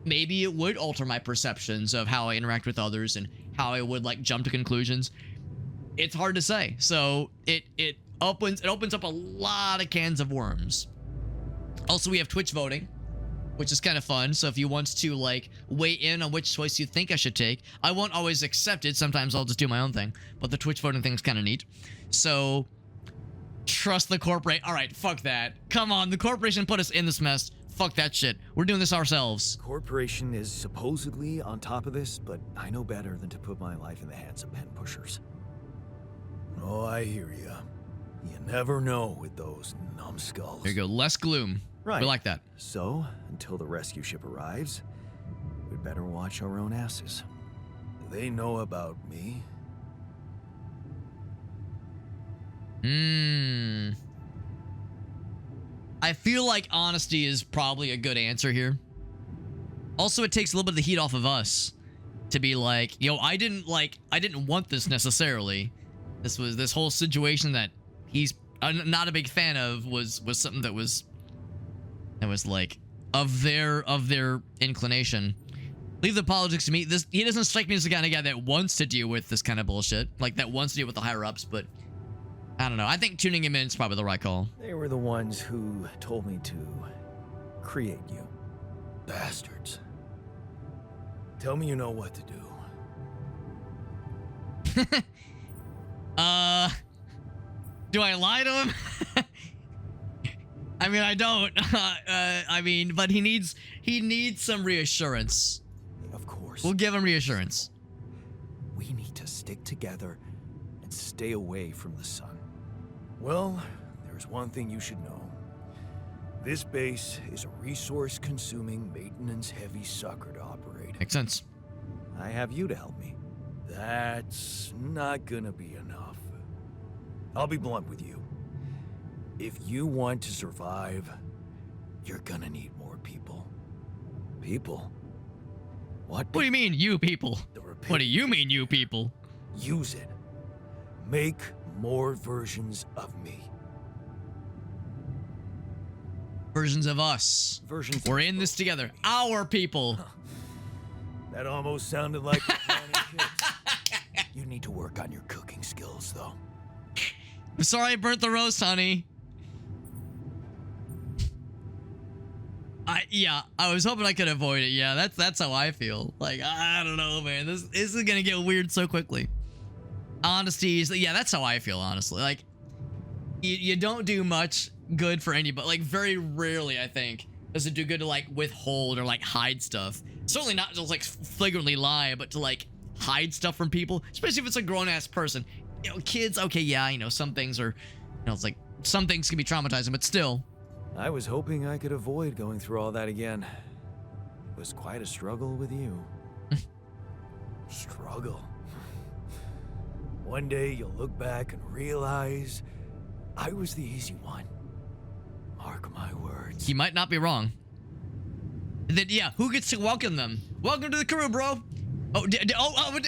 [SPEAKER 1] maybe it would alter my perceptions of how I interact with others and how I would, like, jump to conclusions. It's hard to say. So, it opens up a lot of cans of worms. Also, we have Twitch voting, which is kind of fun. So if you want to like weigh in on which choice you think I should take, I won't always accept it. Sometimes I'll just do my own thing, but the Twitch voting thing is kind of neat. So trust the corporate. All right, fuck that. Come on, the corporation put us in this mess. Fuck that shit. We're doing this ourselves.
[SPEAKER 3] Corporation is supposedly on top of this, but I know better than to put my life in the hands of pen pushers.
[SPEAKER 2] Oh, I hear ya. You never know with those numbskulls.
[SPEAKER 1] There you go. Less gloom.
[SPEAKER 3] Right.
[SPEAKER 1] We like that.
[SPEAKER 3] So, until the rescue ship arrives, we'd better watch our own asses.
[SPEAKER 2] Do they know about me?
[SPEAKER 1] I feel like honesty is probably a good answer here. Also, it takes a little bit of the heat off of us to be like, yo, I didn't want this necessarily. This whole situation that he's not a big fan of was something that was like of their inclination. Leave the politics to me. He doesn't strike me as the kind of guy that wants to deal with this kind of bullshit, like that wants to deal with the higher ups. But I don't know. I think tuning him in is probably the right call.
[SPEAKER 3] They were the ones who told me to create you.
[SPEAKER 2] Bastards. Tell me you know what to do.
[SPEAKER 1] Do I lie to him? I mean, I don't. I mean, but he needs some reassurance.
[SPEAKER 3] Of course.
[SPEAKER 1] We'll give him reassurance.
[SPEAKER 3] We need to stick together and stay away from the sun.
[SPEAKER 2] Well, there's one thing you should know. This base is a resource-consuming, maintenance-heavy sucker to operate.
[SPEAKER 1] Makes sense.
[SPEAKER 3] I have you to help me.
[SPEAKER 2] That's not gonna be enough. I'll be blunt with you. If you want to survive, you're gonna need more people.
[SPEAKER 3] People?
[SPEAKER 1] What do you mean, you people? What do you mean, you people?
[SPEAKER 2] Use it. Make more versions of me.
[SPEAKER 1] Versions of us.
[SPEAKER 3] Versions.
[SPEAKER 1] We're in this together. Our people.
[SPEAKER 2] That almost sounded like the Planet Kids. though.
[SPEAKER 1] I'm sorry I burnt the roast, honey. I was hoping I could avoid it. Yeah, that's how I feel. Like, I don't know, man. This is gonna get weird so quickly. Honesty is, yeah, that's how I feel, honestly. Like, you don't do much good for anybody. Like, very rarely, I think, does it do good to, like, withhold or, like, hide stuff. Certainly not just, like, flagrantly lie, but to, like, hide stuff from people, especially if it's a grown-ass person. You know, kids, okay, yeah, you know, some things are, you know, it's like, some things can be traumatizing, but still.
[SPEAKER 3] I was hoping I could avoid going through all that again. It was quite a struggle with you.
[SPEAKER 2] Struggle. One day you'll look back and realize I was the easy one. Mark my words.
[SPEAKER 1] He might not be wrong. Then, yeah, who gets to welcome them? Welcome to the crew, bro. Oh,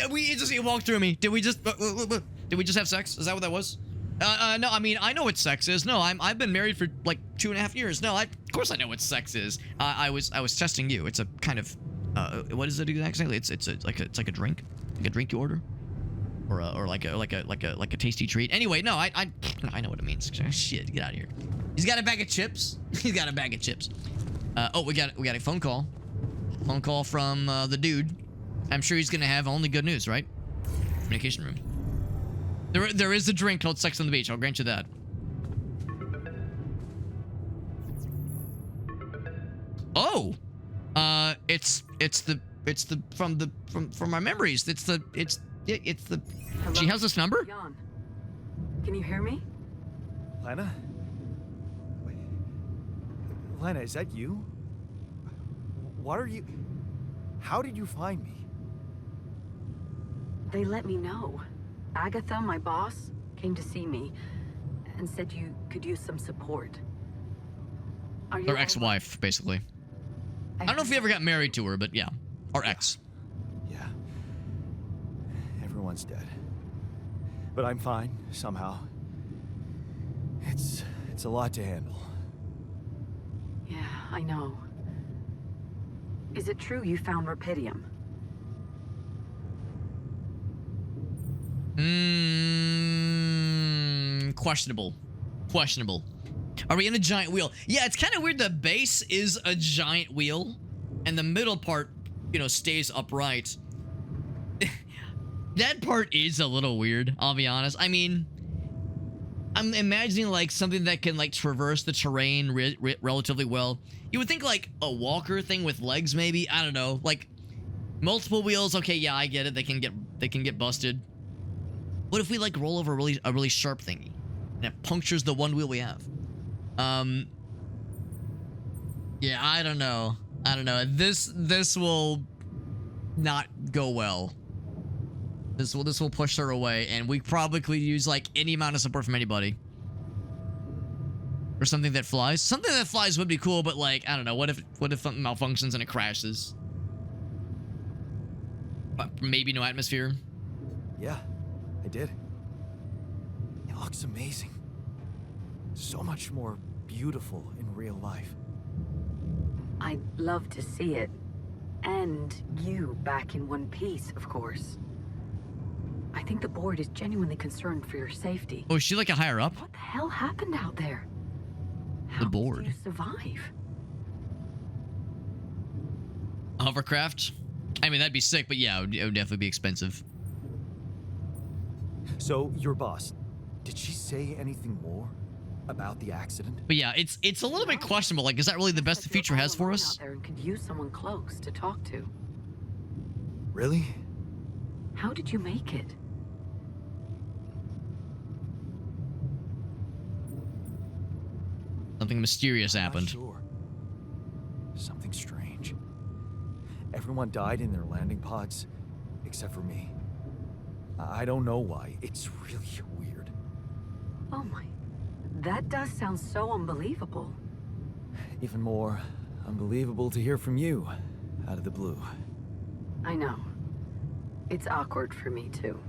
[SPEAKER 1] we just walked through me. Did we just have sex? Is that what that was? No, I mean, I know what sex is. No, I've been married for like 2.5 years. No, of course I know what sex is. I was testing you. It's a kind of, what is it exactly? It's like a drink, like a drink you order, or like a tasty treat. Anyway, no, I know what it means. Shit, get out of here. He's got a bag of chips. He's got a bag of chips. Oh, we got a phone call. Phone call from the dude. I'm sure he's gonna have only good news, right? Communication room. There is a drink called Sex on the Beach. I'll grant you that. Oh, it's from my memories. It's the.
[SPEAKER 5] Hello?
[SPEAKER 1] She has this number.
[SPEAKER 5] Jan, can you hear me?
[SPEAKER 3] Lena? Wait. Lena, is that you? What are you... How did you find me?
[SPEAKER 5] They let me know. Agatha, my boss, came to see me and said you could use some support. Are you
[SPEAKER 1] Her
[SPEAKER 5] all right?
[SPEAKER 1] ex-wife, basically. I don't know if he ever got married to her, but yeah, our ex.
[SPEAKER 3] Yeah. Everyone's dead. But I'm fine, somehow. It's a lot to handle.
[SPEAKER 5] Yeah, I know. Is it true you found Rapidium?
[SPEAKER 1] Questionable. Questionable. Are we in a giant wheel? Yeah, it's kind of weird. The base is a giant wheel, and the middle part, you know, stays upright. That part is a little weird, I'll be honest. I mean, I'm imagining like something that can like traverse the terrain relatively well. You would think like a walker thing with legs, maybe. I don't know. Like multiple wheels. Okay, yeah, I get it. They can get busted. What if we like roll over a really sharp thingy and it punctures the one wheel we have? Yeah, I don't know. This will not go well. This will push her away, and we probably could use like any amount of support from anybody. Or something that flies. Something that flies would be cool, but like, I don't know. What if something malfunctions and it crashes? Maybe no atmosphere.
[SPEAKER 3] Yeah, I did. It looks amazing. So much more beautiful in real life.
[SPEAKER 5] I'd love to see it. And you back in one piece, of course. I think the board is genuinely concerned for your safety.
[SPEAKER 1] Oh, is she like a higher up?
[SPEAKER 5] What the hell happened out there? How
[SPEAKER 1] board.
[SPEAKER 5] did you survive?
[SPEAKER 1] A hovercraft? I mean, that'd be sick, but yeah, it would definitely be expensive.
[SPEAKER 3] So, your boss, did she say anything more about the accident?
[SPEAKER 1] But yeah, it's a little bit questionable. Like, is that really the best the
[SPEAKER 5] Said you're
[SPEAKER 1] future
[SPEAKER 5] all
[SPEAKER 1] has for
[SPEAKER 5] alone
[SPEAKER 1] us?
[SPEAKER 5] out there and could use someone close to talk to.
[SPEAKER 3] Really?
[SPEAKER 5] How did you make it?
[SPEAKER 1] Something mysterious
[SPEAKER 3] I'm not
[SPEAKER 1] happened.
[SPEAKER 3] sure. Something strange. Everyone died in their landing pods, except for me. I don't know why. It's really weird.
[SPEAKER 5] Oh my, that does sound so unbelievable.
[SPEAKER 3] Even more unbelievable to hear from you, out of the blue.
[SPEAKER 5] I know. It's awkward for me too.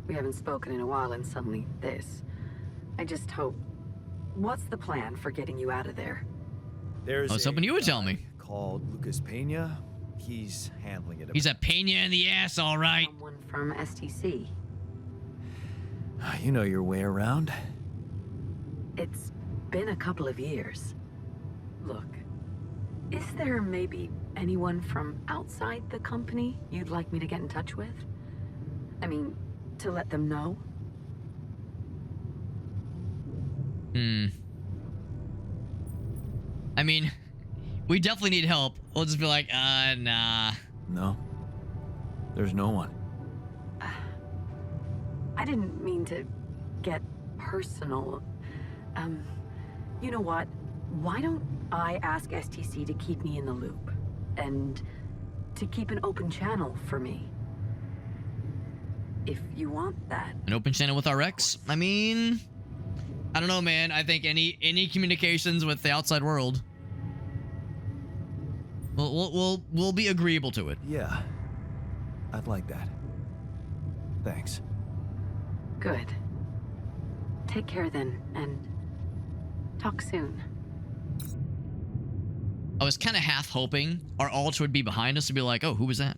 [SPEAKER 5] We haven't spoken in a while and suddenly this. I just hope... What's the plan for getting you out of there?
[SPEAKER 3] There's
[SPEAKER 1] I was hoping you would tell
[SPEAKER 3] guy
[SPEAKER 1] me.
[SPEAKER 3] Called Lucas Pena. He's handling it.
[SPEAKER 1] He's a pain in the ass, all right.
[SPEAKER 5] Someone from STC.
[SPEAKER 2] You know your way around.
[SPEAKER 5] It's been a couple of years. Look, is there maybe anyone from outside the company you'd like me to get in touch with? I mean, to let them know?
[SPEAKER 1] I mean, we definitely need help. We'll just be like, nah.
[SPEAKER 2] No. There's no one.
[SPEAKER 5] I didn't mean to get personal. You know what? Why don't I ask STC to keep me in the loop? And to keep an open channel for me? If you want that.
[SPEAKER 1] An open channel with RX? I mean, I don't know, man. I think any communications with the outside world, we'll be agreeable to it.
[SPEAKER 2] Yeah. I'd like that. Thanks.
[SPEAKER 5] Good. Take care then, and talk soon.
[SPEAKER 1] I was kind of half hoping our altar would be behind us to be like, oh, who was that?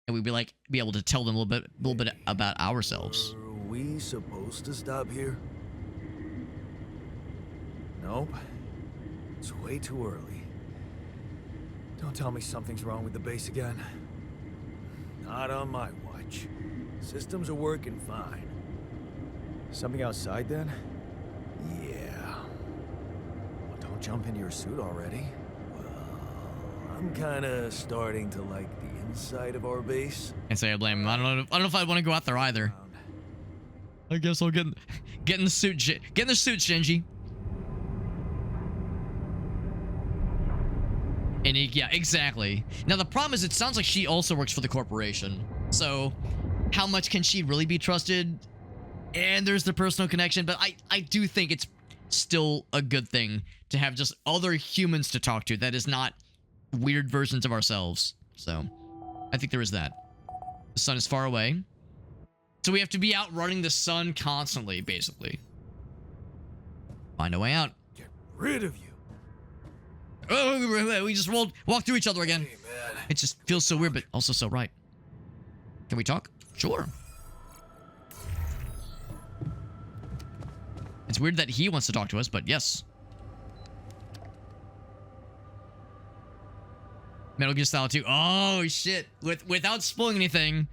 [SPEAKER 1] And we'd be like, be able to tell them a little bit about ourselves.
[SPEAKER 2] Are we supposed to stop here? Nope. It's way too early. Don't tell me something's wrong with the base again. Not on my watch. Systems are working fine.
[SPEAKER 3] Something outside then?
[SPEAKER 2] Yeah.
[SPEAKER 3] Well, don't jump into your suit already.
[SPEAKER 2] Well, I'm kinda starting to like the inside of our base.
[SPEAKER 1] And say I blame him. I don't know if I want to go out there either. I guess I'll get in the suit. Get in the suit, Shinji. And yeah, exactly. Now the problem is, it sounds like she also works for the corporation. So, how much can she really be trusted? And there's the personal connection, but I do think it's still a good thing to have just other humans to talk to that is not weird versions of ourselves. So, I think there is that. The sun is far away. So we have to be out running the sun constantly, basically. Find a way out.
[SPEAKER 2] Get rid of you.
[SPEAKER 1] Oh, we just walked through each other again.
[SPEAKER 2] Hey, man.
[SPEAKER 1] It just feels so weird, but also so right. Can we talk? Sure. It's weird that he wants to talk to us, but yes. Metal Gear Solid 2. Oh, shit. Without spoiling anything,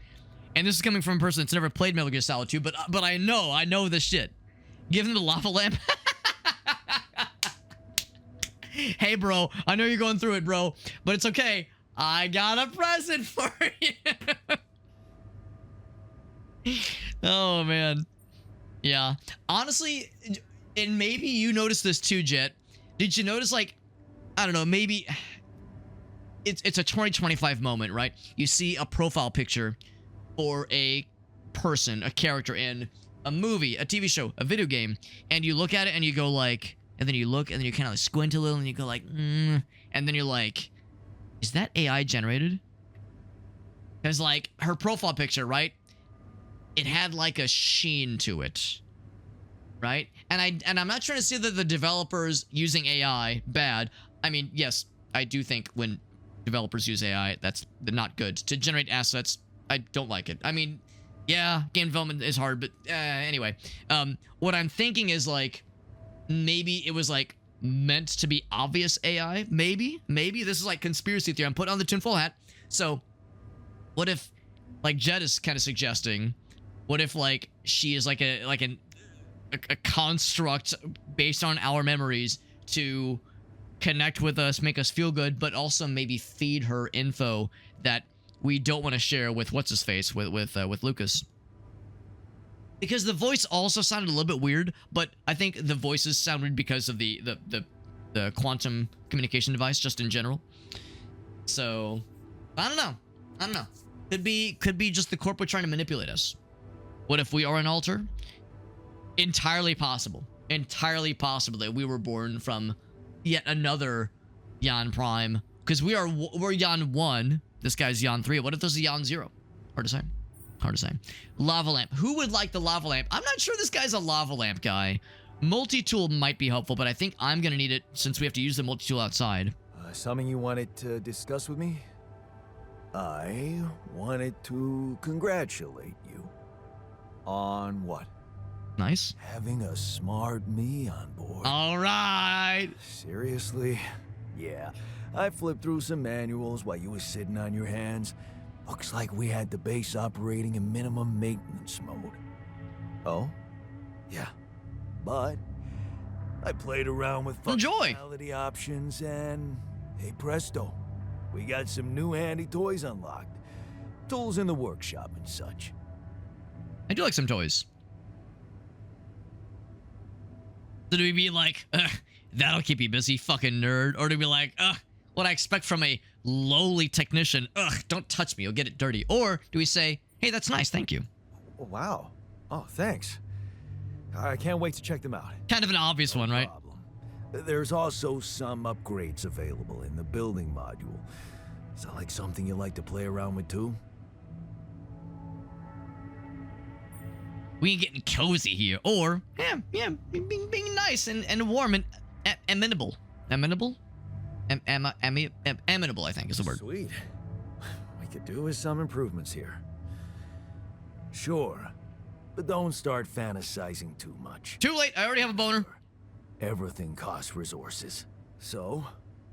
[SPEAKER 1] and this is coming from a person that's never played Metal Gear Solid 2, but I know this shit. Give him the lava lamp. Hey, bro, I know you're going through it, bro, but it's okay. I got a present for you. Oh, man. Yeah. Honestly, and maybe you noticed this too, Jet. Did you notice, like, I don't know, maybe it's a 2025 moment, right? You see a profile picture for a person, a character in a movie, a TV show, a video game, and you look at it and you go like, and then you look and then you kind of like squint a little and you go like, and then you're like, is that AI generated? Because like her profile picture, right? It had like a sheen to it, right? And I'm not trying to say that the developers using AI bad. I mean, yes, I do think when developers use AI, that's not good. To generate assets, I don't like it. I mean, yeah, game development is hard, but anyway. What I'm thinking is like, maybe it was like meant to be obvious AI. Maybe this is like conspiracy theory. I'm putting on the tinfoil hat. So, what if, like Jet is kind of suggesting, what if like she is like a construct based on our memories to connect with us, make us feel good, but also maybe feed her info that we don't want to share with what's his face with Lucas. Because the voice also sounded a little bit weird, but I think the voices sounded because of the quantum communication device just in general. So I don't know. Could be just the corporate trying to manipulate us. What if we are an alter? Entirely possible. Entirely possible that we were born from yet another Yan Prime. Because we're Yan 1. This guy's Yan 3. What if there's a Yan 0? Hard to say. Lava lamp. Who would like the lava lamp? I'm not sure this guy's a lava lamp guy. Multi-tool might be helpful, but I think I'm going to need it since we have to use the multi-tool outside.
[SPEAKER 2] Something you wanted to discuss with me? I wanted to congratulate you. On what?
[SPEAKER 1] Nice.
[SPEAKER 2] Having a smart me on board.
[SPEAKER 1] All right.
[SPEAKER 2] Seriously? Yeah. I flipped through some manuals while you were sitting on your hands. Looks like we had the base operating in minimum maintenance mode. Oh? Yeah. But I played around with
[SPEAKER 1] Enjoy.
[SPEAKER 2] functionality options and hey presto. We got some new handy toys unlocked. Tools in the workshop and such.
[SPEAKER 1] I do like some toys. So do we be like, that'll keep you busy, fucking nerd? Or do we be like, what I expect from a lowly technician, don't touch me, you'll get it dirty? Or do we say, hey, that's nice, thank you?
[SPEAKER 3] Oh, wow. Oh, thanks. I can't wait to check them out.
[SPEAKER 1] Kind of an obvious one, right?
[SPEAKER 2] Problem. There's also some upgrades available in the building module. Sound like something you like to play around with too?
[SPEAKER 1] We ain't getting cozy here. Or, being nice and warm and amenable. Amenable? Amenable, I think is the word.
[SPEAKER 2] Sweet. We could do with some improvements here. Sure, but don't start fantasizing too much.
[SPEAKER 1] Too late, I already have a boner.
[SPEAKER 2] Everything costs resources. So,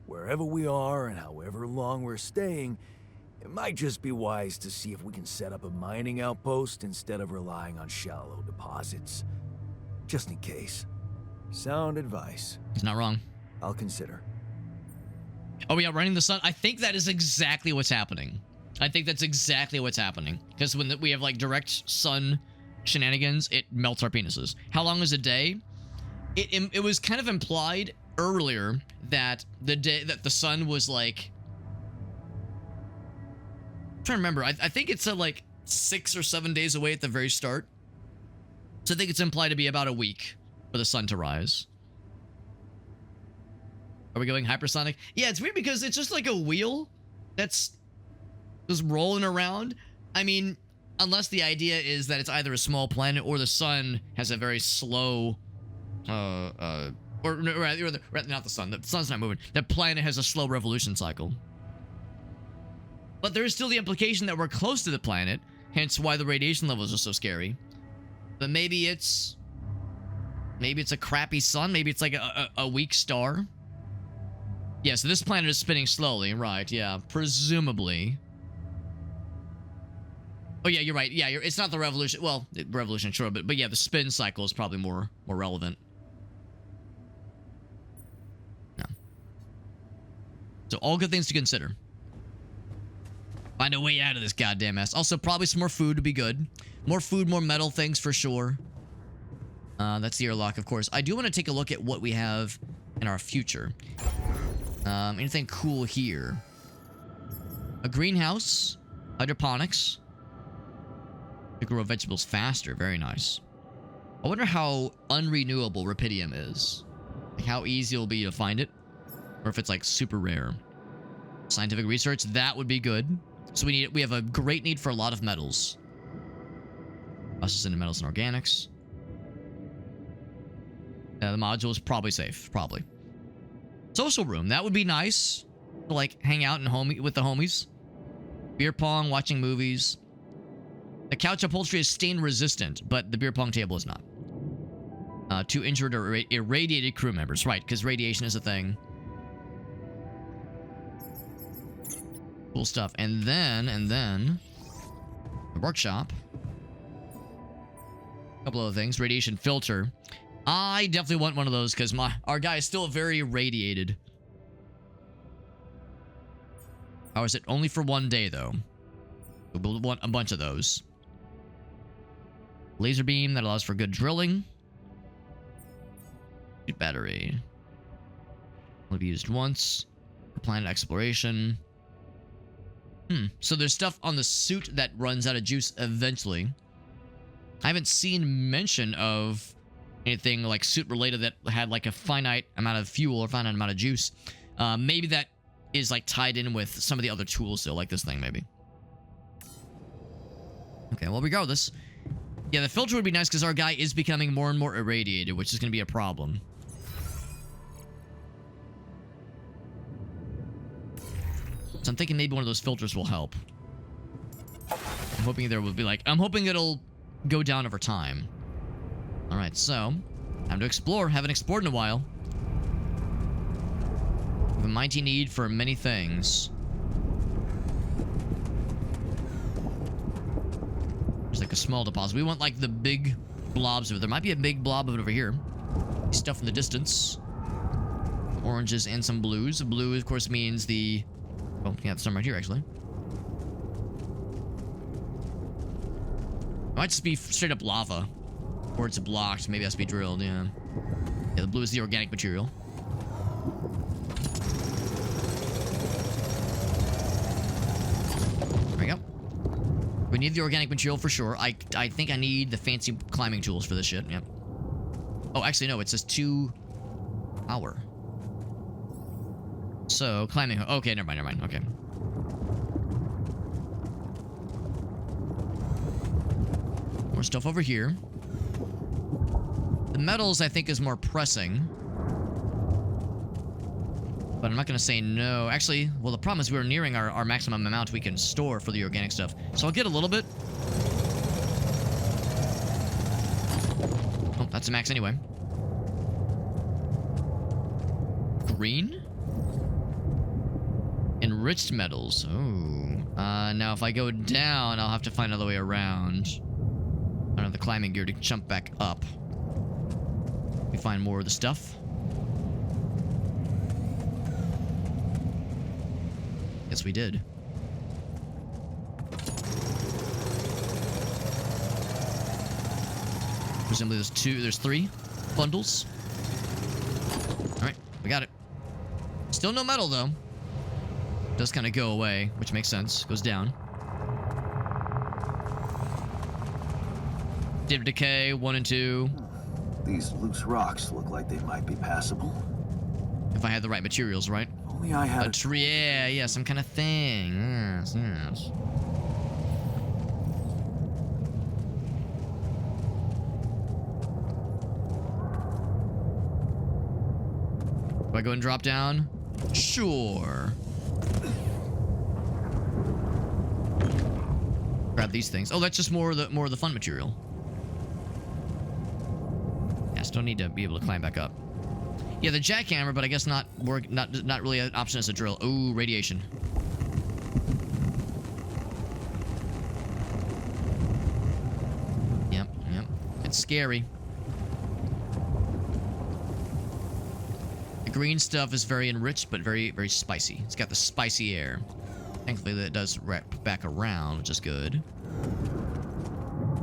[SPEAKER 2] wherever we are and however long we're staying, it might just be wise to see if we can set up a mining outpost instead of relying on shallow deposits. Just in case. Sound advice.
[SPEAKER 1] He's not wrong.
[SPEAKER 2] I'll consider.
[SPEAKER 1] Oh, yeah, running the sun. I think that is exactly what's happening. I think that's exactly what's happening. Because when we have, like, direct sun shenanigans, it melts our penises. How long is a day? It was kind of implied earlier that the sun was, like... I'm trying to remember. I think it said, like, 6 or 7 days away at the very start. So I think it's implied to be about a week for the sun to rise. Are we going hypersonic? Yeah, it's weird because it's just like a wheel that's just rolling around. I mean, unless the idea is that it's either a small planet or the sun has a very slow, or not the sun. The sun's not moving. The planet has a slow revolution cycle. But there is still the implication that we're close to the planet, hence why the radiation levels are so scary. But maybe it's a crappy sun. Maybe it's like a weak star. Yeah, so this planet is spinning slowly, right? Yeah, presumably. Oh yeah, you're right. Yeah, it's not the revolution. Well, revolution, sure, but yeah, the spin cycle is probably more relevant. No. So all good things to consider. Find a way out of this goddamn mess. Also, probably some more food would be good. More food, more metal things for sure. That's the airlock, of course. I do want to take a look at what we have in our future. Anything cool here? A greenhouse, hydroponics. To grow vegetables faster, very nice. I wonder how unrenewable Rapidium is. Like how easy it'll be to find it, or if it's like super rare. Scientific research, that would be good. So we have a great need for a lot of metals. Process into metals and organics. The module is probably safe, probably. Social room, that would be nice to like hang out and with the homies. Beer pong, watching movies. The couch upholstery is stain resistant, but the beer pong table is not. 2 injured or irradiated crew members, right? Because radiation is a thing. Cool stuff. And then the workshop. A couple other things. Radiation filter. I definitely want one of those because our guy is still very irradiated. How is it? Only for 1 day though. We'll want a bunch of those. Laser beam that allows for good drilling. Battery. Will be used once. Planet exploration. So there's stuff on the suit that runs out of juice eventually. I haven't seen mention of anything like suit related that had like a finite amount of fuel or finite amount of juice. Maybe that is like tied in with some of the other tools still, like this thing maybe. Okay, well regardless. Yeah, the filter would be nice because our guy is becoming more and more irradiated, which is going to be a problem. So I'm thinking maybe one of those filters will help. I'm hoping there will be like... I'm hoping it'll go down over time. Alright, so time to explore. Haven't explored in a while. We have a mighty need for many things. There's like a small deposit. We want like the big blobs of it. There might be a big blob of it over here. Stuff in the distance. Oranges and some blues. Blue, of course, means the... Oh, yeah, there's some right here, actually. It might just be straight up lava. Or it's blocked. Maybe it has to be drilled, yeah. Yeah, the blue is the organic material. There we go. We need the organic material for sure. I think I need the fancy climbing tools for this shit, yep. Oh, actually, no, it says 2 hour. So, climbing... Okay, never mind, okay. More stuff over here. The metals, I think, is more pressing. But I'm not going to say no. Actually, well, the problem is we're nearing our maximum amount we can store for the organic stuff. So I'll get a little bit. Oh, that's a max anyway. Green? Enriched metals. Oh. Now if I go down, I'll have to find another way around. I don't have the climbing gear to jump back up. We find more of the stuff. Yes, we did. Presumably there's 3 bundles. Alright, we got it. Still no metal, though. Does kind of go away, which makes sense. Goes down. State of Decay, 1 and 2.
[SPEAKER 7] These loose rocks look like they might be passable.
[SPEAKER 1] If I had the right materials, right?
[SPEAKER 7] Only I had
[SPEAKER 1] A tree, yeah, some kind of thing. Yes. Do I go and drop down? Sure. Grab these things. Oh, that's just more of the fun material. Yeah, still need to be able to climb back up. Yeah, the jackhammer, but I guess not really an option as a drill. Ooh, radiation. Yep. It's scary. The green stuff is very enriched, but very, very spicy. It's got the spicy air. Thankfully, that does wrap back around, which is good.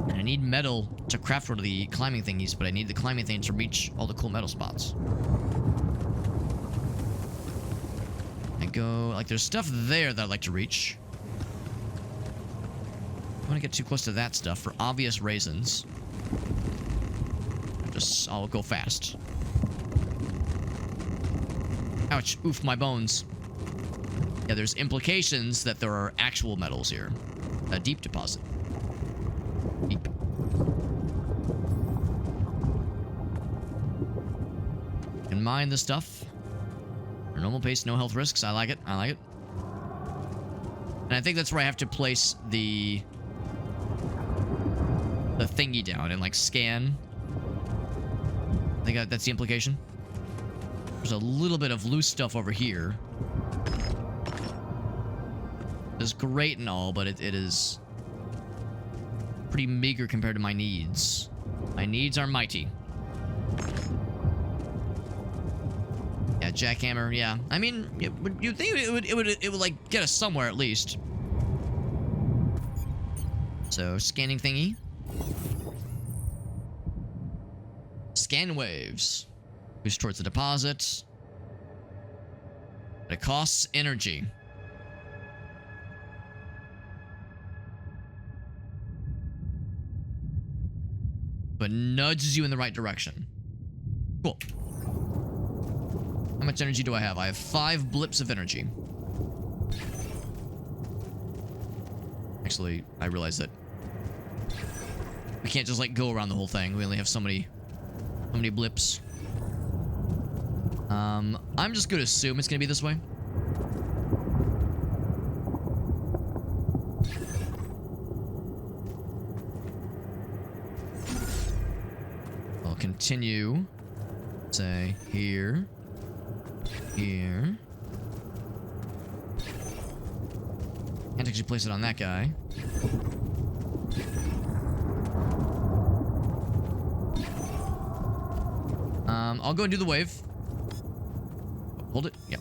[SPEAKER 1] And I need metal to craft one of the climbing thingies, but I need the climbing thing to reach all the cool metal spots. I go... Like, there's stuff there that I'd like to reach. I don't want to get too close to that stuff for obvious reasons. I'll go fast. Ouch. Oof, my bones. Yeah, there's implications that there are actual metals here. A deep deposit. Deep. Can mine the stuff. For normal pace, no health risks. I like it. I like it. And I think that's where I have to place the thingy down and like scan. I think that's the implication. There's a little bit of loose stuff over here. It's great and all, but it is pretty meager compared to my needs. My needs are mighty. Yeah, jackhammer, yeah. I mean, you'd think it would like get us somewhere at least. So, scanning thingy. Scan waves. Moves towards the deposit. But it costs energy. But nudges you in the right direction. Cool. How much energy do I have? I have 5 blips of energy. Actually, I realize that we can't just like go around the whole thing. We only have so many blips. I'm just gonna assume it's gonna be this way. I'll continue. Say here. Here. Can't actually place it on that guy. I'll go and do the wave. Hold it. Yep.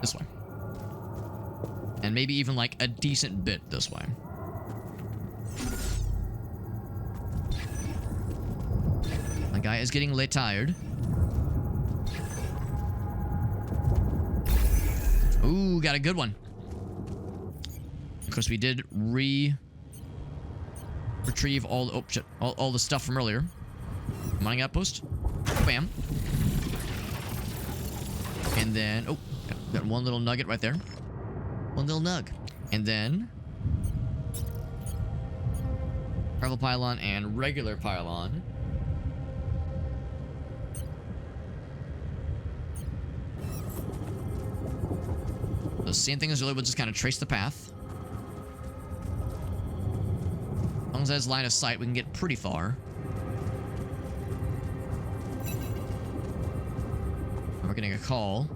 [SPEAKER 1] This way. And maybe even like a decent bit this way. My guy is getting lit tired. Ooh, got a good one. Of course, we did retrieve all the, oh shit, all the stuff from earlier. Mining outpost. Bam. And then, oh, got one little nugget right there. One little nug. And then travel pylon and regular pylon. The same thing as earlier, we'll just kind of trace the path. As long as it has line of sight, we can get pretty far. We're getting a call.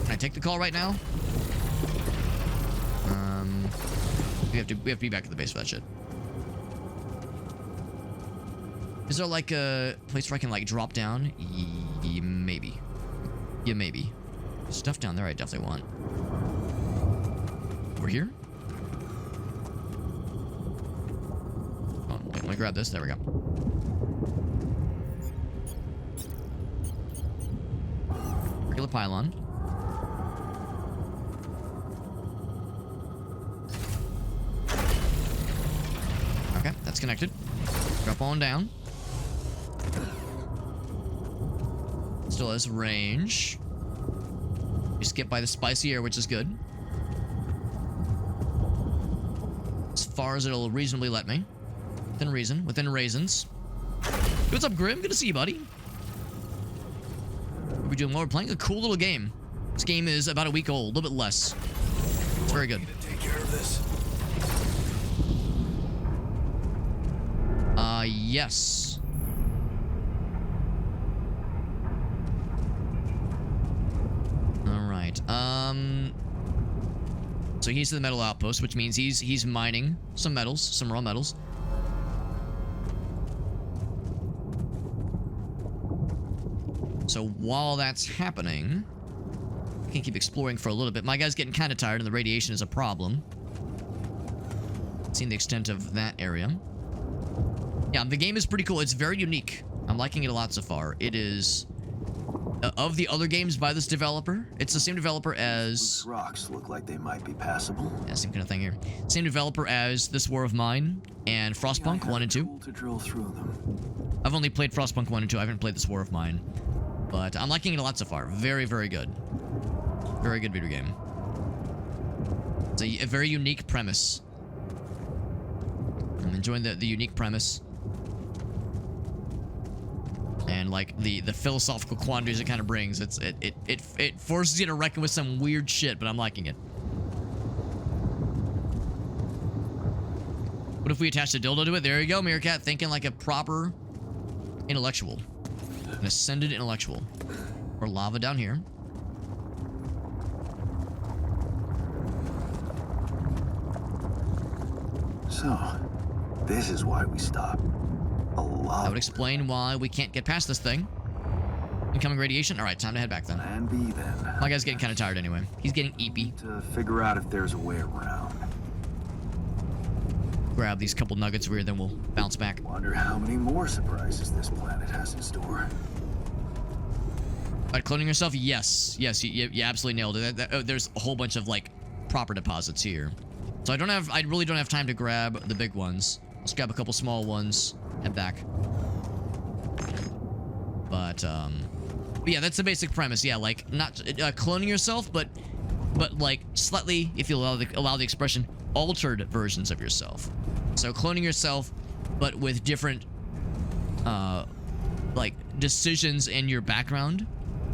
[SPEAKER 1] Can I take the call right now? We have to be back at the base for that shit. Is there like a place where I can like drop down? Maybe. Yeah, maybe. Stuff down there I definitely want. Over here? Oh, wait, let me grab this. There we go. Regular pylon. Okay, that's connected. Drop on down. Still has range. You skip by the spicy air, which is good. As far as it'll reasonably let me. Within reason. Within raisins. What's up, Grim? Good to see you, buddy. What are we doing? Well, we're playing a cool little game. This game is about a week old. A little bit less. It's very good.
[SPEAKER 2] Take care of this.
[SPEAKER 1] Yes. Alright. So he's to the metal outpost, which means he's mining some metals, some raw metals. So while that's happening, I can keep exploring for a little bit. My guy's getting kind of tired and the radiation is a problem. Seeing the extent of that area. Yeah, the game is pretty cool. It's very unique. I'm liking it a lot so far. It is... of the other games by this developer, it's the same developer as...
[SPEAKER 7] Loose rocks look like they might be passable.
[SPEAKER 1] Yeah, same kind of thing here. Same developer as This War of Mine and Frostpunk 1 and 2.
[SPEAKER 7] To drill through them.
[SPEAKER 1] I've only played Frostpunk 1 and 2. I haven't played This War of Mine. But I'm liking it a lot so far. Very, very good. Very good video game. It's a very unique premise. I'm enjoying the unique premise. And like the philosophical quandaries it kind of brings. It forces you to reckon with some weird shit, but I'm liking it. What if we attach a dildo to it? There you go, Meerkat, thinking like a proper intellectual. An ascended intellectual. Or lava down here.
[SPEAKER 7] So, this is why we stopped. A lot.
[SPEAKER 1] That would explain why we can't get past this thing. Incoming radiation? Alright, time to head back then.
[SPEAKER 7] Plan B then.
[SPEAKER 1] My guy's getting kind of tired anyway. He's getting eepy.
[SPEAKER 7] To figure out if there's a way around.
[SPEAKER 1] Grab these couple nuggets here, then we'll bounce back.
[SPEAKER 7] Wonder how many more surprises this planet has in store.
[SPEAKER 1] About cloning yourself? Yes. Yes, you absolutely nailed it. There's a whole bunch of, like, proper deposits here. So I really don't have time to grab the big ones. Let's grab a couple small ones. Head back. But yeah, that's the basic premise. Yeah, like, not cloning yourself, but like, slightly, if you allow the expression, altered versions of yourself. So cloning yourself, but with different, like, decisions in your background,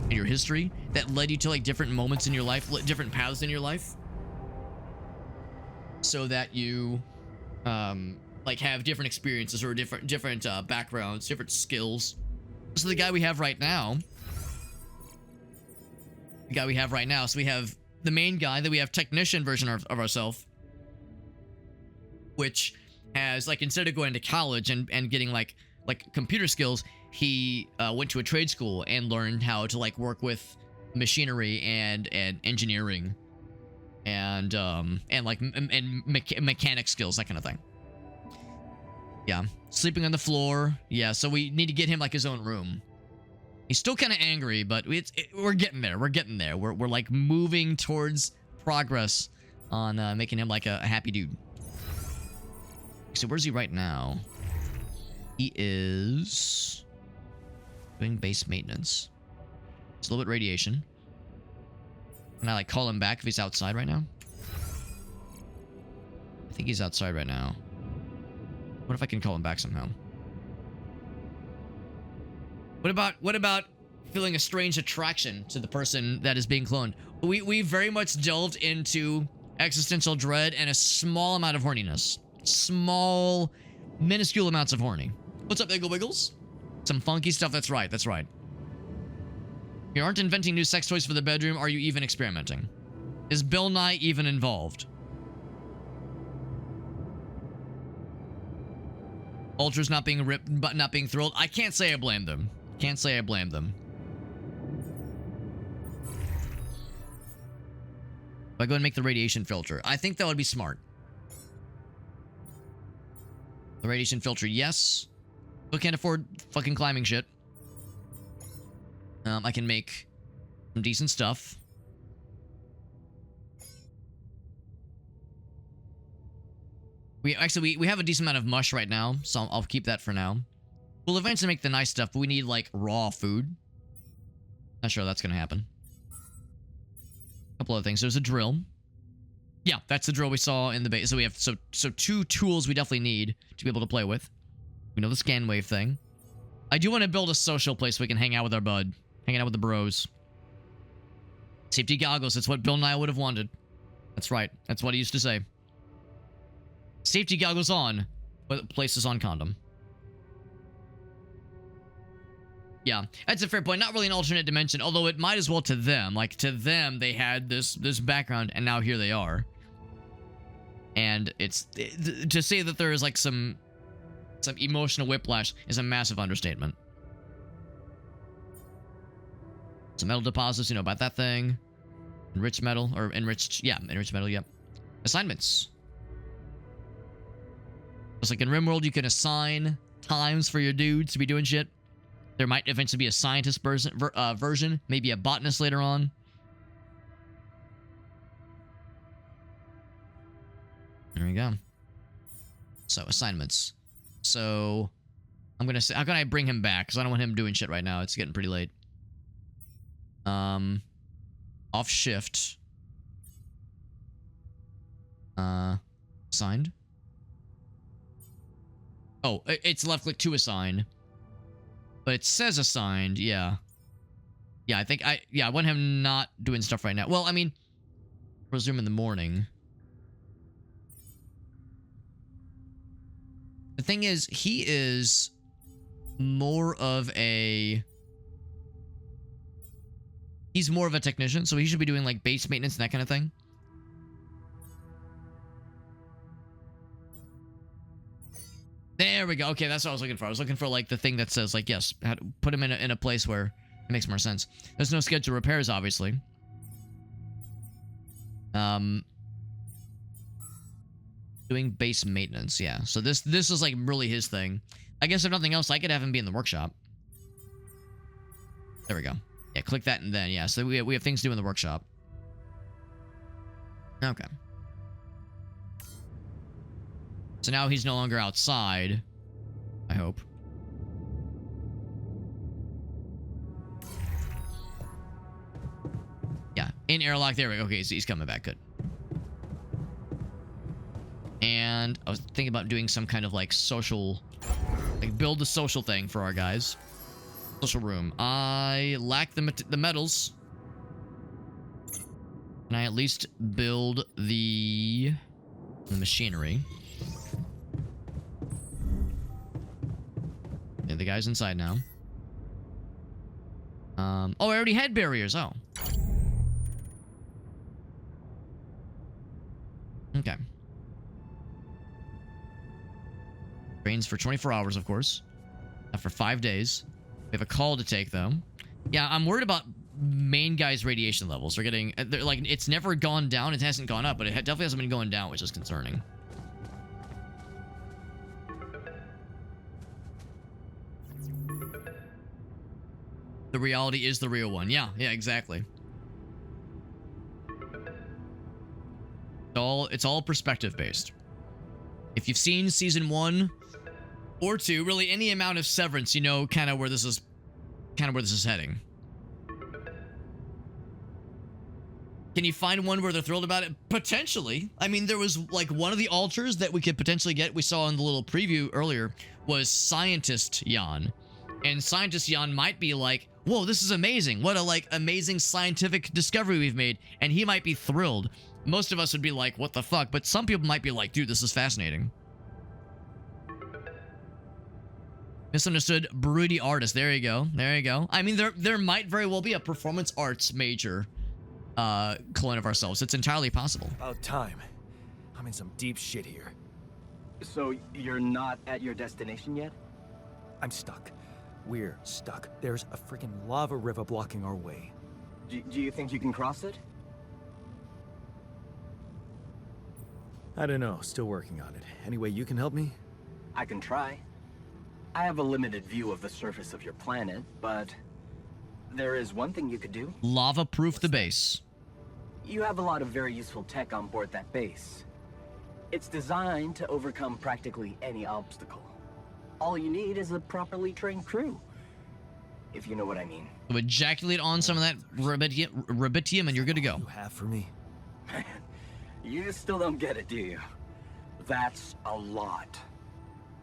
[SPEAKER 1] in your history, that led you to, like, different moments in your life, different paths in your life. So that you like have different experiences or different backgrounds, different skills. So the guy we have right now, so we have the main guy, then we have technician version of ourselves, which has like, instead of going to college and getting like computer skills, he went to a trade school and learned how to like work with machinery and engineering and mechanic skills, that kind of thing. Yeah, sleeping on the floor. Yeah, so we need to get him like his own room. He's still kind of angry, but we're getting there. We're getting there. We're like moving towards progress on making him like a happy dude. So where's he right now? He is doing base maintenance. It's a little bit radiation. Can I like call him back if he's outside right now? I think he's outside right now. What if I can call him back somehow? What about feeling a strange attraction to the person that is being cloned? We very much delved into existential dread and a small amount of horniness. Small, minuscule amounts of horny. What's up, Wiggle Wiggles? Some funky stuff, that's right, that's right. You aren't inventing new sex toys for the bedroom, are you even experimenting? Is Bill Nye even involved? Ultra's not being ripped, but not being thrilled. I can't say I blame them. Can't say I blame them. If I go and make the radiation filter, I think that would be smart. The radiation filter, yes. Still can't afford fucking climbing shit. I can make some decent stuff. We have a decent amount of mush right now, so I'll keep that for now. We'll eventually make the nice stuff, but we need like raw food. Not sure that's gonna happen. A couple other things. There's a drill. Yeah, that's the drill we saw in the base. So we have so two tools we definitely need to be able to play with. We know the scan wave thing. I do want to build a social place so we can hang out with our bud, hanging out with the bros. Safety goggles. That's what Bill Nye would have wanted. That's right. That's what he used to say. Safety goggles on, but places on condom. Yeah, that's a fair point. Not really an alternate dimension, although it might as well to them. Like, to them, they had this background, and now here they are. And it's... to say that there is, like, some emotional whiplash is a massive understatement. Some metal deposits, you know about that thing. Enriched metal, or enriched... yeah, enriched metal, yep. Assignments. Just like in RimWorld, you can assign times for your dudes to be doing shit. There might eventually be a scientist version, maybe a botanist later on. There we go. So, assignments. So, I'm gonna say, how can I bring him back? Because I don't want him doing shit right now. It's getting pretty late. Off shift. Assigned. Oh, it's left click to assign. But it says assigned, yeah. Yeah, I want him not doing stuff right now. Well, I mean, resume in the morning. The thing is, he is more of a... he's more of a technician, so he should be doing, like, base maintenance and that kind of thing. There we go. Okay, that's what I was looking for. I was looking for, like, the thing that says, like, yes, put him in a place where it makes more sense. There's no scheduled repairs, obviously. Doing base maintenance, yeah. So this is, like, really his thing. I guess if nothing else, I could have him be in the workshop. There we go. Yeah, click that and then, yeah. So we have things to do in the workshop. Okay. So now he's no longer outside. I hope. Yeah, in airlock. There we go. Okay, so he's coming back. Good. And I was thinking about doing some kind of like social, like build the social thing for our guys. Social room. I lack the metals. Can I at least build the machinery? the guy's inside now. Oh, I already had barriers. Oh. Okay. Trains for 24 hours, of course. Not for 5 days. We have a call to take, though. Yeah, I'm worried about main guy's radiation levels. They're like, it's never gone down. It hasn't gone up, but it definitely hasn't been going down, which is concerning. The reality is the real one. Yeah, exactly. It's all perspective based. If you've seen season 1 or 2, really any amount of Severance, you know kind of where this is heading. Can you find one where they're thrilled about it? Potentially. I mean, there was like one of the alters that we could potentially get. We saw in the little preview earlier was Scientist Jan. And Scientist Jan might be like, whoa, this is amazing. What a like amazing scientific discovery we've made. And he might be thrilled. Most of us would be like, what the fuck? But some people might be like, dude, this is fascinating. Misunderstood broody artist. There you go. There you go. I mean, there might very well be a performance arts major clone of ourselves. It's entirely possible.
[SPEAKER 3] About time. I'm in some deep shit here.
[SPEAKER 6] So you're not at your destination yet?
[SPEAKER 3] I'm stuck. We're stuck. There's a freaking lava river blocking our way.
[SPEAKER 6] Do you think you can cross it?
[SPEAKER 3] I don't know. Still working on it. Anyway, you can help me?
[SPEAKER 6] I can try. I have a limited view of the surface of your planet, but there is one thing you could do.
[SPEAKER 1] Lava-proof the base.
[SPEAKER 6] You have a lot of very useful tech on board that base. It's designed to overcome practically any obstacle. All you need is a properly trained crew, if you know what I mean.
[SPEAKER 1] So ejaculate on some of that rubitium and you're good to go.
[SPEAKER 3] You have for me?
[SPEAKER 6] Man, you still don't get it, do you? That's a lot.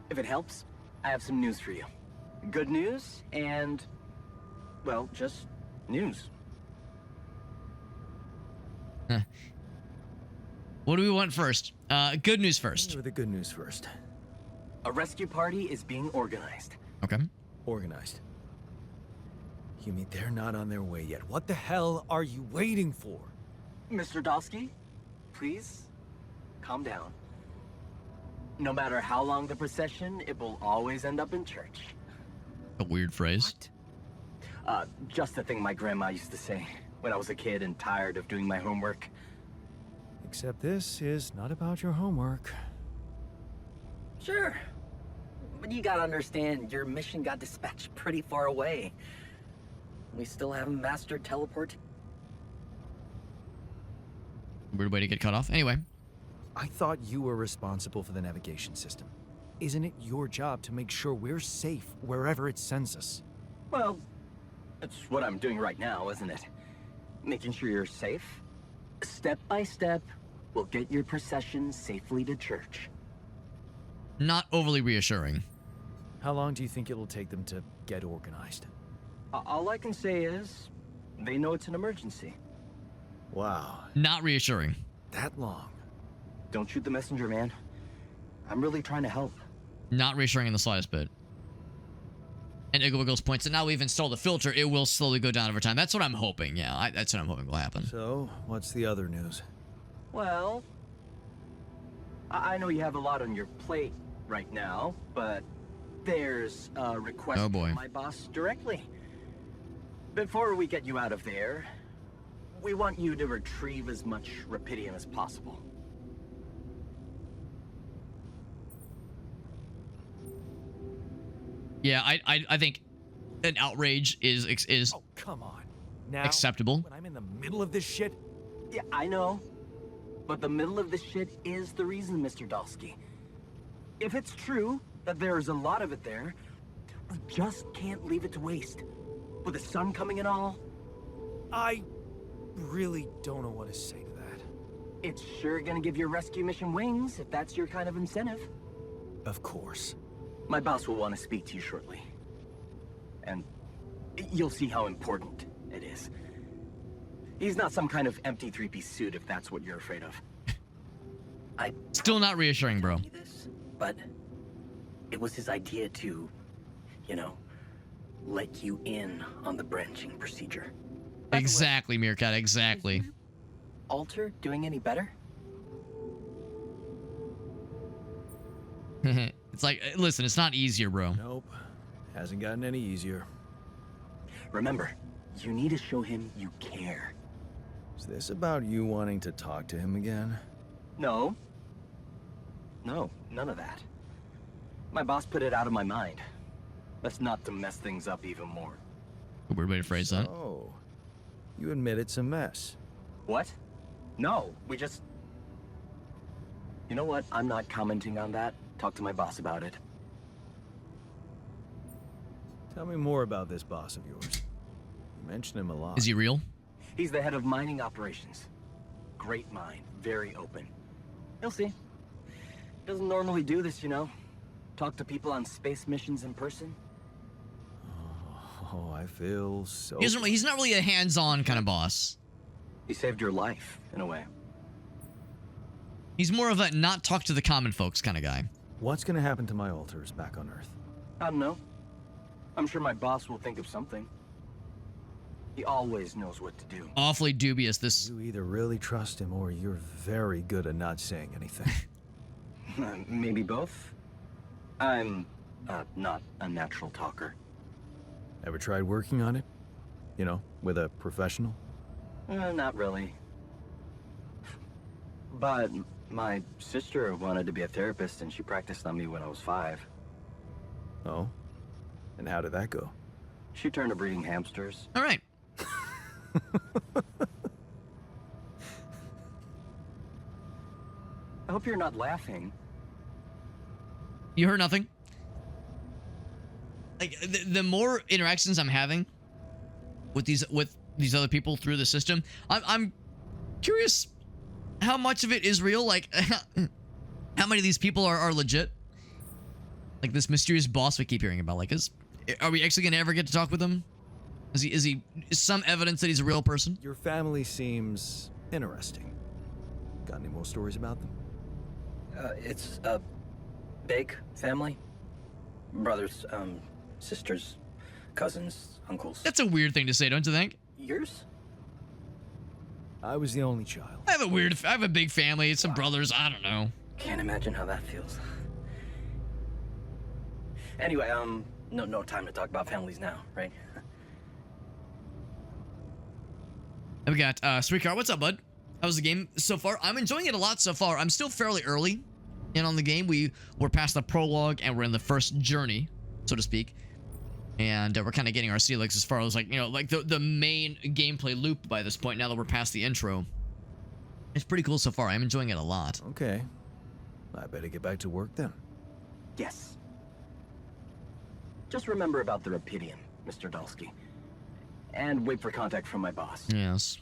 [SPEAKER 6] If it helps, I have some news for you. Good news and, well, just news.
[SPEAKER 1] What do we want first? Good news first.
[SPEAKER 3] Or the good news first.
[SPEAKER 6] A rescue party is being organized.
[SPEAKER 1] Okay.
[SPEAKER 3] Organized. You mean they're not on their way yet? What the hell are you waiting for?
[SPEAKER 6] Mr. Dosky, please, calm down. No matter how long the procession, it will always end up in church.
[SPEAKER 1] A weird phrase.
[SPEAKER 6] What? Just the thing my grandma used to say when I was a kid and tired of doing my homework.
[SPEAKER 3] Except this is not about your homework.
[SPEAKER 6] Sure. But you gotta understand, your mission got dispatched pretty far away. We still haven't mastered teleport.
[SPEAKER 1] Weird way to get cut off. Anyway.
[SPEAKER 3] I thought you were responsible for the navigation system. Isn't it your job to make sure we're safe wherever it sends us?
[SPEAKER 6] Well, that's what I'm doing right now, isn't it? Making sure you're safe. Step by step, we'll get your procession safely to church.
[SPEAKER 1] Not overly reassuring.
[SPEAKER 3] How long do you think it'll take them to get organized?
[SPEAKER 6] All I can say is, they know it's an emergency.
[SPEAKER 3] Wow.
[SPEAKER 1] Not reassuring.
[SPEAKER 3] That long?
[SPEAKER 6] Don't shoot the messenger, man. I'm really trying to help.
[SPEAKER 1] Not reassuring in the slightest bit. And Igor Wiggles points that now we've installed a filter, it will slowly go down over time. That's what I'm hoping. Yeah, that's what I'm hoping will happen.
[SPEAKER 3] So, what's the other news?
[SPEAKER 6] Well, I know you have a lot on your plate right now, but there's a request from my boss directly. Before we get you out of there, we want you to retrieve as much Rapidium as possible.
[SPEAKER 1] Yeah, I think an outrage is
[SPEAKER 3] Oh, come on. Now,
[SPEAKER 1] acceptable.
[SPEAKER 3] when I'm in the middle of this shit?
[SPEAKER 6] Yeah, I know. But the middle of this shit is the reason, Mr. Dosky. If it's true that there's a lot of it there, we just can't leave it to waste. With the sun coming and all.
[SPEAKER 3] I really don't know what to say to that.
[SPEAKER 6] It's sure gonna give your rescue mission wings, if that's your kind of incentive.
[SPEAKER 3] Of course.
[SPEAKER 6] My boss will want to speak to you shortly. And you'll see how important it is. He's not some kind of empty three-piece suit if that's what you're afraid of.
[SPEAKER 1] Still not reassuring, bro.
[SPEAKER 6] But it was his idea to you know, let you in on the branching procedure. By the way,
[SPEAKER 1] Exactly, Meerkat, exactly.
[SPEAKER 6] Alter doing any better?
[SPEAKER 1] It's like, listen, it's not easier, bro.
[SPEAKER 3] Nope. Hasn't gotten any easier.
[SPEAKER 6] Remember, you need to show him you care.
[SPEAKER 3] Is this about you wanting to talk to him again?
[SPEAKER 6] No. No, none of that. My boss put it out of my mind. That's not to mess things up even more.
[SPEAKER 1] A weird way to phrase that.
[SPEAKER 3] Oh, you admit it's a mess.
[SPEAKER 6] What? No, we just... You know what? I'm not commenting on that. Talk to my boss about it.
[SPEAKER 3] Tell me more about this boss of yours. You mention him a lot.
[SPEAKER 1] Is he real?
[SPEAKER 6] He's the head of mining operations. Great mind, very open. You'll see. Doesn't normally do this, you know. Talk to people on space missions in person.
[SPEAKER 3] Oh, I feel so...
[SPEAKER 1] He's not really a hands-on kind of boss.
[SPEAKER 6] He saved your life, in a way.
[SPEAKER 1] He's more of a not talk to the common folks kind of guy.
[SPEAKER 3] What's gonna happen to my alters back on Earth?
[SPEAKER 6] I don't know. I'm sure my boss will think of something. He always knows what to do.
[SPEAKER 1] Awfully dubious, this...
[SPEAKER 3] You either really trust him or you're very good at not saying anything.
[SPEAKER 6] Maybe both. I'm not a natural talker.
[SPEAKER 3] Ever tried working on it? You know, with a professional?
[SPEAKER 6] Not really. But my sister wanted to be a therapist and she practiced on me when I was 5.
[SPEAKER 3] Oh? And how did that go?
[SPEAKER 6] She turned to breeding hamsters.
[SPEAKER 1] All right.
[SPEAKER 6] I hope you're not laughing.
[SPEAKER 1] You heard nothing? Like, the more interactions I'm having with these other people through the system, I'm curious how much of it is real. Like, how many of these people are legit? Like this mysterious boss we keep hearing about. Like, are we actually gonna ever get to talk with him? Is some evidence that he's a real person?
[SPEAKER 3] Your family seems interesting. Got any more stories about them?
[SPEAKER 6] It's a big family. Brothers, sisters, cousins, uncles.
[SPEAKER 1] That's a weird thing to say, don't you think?
[SPEAKER 6] Yours?
[SPEAKER 3] I was the only child.
[SPEAKER 1] I have a big family, some brothers, I don't know.
[SPEAKER 6] Can't imagine how that feels. Anyway, no time to talk about families now, right?
[SPEAKER 1] And we got Sweetcar. What's up, bud? How's the game so far? I'm enjoying it a lot so far. I'm still fairly early in on the game. We're past the prologue and we're in the first journey, so to speak. And we're kind of getting our sea legs as far as like, you know, like the main gameplay loop by this point, now that we're past the intro. It's pretty cool so far. I'm enjoying it a lot.
[SPEAKER 3] Okay. I better get back to work then.
[SPEAKER 6] Yes. Just remember about the Rapidium, Mr. Dalsky. And wait for contact from my boss.
[SPEAKER 1] Yes.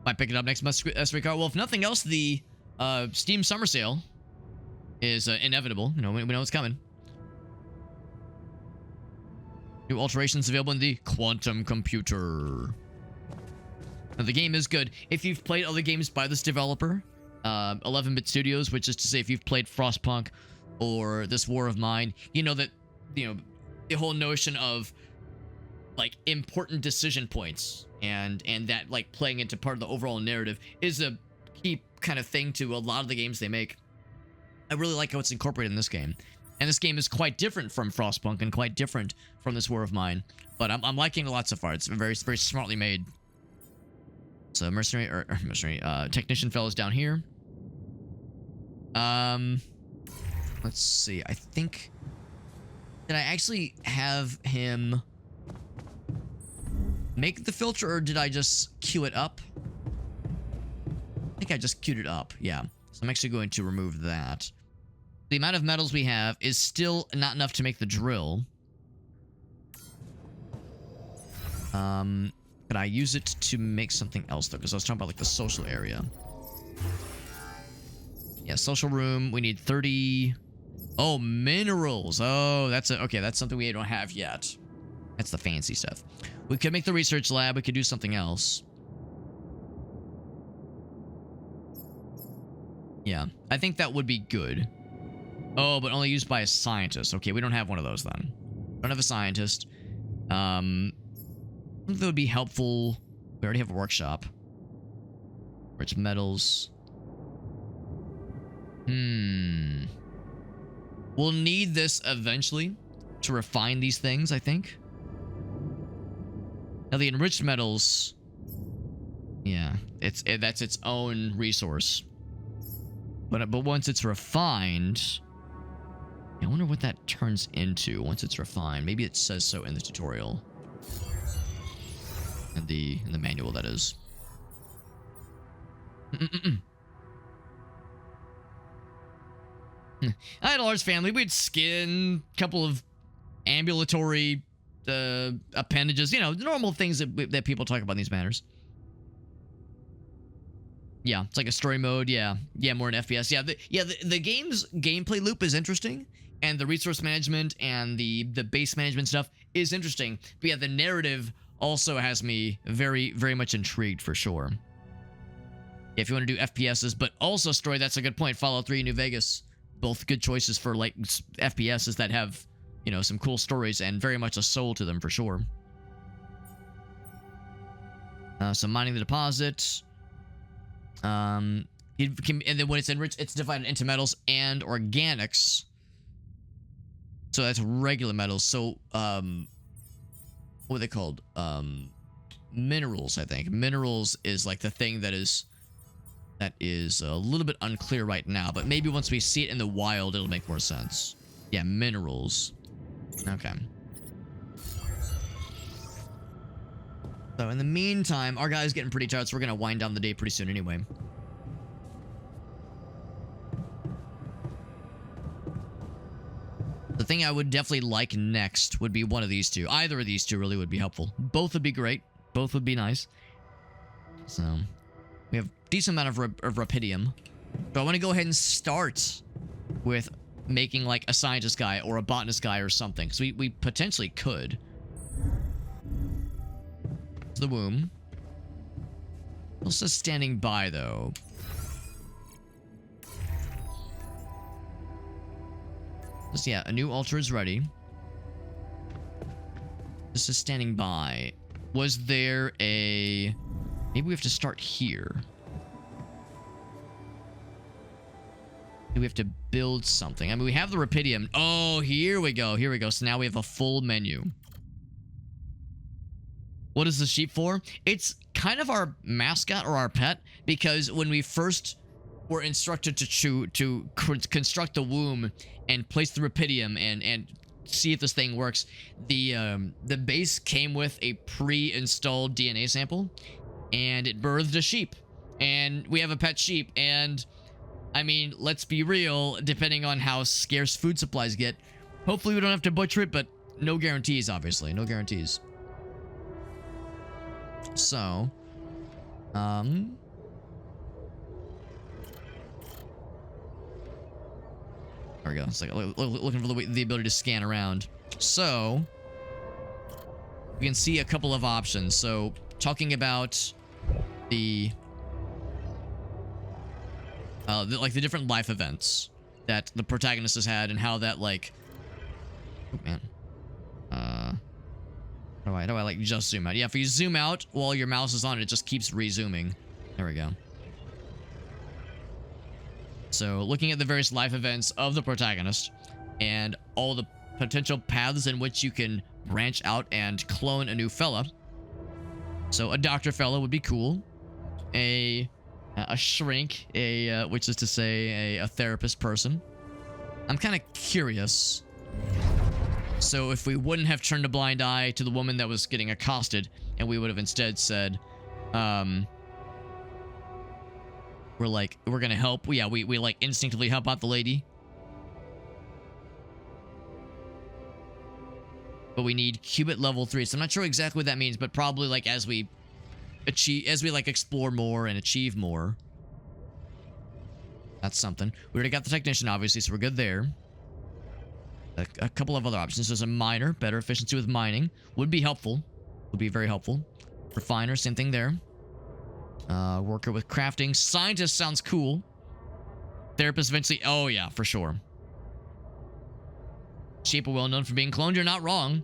[SPEAKER 1] Might pick it up next month, Sweetcar. Well, if nothing else, the Steam Summer Sale is inevitable. You know, we know it's coming. New alterations available in the Quantum Computer. Now, the game is good. If you've played other games by this developer, 11-Bit Studios, which is to say if you've played Frostpunk or this War of Mine, you know that, you know, the whole notion of like important decision points and that like playing into part of the overall narrative is a key kind of thing to a lot of the games they make. I really like how it's incorporated in this game. And this game is quite different from Frostpunk and quite different from this War of Mine. But I'm liking it a lot so far. It's very, very smartly made. So mercenary technician fellows down here. Let's see. I think, did I actually have him make the filter or did I just queue it up? I think I just queued it up. Yeah. So I'm actually going to remove that. The amount of metals we have is still not enough to make the drill. Could I use it to make something else though? Because I was talking about like the social area. Yeah, social room. We need 30. Oh, minerals. Oh, that's a, okay. That's something we don't have yet. That's the fancy stuff. We could make the research lab. We could do something else. Yeah, I think that would be good. Oh, but only used by a scientist. Okay, we don't have one of those then. Don't have a scientist. I think that would be helpful. We already have a workshop. Rich metals. We'll need this eventually to refine these things, I think. Now the enriched metals, yeah, that's its own resource. But once it's refined, I wonder what that turns into once it's refined. Maybe it says so in the tutorial. In the manual, that is. I had a large family. We had skin, a couple of ambulatory appendages, you know, normal things that people talk about in these matters. Yeah, it's like a story mode. Yeah, more an FPS. The game's gameplay loop is interesting, and the resource management and the base management stuff is interesting. But yeah, the narrative also has me very, very much intrigued for sure. If you want to do FPSs, but also story, that's a good point. Fallout 3 and New Vegas, both good choices for like FPSs that have, you know, some cool stories and very much a soul to them for sure. So mining the deposit. And then when it's enriched, it's divided into metals and organics. So that's regular metals. So what are they called? Minerals, I think. Minerals is like the thing that is a little bit unclear right now, but maybe once we see it in the wild, it'll make more sense. Yeah, minerals. Okay. So in the meantime, our guy's getting pretty tired, so we're gonna wind down the day pretty soon anyway. The thing I would definitely like next would be one of these two. Either of these two really would be helpful. Both would be great. Both would be nice. So we have a decent amount of rapidium. So I want to go ahead and start with making like a scientist guy or a botanist guy or something. So we potentially could. The womb. Also standing by though. Just, yeah, a new altar is ready. This is standing by. Was there a... Maybe we have to start here. Do we have to build something? I mean, we have the rapidium. Oh, here we go. Here we go. So now we have a full menu. What is the sheep for? It's kind of our mascot or our pet, because when we first were instructed to construct the womb and place the rapidium and see if this thing works, the base came with a pre-installed DNA sample, and it birthed a sheep, and we have a pet sheep. And I mean, let's be real, depending on how scarce food supplies get, hopefully we don't have to butcher it, but no guarantees, obviously, no guarantees. So, there we go. It's like looking for the ability to scan around. So, we can see a couple of options. So, talking about the different life events that the protagonist has had, and how that like, oh man, how do I like just zoom out? Yeah, if you zoom out while your mouse is on it, it just keeps re-zooming. There we go. So, looking at the various life events of the protagonist and all the potential paths in which you can branch out and clone a new fella. So, a doctor fella would be cool. A shrink, which is to say a therapist person. I'm kind of curious. So, if we wouldn't have turned a blind eye to the woman that was getting accosted, and we would have instead said, we're gonna help. Yeah, we like instinctively help out the lady. But we need qubit level 3. So I'm not sure exactly what that means, but probably like as we like explore more and achieve more. That's something. We already got the technician, obviously, so we're good there. A couple of other options. There's a miner, better efficiency with mining. Would be helpful. Would be very helpful. Refiner, same thing there. Worker with crafting. Scientist sounds cool. Therapist eventually. Oh, yeah, for sure. sheep are well known for being cloned. You're not wrong.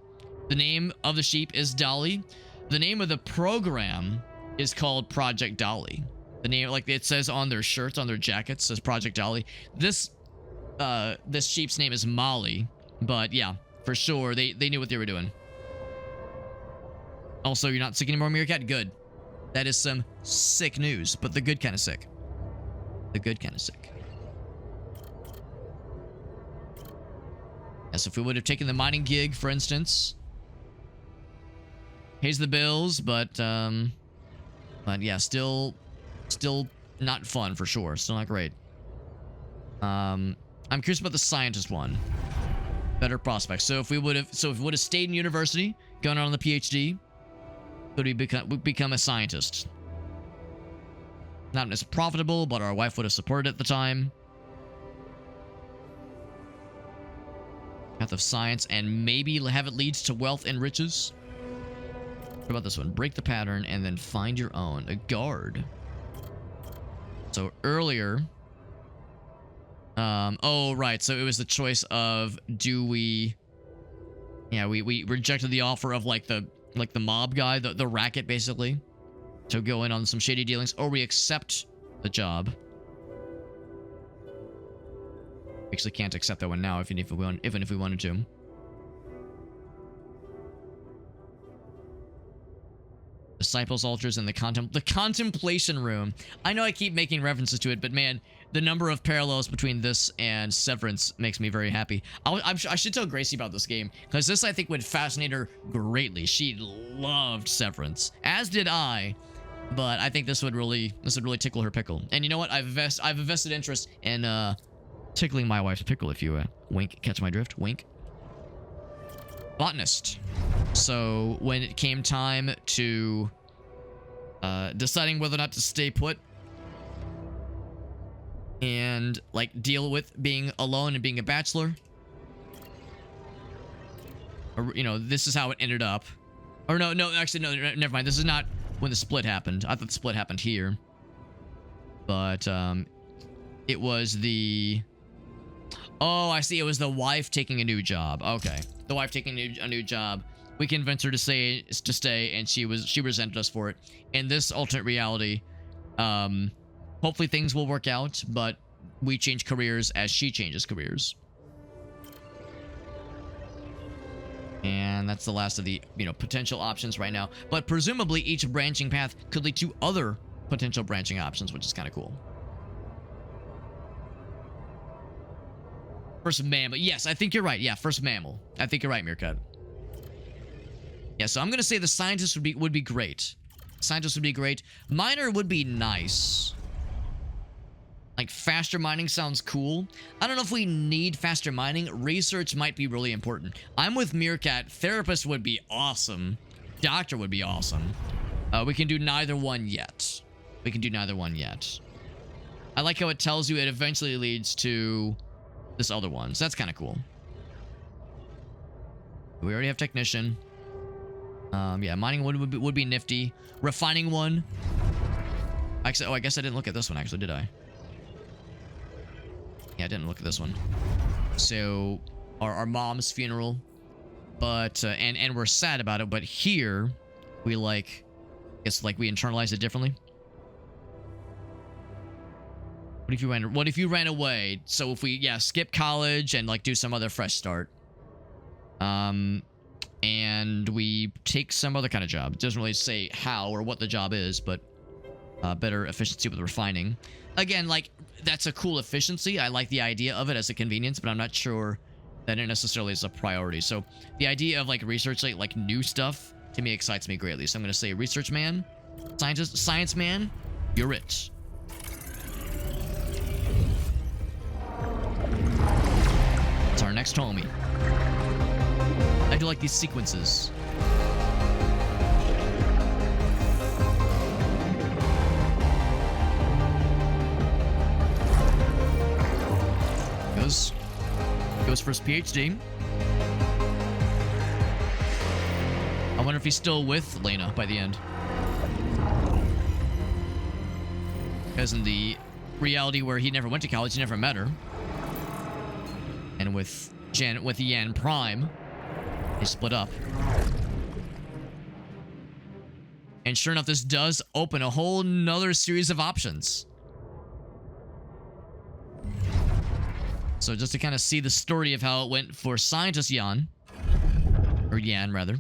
[SPEAKER 1] The name of the sheep is Dolly. The name of the program is called Project Dolly. The name, like it says on their shirts, on their jackets, says Project Dolly. This sheep's name is Molly, but yeah, for sure, they knew what they were doing. Also, you're not sick anymore, Meerkat? Good. That is some sick news, but the good kind of sick. The good kind of sick. As if we would have taken the mining gig, for instance. Pays the bills, but yeah, still not fun for sure. Still not great. I'm curious about the scientist one. Better prospects. So if we would have stayed in university, gone on the PhD, could we become a scientist? Not as profitable, but our wife would have supported it at the time. Path of science, and maybe have it leads to wealth and riches. What about this one? Break the pattern and then find your own. A guard. So earlier, oh right, so it was the choice of do we, yeah, we rejected the offer of like the mob guy, the racket basically, to go in on some shady dealings, or we accept the job. Actually can't accept that one now, even if we wanted to. Disciples' altars and the contemplation room. I know I keep making references to it, but man, the number of parallels between this and Severance makes me very happy. I should tell Gracie about this game, because this I think would fascinate her greatly. She loved Severance, as did I, but I think this would really tickle her pickle. And you know what? I've a vested interest in tickling my wife's pickle, if you wink, catch my drift, wink. Botanist. So when it came time to deciding whether or not to stay put and like deal with being alone and being a bachelor, or you know, this is how it ended up. Or no, actually no, never mind. This is not when the split happened. I thought the split happened here, but it was the. Oh, I see. It was the wife taking a new job. Okay, the wife taking a new job. We convinced her to stay, and she resented us for it. In this alternate reality, hopefully things will work out, but we change careers as she changes careers. And that's the last of the, you know, potential options right now. But presumably each branching path could lead to other potential branching options, which is kind of cool. First mammal. Yes, I think you're right. Yeah, first mammal. I think you're right, Meerkat. Yeah, so I'm gonna say the scientist would be great. Scientist would be great. Miner would be nice. Like faster mining sounds cool. I don't know if we need faster mining. Research might be really important. I'm with Meerkat. Therapist would be awesome. Doctor would be awesome. We can do neither one yet. We can do neither one yet. I like how it tells you it eventually leads to this other one. So that's kind of cool. We already have technician. Yeah, mining one would be nifty. Refining one. Actually, oh, I guess I didn't look at this one, actually, did I? Yeah, I didn't look at this one. So, our mom's funeral. But, and we're sad about it, but here, we like, it's like we internalize it differently. What if you ran away? So if we, yeah, skip college and like do some other fresh start. And we take some other kind of job. It doesn't really say how or what the job is, but better efficiency with refining. Again, like, that's a cool efficiency. I like the idea of it as a convenience, but I'm not sure that it necessarily is a priority. So the idea of like research, like new stuff, to me excites me greatly. So I'm going to say research man, science man, you're it. It's our next homie. I do like these sequences. Goes for his PhD. I wonder if he's still with Lena by the end. Because in the reality where he never went to college, he never met her. And with with Yan Prime. They split up. And sure enough, this does open a whole nother series of options. So just to kind of see the story of how it went for Scientist Yan, or Yan rather.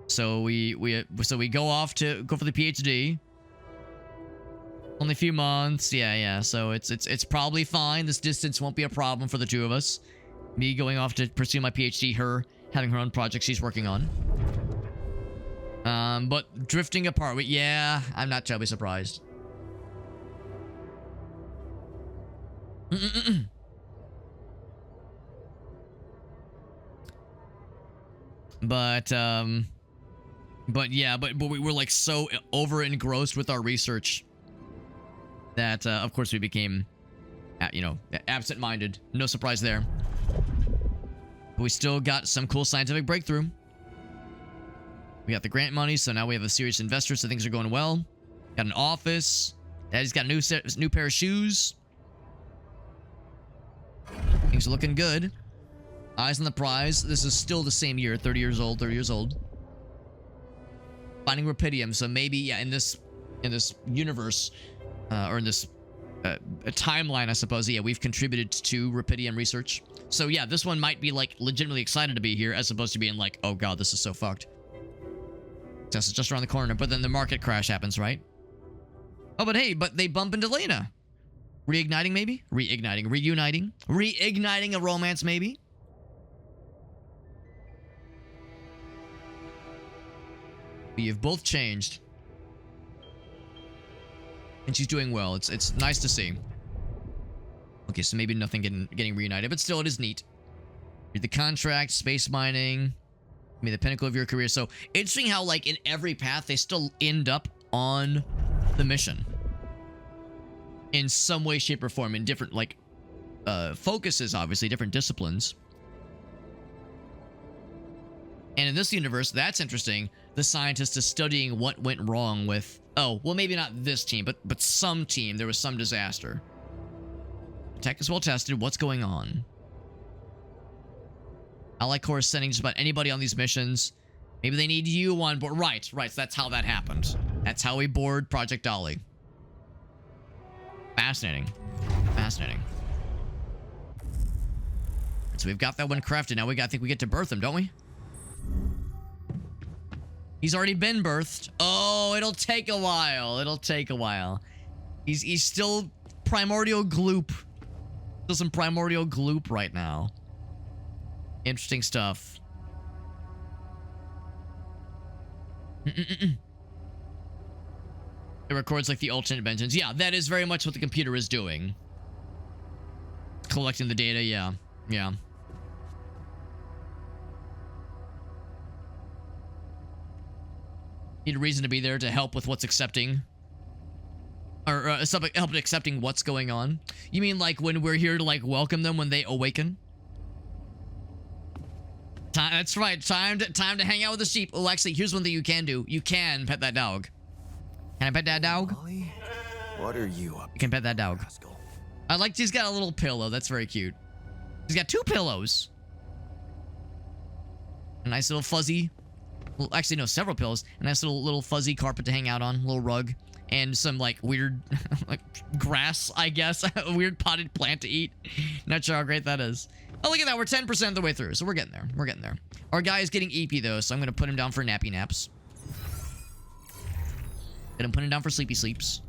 [SPEAKER 1] So we go off to go for the PhD. Only a few months, yeah. So it's probably fine. This distance won't be a problem for the two of us. Me going off to pursue my PhD, her having her own project she's working on. But drifting apart, yeah, I'm not terribly surprised. But we were like so over engrossed with our research that of course we became absent-minded. No surprise there. But we still got some cool scientific breakthrough. We got the grant money, so now we have a serious investor, so things are going well. Got an office. Daddy's got a new pair of shoes. Things are looking good. Eyes on the prize. This is still the same year, 30 years old. Finding Rapidium, so maybe, yeah, in this universe, or in this timeline, I suppose, yeah, we've contributed to Rapidium research. So yeah, this one might be like legitimately excited to be here, as opposed to being like, oh god, this is so fucked. This is just around the corner, but then the market crash happens, right? Oh, but hey, they bump into Lena. Reigniting, maybe? Reuniting a romance, maybe? You've both changed. And she's doing well. It's nice to see. Okay, so maybe nothing getting reunited, but still, it is neat. Read the contract, space mining. I mean, the pinnacle of your career. So, interesting how, like, in every path, they still end up on the mission. In some way, shape, or form. In different, like, focuses, obviously. Different disciplines. And in this universe, that's interesting. The scientist is studying what went wrong with... Oh, well, maybe not this team, but some team. There was some disaster. Tech is well tested. What's going on? I like Core sending just about anybody on these missions. Maybe they need you on board. Right. So that's how that happened. That's how we board Project Dolly. Fascinating. So we've got that one crafted. Now I think we get to birth him, don't we? He's already been birthed. Oh, it'll take a while. He's still primordial gloop. Still some primordial gloop right now. Interesting stuff. It records like the alternate dimensions. Yeah, that is very much what the computer is doing. Collecting the data, yeah. Need a reason to be there to help with what's accepting. Or help accepting what's going on. You mean like when we're here to like welcome them when they awaken? That's right. Time to hang out with the sheep. Oh, actually, here's one thing you can do. You can pet that dog. Can I pet that dog?
[SPEAKER 3] Molly, what are you up
[SPEAKER 1] You can pet that dog.
[SPEAKER 3] rascal?
[SPEAKER 1] I like he's got a little pillow. That's very cute. He's got 2 pillows. A nice little fuzzy. Well, actually, no, several pillows. A nice little fuzzy carpet to hang out on. A little rug. And some like weird like grass, I guess. A weird potted plant to eat. Not sure how great that is. Oh, look at that. We're 10% of the way through. So we're getting there. Our guy is getting eepy though, so I'm going to put him down for nappy naps. Gonna put him down for sleepy sleeps.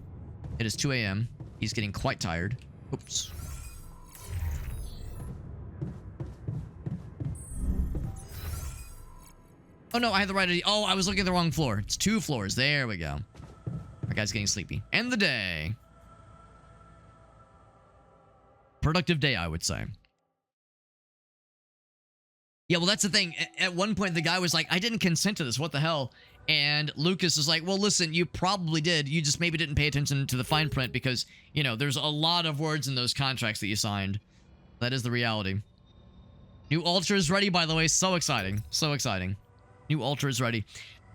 [SPEAKER 1] It is 2 a.m. He's getting quite tired. Oops. Oh no, I had the right idea. Oh, I was looking at the wrong floor. It's 2 floors. There we go. Our guy's getting sleepy. End the day. Productive day, I would say. Yeah, well, that's the thing. At one point, the guy was like, I didn't consent to this. What the hell? And Lucas is like, well, listen, you probably did. You just maybe didn't pay attention to the fine print because, you know, there's a lot of words in those contracts that you signed. That is the reality. New altar is ready, by the way. So exciting. New altar is ready.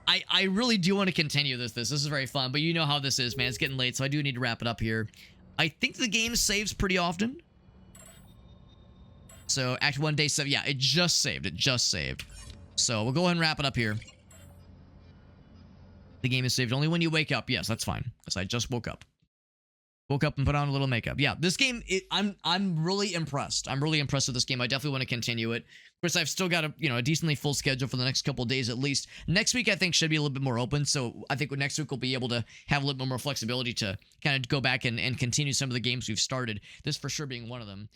[SPEAKER 1] I really do want to continue this. This is very fun, but you know how this is, man. It's getting late, so I do need to wrap it up here. I think the game saves pretty often. So Act 1, Day 7. Yeah, it just saved. It just saved. So we'll go ahead and wrap it up here. The game is saved only when you wake up. Yes, that's fine. Because I just woke up. Woke up and put on a little makeup. Yeah, this game, I'm really impressed. I'm really impressed with this game. I definitely want to continue it. Of course, I've still got a decently full schedule for the next couple of days at least. Next week, I think, should be a little bit more open. So I think next week we'll be able to have a little bit more flexibility to kind of go back and continue some of the games we've started. This for sure being one of them.